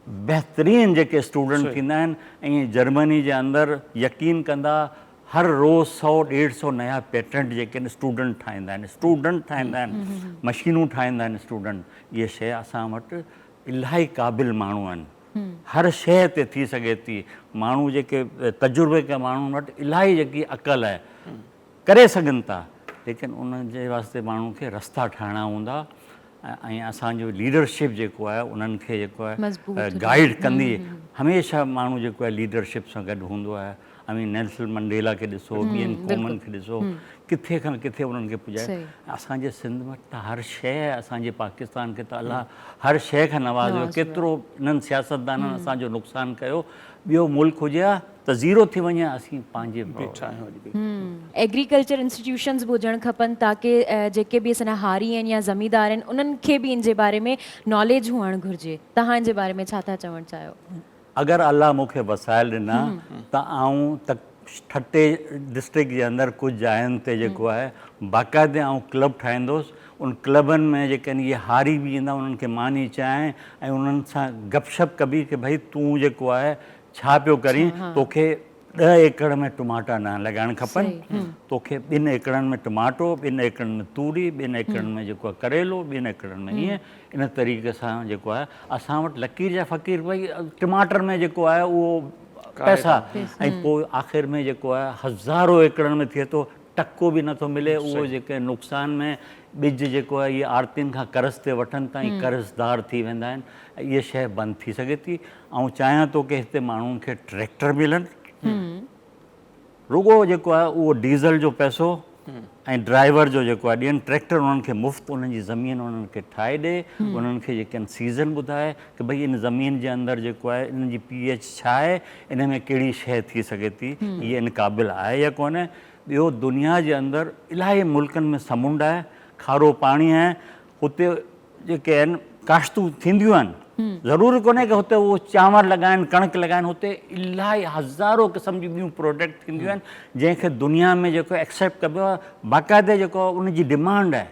बहितरीनु जेके स्टूडेंट थींदा आहिनि। ऐं जर्मनी जे अंदरि यकीन कंदा हर रोज़ 100-150 नया पेटेंट जेके आहिनि स्टूडेंट ठाहींदा आहिनि, मशीनूं ठाहींदा आहिनि स्टूडेंट। इहे शइ असां वटि इलाही क़ाबिल माण्हू आहिनि, हर शइ ते थी सघे थी। माण्हू जेके तजुर्बे के माण्हुनि वटि इलाही जेकी अकल आहे, करे सघनि था। लेकिन उन जे वास्ते माण्हुनि खे रस्ता ठाहिणा हूंदा ऐं असांजो लीडरशिप जेको आहे उन्हनि खे जेको आहे गाइड कंदी हमेशह माण्हू जेको आहे लीडरशिप सां गॾु हूंदो आहे। नेल्सन मंडेला खे ॾिसो, ॿियनि क़ौमनि खे ॾिसो, किथे खां किथे उन्हनि खे पुॼाए। असांजे सिंध में त हर शइ आहे, असांजे पाकिस्तान खे त अलाह हर शइ खां नवाज़ियो। केतिरो इन्हनि सियासतदाननि असांजो नुक़सानु कयो, ॿियो मुल्क हुजे हा त ज़ीरो थी वञे, असीं पंहिंजे एग्रीकल्चर इंस्टीट्यूशन्स बि हुजणु खपनि ताकी जेके बि असांजा हारी आहिनि या ज़मींदार आहिनि उन्हनि खे बि इन जे बारे में नॉलेज हुअणु घुरिजे। तव्हां इन जे बारे में छा था चवणु चाहियो? अगरि अलाह मूंखे वसाइल ॾिना त आऊं त 38 डिस्ट्रिक्ट जे अंदरि कुझु जायुनि ते जेको आहे बाक़ाइदे आऊं क्लब ठाहींदुसि। उन क्लबनि में जेके आहिनि इहे हारी बि ईंदा, उन्हनि खे मानी चांहि ऐं उन्हनि सां गपशप कबी कि भई तूं जेको आहे छा पियो करीं, तोखे 10 एकड़ में टमाटा न लॻाइणु खपनि, तोखे 2 एकड़नि में टमाटो, 2 एकड़नि में तूरी, 2 एकड़नि में जेको आहे करेलो, 2 एकड़नि में ईअं इन तरीक़े सां जेको आहे असां वटि लकीर जा फ़क़ीर भई टमाटर में जेको आहे उहो पैसा ऐं पोइ आख़िर में जेको आहे हज़ारों एकड़नि में थिए थो, टको बि नथो मिले। उहो जेके नुक़सान में ॿिज जेको आहे इहे आड़तियुनि खां कर्ज़ ते वठनि था ऐं कर्ज़दार थी वेंदा आहिनि। इहा शइ बंदि थी सघे थी। ऐं चाहियां थो की हिते माण्हुनि खे ट्रैक्टर मिलनि, रुगो जेको आहे उहो डीज़ल जो पैसो ऐं ड्राइवर जो जेको आहे ॾियनि, ट्रैक्टर उन्हनि खे मुफ़्त उन्हनि जी ज़मीन उन्हनि खे ठाहे ॾिए, उन्हनि खे जेके आहिनि सीज़न ॿुधाए की भई इन ज़मीन जे अंदरि जेको आहे इन्हनि जी pH छा आहे, इन में कहिड़ी शइ थी सघे थी, इहे इन क़ाबिल आहे या कोन्हे। ॿियो दुनिया जे अंदरि इलाही मुल्कनि में समुंड आहे, खारो पाणी आहे, हुते जेके आहिनि काश्तूं थींदियूं आहिनि। ज़रूरी कोन्हे की हुते उहो चांवर लॻाइनि, कणिक लॻाइनि, हुते इलाही हज़ारों क़िस्म जी ॿियूं प्रोडक्ट थींदियूं आहिनि जंहिंखे दुनिया में जेको एक्सेप्ट कबो आहे, बाक़ाइदे जेको आहे उनजी डिमांड आहे,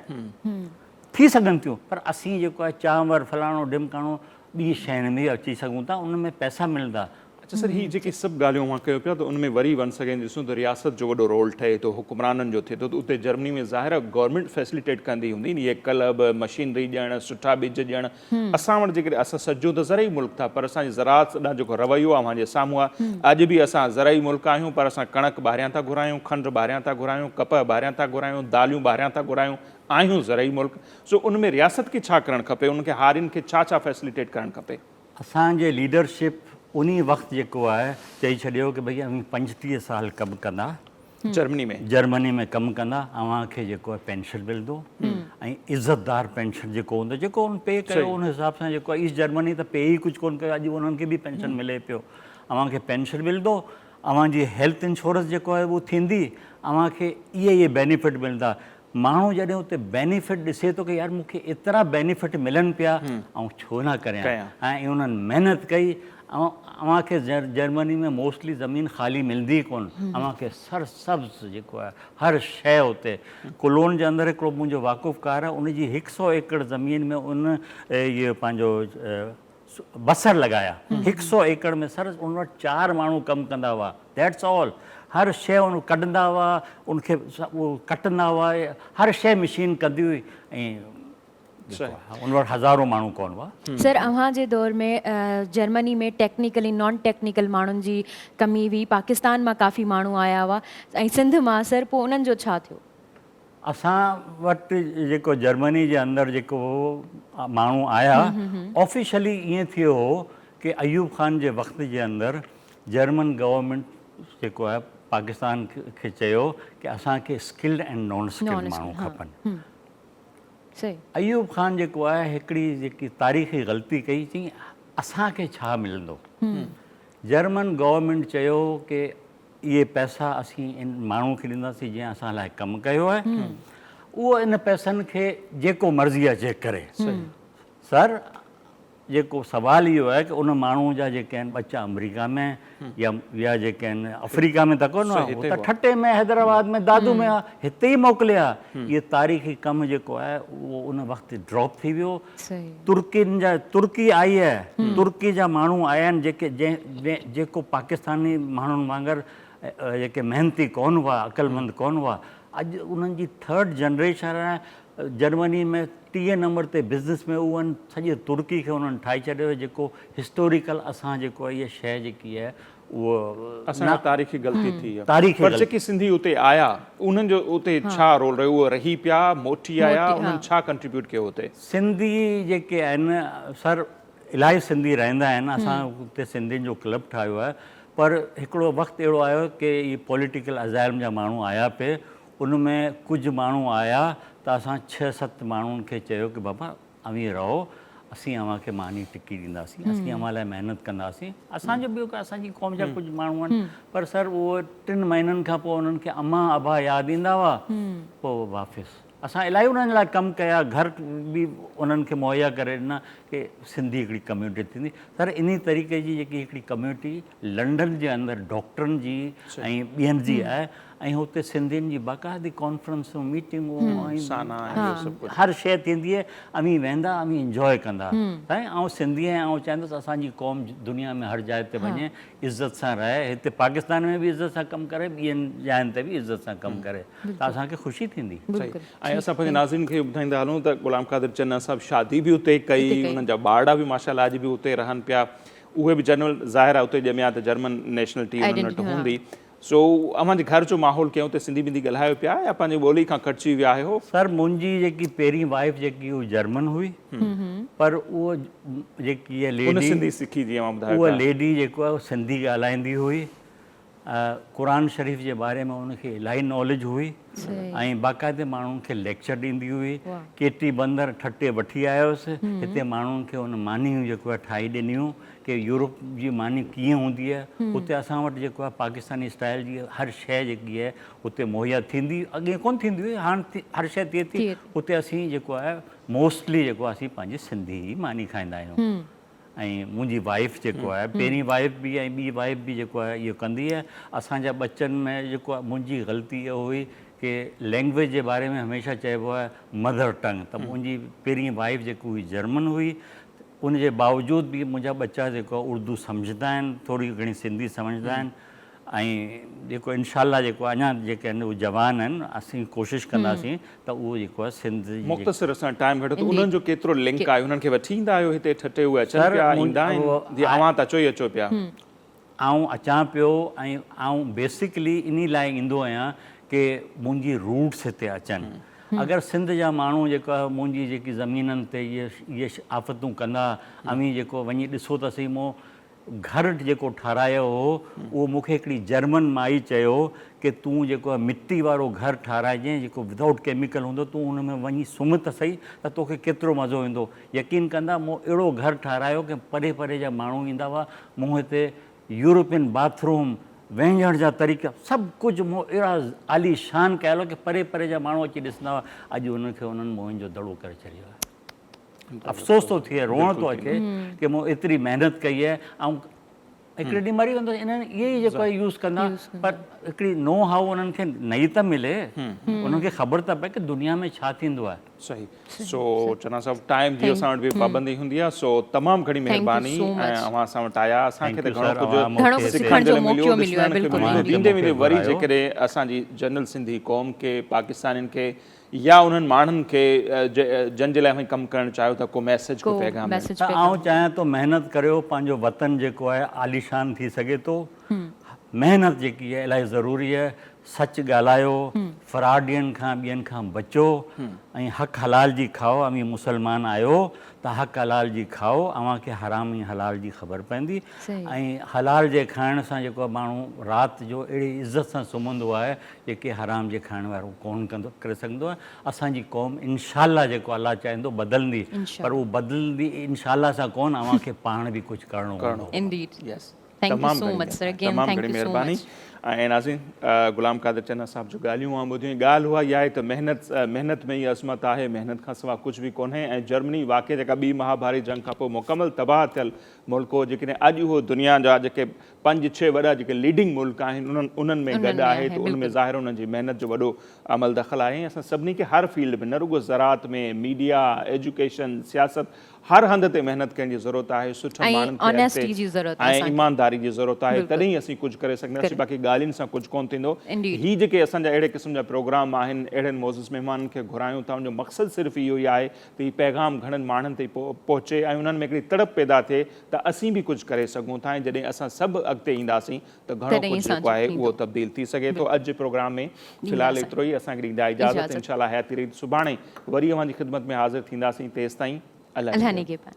थी सघनि थियूं। पर असीं जेको आहे चांवर फलाणो ढिमकाणो ॿी शयुनि में अची सघूं था, उन में पैसा मिलंदा। अच्छा सर, ही जेके सभु ॻाल्हियूं मां कयो पिया त उनमें वरी वञी सघे ॾिसूं त रियासत जो वॾो रोल ठहे थो, हुक्मराननि जो थिए थो। त उते जर्मनी में ज़ाहिर आहे गवर्नमेंट फैसिलिटेट कंदी हूंदी, इहे क्लब मशीनरी ॾियणु, सुठा ॿिज ॾियणु। असां वटि जेकॾहिं असां सॼो त ज़रई मुल्क था, पर असांजी ज़राअत ॾांहुं जेको रवैयो आहे मुंहिंजे साम्हूं आहे। अॼु बि असां ज़रई मुल्क आहियूं, पर असां कणिक ॿाहिरियां था घुरायूं, खंडु ॿाहिरियां था घुरायूं, कपह ॿाहिरियां था घुरायूं, दालियूं ॿाहिरियां था घुरायूं, आहियूं ज़रई मुल्क। सो उनमें रियासत खे छा करणु खपे, उनखे हारियुनि खे छा छा फैसिलिटेट करणु खपे? असांजे लीडरशिप उन वक़्तु जेको आहे चई छॾियो की भई 35 साल कमु कंदा जर्मनी में कमु कंदा, अव्हांखे जेको आहे पेंशन मिलंदो ऐं इज़तदार पेंशन जेको हूंदो, जेको उन पे कयो उन हिसाब सां जेको आहे। ईस्ट जर्मनी त पे ई कुझु कोन्ह कयो, अॼु उन्हनि खे बि पेंशन मिले पियो। अव्हांखे पेंशन मिलंदो, अव्हांजी हेल्थ इंश्योरेंस जेको आहे उहो थींदी, अव्हांखे इहे बेनिफिट मिलंदा। माण्हू जॾहिं उते बेनिफिट ॾिसे थो की यार मूंखे एतिरा बेनिफिट मिलनि पिया, ऐं छो न करियां, ऐं उन्हनि महिनत कई। ऐं अव्हांखे जर्मनी में मोस्टली ज़मीन ख़ाली मिलंदी कोन, अव्हांखे सरसब्ज़ जेको आहे हर शइ उते। कोलोन जे अंदरि हिकिड़ो मुंहिंजो वाक़ुफ़कार आहे, उनजी 100 एकड़ ज़मीन में उन इहो पंहिंजो बसर लॻाया। 100 एकड़ में सर उन वटि 4 माण्हू कमु कंदा हुआ, दैट्स ऑल। हर शइ उन कढंदा हुआ, उनखे उहो कटंदा हुआ, हर शइ मशीन कंदी हुई ऐं उन वटि हज़ारों माण्हू कोन हुआ। सर, अव्हां जे दौर में जर्मनी में टेक्निकली नॉन टेक्निकल माण्हुनि जी कमी हुई, पाकिस्तान मां काफ़ी माण्हू आया हुआ ऐं सिंध मां, सर पोइ उन्हनि जो छा थियो? असां वटि जेको जर्मनी जे अंदरि जेको माण्हू आया, ऑफिशियली ईअं थियो हो कि अयूब ख़ान जे वक़्त जे अंदरि जर्मन गवर्नमेंट जेको आहे पाकिस्तान खे चयो कि असांखे स्किल्ड एंड नॉन स्किल्ड माण्हू खपनि। अयूब ख़ान जेको आहे हिकिड़ी जेकी तारीख़ी ग़लती कई, चई असांखे छा मिलंदो। जर्मन गवर्नमेंट चयो कि इहे पैसा असीं इन माण्हू खे ॾींदासीं जंहिं असां लाइ कमु कयो आहे, उहो इन पैसनि खे जेको मर्ज़ी अचे करे। सर जेको सुवालु इहो आहे कि उन माण्हू जा जेके आहिनि बच्चा अमेरिका में या जेके आहिनि अफ्रीका में त कोन आहे, उहो त ठटे में, हैदराबाद में, दादू में आहे, हिते ई मोकिलिया। इहे तारीख़ी कमु जेको आहे उहो उन वक़्तु ड्रॉप थी वियो। तुर्की आई आहे, तुर्की जा माण्हू आया आहिनि जेको पाकिस्तानी माण्हुनि वांगुरु जेके महिनती कोन हुआ, अक़लमंद कोन हुआ। अॼु उन्हनि जी 3rd जनरेशन आहे, जर्मनी में 30 नंबर ते बिज़नेस में उन्हनि सॼे तुर्की खे उन्हनि ठाहे छॾियो जेको हिस्टोरिकल असां जेको आहे इहा शइ जेकी आहे उहो असां तारीख़ी ग़लती थी आहे तारीख़ी पर जेके सिंधी उते आया उन्हनि जो उते छा रोल रहियो उहे रही पिया मोटी आया उन्हनि छा कंट्रीब्यूट कयो हुते सिंधी जेके आहिनि सर इलाही सिंधी रहंदा आहिनि असां हुते सिंधियुनि जो क्लब ठाहियो आहे पर हिकिड़ो वक़्तु अहिड़ो आयो की इहे पॉलिटिकल अज़ाइलम जा माण्हू आया पिए उन में कुझु माण्हू आया त असां 6-7 माण्हुनि खे चयो की बाबा अवी रहो असीं अव्हांखे मानी टिकी ॾींदासीं असीं अव्हां लाइ महिनत कंदासीं असांजो ॿियो का असांजी क़ौम जा कुझु माण्हू आहिनि पर सर उहो 3 महीननि खां पोइ उन्हनि खे अम्मा अबा यादि ईंदा हुआ पोइ वापसि असां इलाही उन्हनि लाइ कमु कया घर बि उन्हनि खे मुहैया करे ॾिना की सिंधी हिकिड़ी कम्यूनिटी थींदी सर इन तरीक़े जी जेकी हिकिड़ी कम्यूनिटी लंडन जे अंदरि डॉक्टरनि जी ऐं ॿियनि जी आहे ऐं हुते सिंधियुनि जी बाक़ाइदी कॉन्फ्रेंसूं मीटिंगूं हर शइ थींदी आहे अमी वेंदा अमी इंजॉय कंदा ऐं आउं सिंधी आहियां ऐं चाहींदुसि असांजी क़ौम दुनिया में हर जाइ ते वञे इज़त सां रहे हिते पाकिस्तान में बि इज़त सां कमु करे ॿियनि जाइनि ते बि इज़त सां कमु करे त असांखे ख़ुशी थींदी ऐं असां पंहिंजे नाज़रीन खे ॿुधाईंदा हलूं त ग़ुलाम क़ादिर चन्ना साहिबु शादी बि उते कई उन्हनि जा ॿार बि माशाअल्लाह अॼु बि उते रहनि पिया उहे बि जनरल ज़ाहिर आहे उते ॼमिया त जर्मन नेशनलिटी उन्हनि वटि हूंदी सो अव्हांजे घर जो माहौल कीअं उते सिंधी बिंधी ॻाल्हायो पिया या पंहिंजी ॿोली खां कटिजी विया आहियो सर मुंहिंजी जेकी पहिरीं वाइफ जेकी उहा जर्मन हुई पर उहो जेकी लेडी सिंधी सिखी जीअं मां ॿुधायो उहा लेडी जेको आहे सिंधी ॻाल्हाईंदी हुई क़ुर शरीफ़ जे बारे में उनखे इलाही नॉलेज हुई ऐं बाक़ाइदे माण्हुनि खे लेक्चर ॾींदी हुई केतिरी बंदर ठटे वठी आयोसि हिते माण्हुनि खे उन मानी जेको आहे ठाही ॾिनियूं की यूरोप जी मानी कीअं हूंदी आहे हुते असां वटि जेको आहे पाकिस्तानी स्टाइल जी हर शइ जेकी आहे हुते मुहैया थींदी अॻे कोन थींदी हुई हाणे हर शइ थिए थी हुते असीं जेको आहे मोस्टली जेको आहे असीं पंहिंजी सिंधी ई मानी खाईंदा आहियूं ऐं मुंहिंजी वाइफ जेको आहे पहिरीं वाइफ बि ऐं ॿी वाइफ बि जेको आहे इहो कंदी आहे असांजा बच्चनि में जेको आहे मुंहिंजी ग़लती इहा हुई की लैंग्वेज जे बारे में हमेशह चइबो आहे मदर टंग त मुंहिंजी पहिरीं वाइफ जेको हुई जर्मन हुई उनजे बावजूदि बि मुंहिंजा बच्चा जेको आहे उर्दू सम्झंदा आहिनि थोरी घणी सिंधी सम्झंदा आहिनि ऐं जेको इनशाला जेको अञा जेके आहिनि उहे जवान आहिनि असीं कोशिशि कंदासीं त उहो जेको आहे सिंध मुख़्तसिर असां टाइम घटि त उन्हनि जो केतिरो लिंक आहे उन्हनि खे वठी ईंदा आहियो हिते ठटे उहे अचनि पिया ईंदा आहिनि अव्हां त अचो ई अचो पिया आउं अचां पियो ऐं आउं बेसिकली इन लाइ ईंदो आहियां की मुंहिंजी रूट्स हिते अचनि अगरि सिंध जा माण्हू जेको आहे मुंहिंजी जेकी ज़मीननि ते इहे आफ़तूं कंदा अमी जेको वञी ॾिसो त सही मूं घर जेको ठारायो हो उहो मूंखे हिकिड़ी जर्मन माई चयो की तूं जेको आहे मिटी वारो घरु ठाराइजांइ जेको विदाउट केमिकल हूंदो तूं हुन में वञी सुम्ह त सही त तोखे केतिरो मज़ो ईंदो यकीन कंदा मूं अहिड़ो घरु ठारायो की परे परे जा माण्हू ईंदा हुआ मूं हिते यूरोपियन बाथरूम वेंझण जा तरीक़ा सभु कुझु मूं अहिड़ा आलीशान कयल हो की परे परे जा माण्हू अची ॾिसंदा हुआ अॼु उनखे उन्हनि मोहन जो दड़ो करे छॾियो आहे अफ़सोस थो थिए रोअण थो अचे की मूं एतिरी महिनत कई आहे ऐं हिकिड़े ॾींहुं मरी वेंदो इन्हनि इहे ई जेको आहे यूज़ कंदा पर हिकिड़ी नो हाउ उन्हनि खे नई त मिले उन्हनि खे ख़बर त पए की दुनिया में छा थींदो आहे सही सो चन्ना साहिबु टाइम जी असां वटि बि पाबंदी हूंदी आहे सो तमामु घणी महिरबानी ऐं अव्हां असां वटि आया असांखे त घणो कुझु सिखण जो मिलियो ॾींदे वेंदे वरी जेकॾहिं असांजी जनरल सिंधी क़ौम खे पाकिस्तानियुनि खे या उन्हनि माण्हुनि खे जंहिंजे लाइ असीं कमु करणु चाहियो था को मैसेज को पैगाम त आउं चाहियां थो महिनत करियो पंहिंजो वतन जेको आहे आलीशान थी सघे थो महिनत जेकी आहे इलाही ज़रूरी आहे सच ॻाल्हायो फ्रॉडियन खां ॿियनि खां बचो ऐं हक़ हलाल जी खाओ अमी मुस्लमान आहियो त हक़ हलाल जी खाओ अव्हांखे हराम ऐं हलाल जी ख़बर पवंदी ऐं हलाल जे खाइण सां जेको आहे माण्हू राति जो अहिड़ी इज़त सां सुम्हंदो आहे जेके हराम जे खाइण वारो कोन कंदो करे सघंदो आहे असांजी क़ौम इनशाला जेको अलाह चाहींदो बदिलंदी पर उहो बदिलंदी इनशाला सां कोन अव्हांखे पाण बि कुझु करिणो तमामु घणी महिरबानी ऐं नाज़रीन ग़ुलाम क़ादिर चन्ना साहिब जो ॻाल्हियूं आऊं ॿुधियूं ॻाल्हि उहा इहा आहे त महिनत में ई अज़मत आहे महिनत खां सवाइ कुझु बि कोन्हे ऐं जर्मनी वाक़ई जेका ॿी महाभारी जंग खां पोइ मुकमल तबाह थियल मुल्क हो जेकॾहिं अॼु उहो दुनिया जा जेके 5-6 वॾा जेके लीडिंग मुल्क आहिनि उन्हनि में गॾु आहे त उनमें ज़ाहिर उन्हनि जी महिनत जो वॾो अमल दख़ल आहे ऐं असां सभिनी खे हर फील्ड में न रुॻो ज़राअत में मीडिया एजुकेशन सियासत हर हंध ते महिनत करण जी ज़रूरत आहे सुठा माण्हुनि खे ऐं ईमानदारी जी ज़रूरत आहे तॾहिं असीं कुझु करे सघंदासीं बाक़ी ॻाल्हियुनि सां कुझु कोन थींदो। Indeed. ही जेके असांजा अहिड़े क़िस्म जा प्रोग्राम आहिनि, अहिड़नि मौज़ूज़ महिमाननि खे घुरायूं था, उनजो मक़सदु सिर्फ़ु इहो ई आहे त हीउ पैगाम घणनि माण्हुनि ताईं पहुचे ऐं उन्हनि में हिकिड़ी तड़प पैदा थिए त असीं बि कुझु करे सघूं था, ऐं जॾहिं असां सभु अॻिते ईंदासीं त घणो तॾहिं कुझु जेको असांजो आहे थींदो। उहो तब्दील थी सघे थो। अॼु जे प्रोग्राम में फ़िलहालु एतिरो ई, असांखे ॾींदा इजाज़त। इंशाल्लाह हयाती रही सुभाणे वरी अव्हांजी ख़िदमत में हाज़िर थींदासीं। तेसिताईं अल्लाह अल्लाह ने के पास।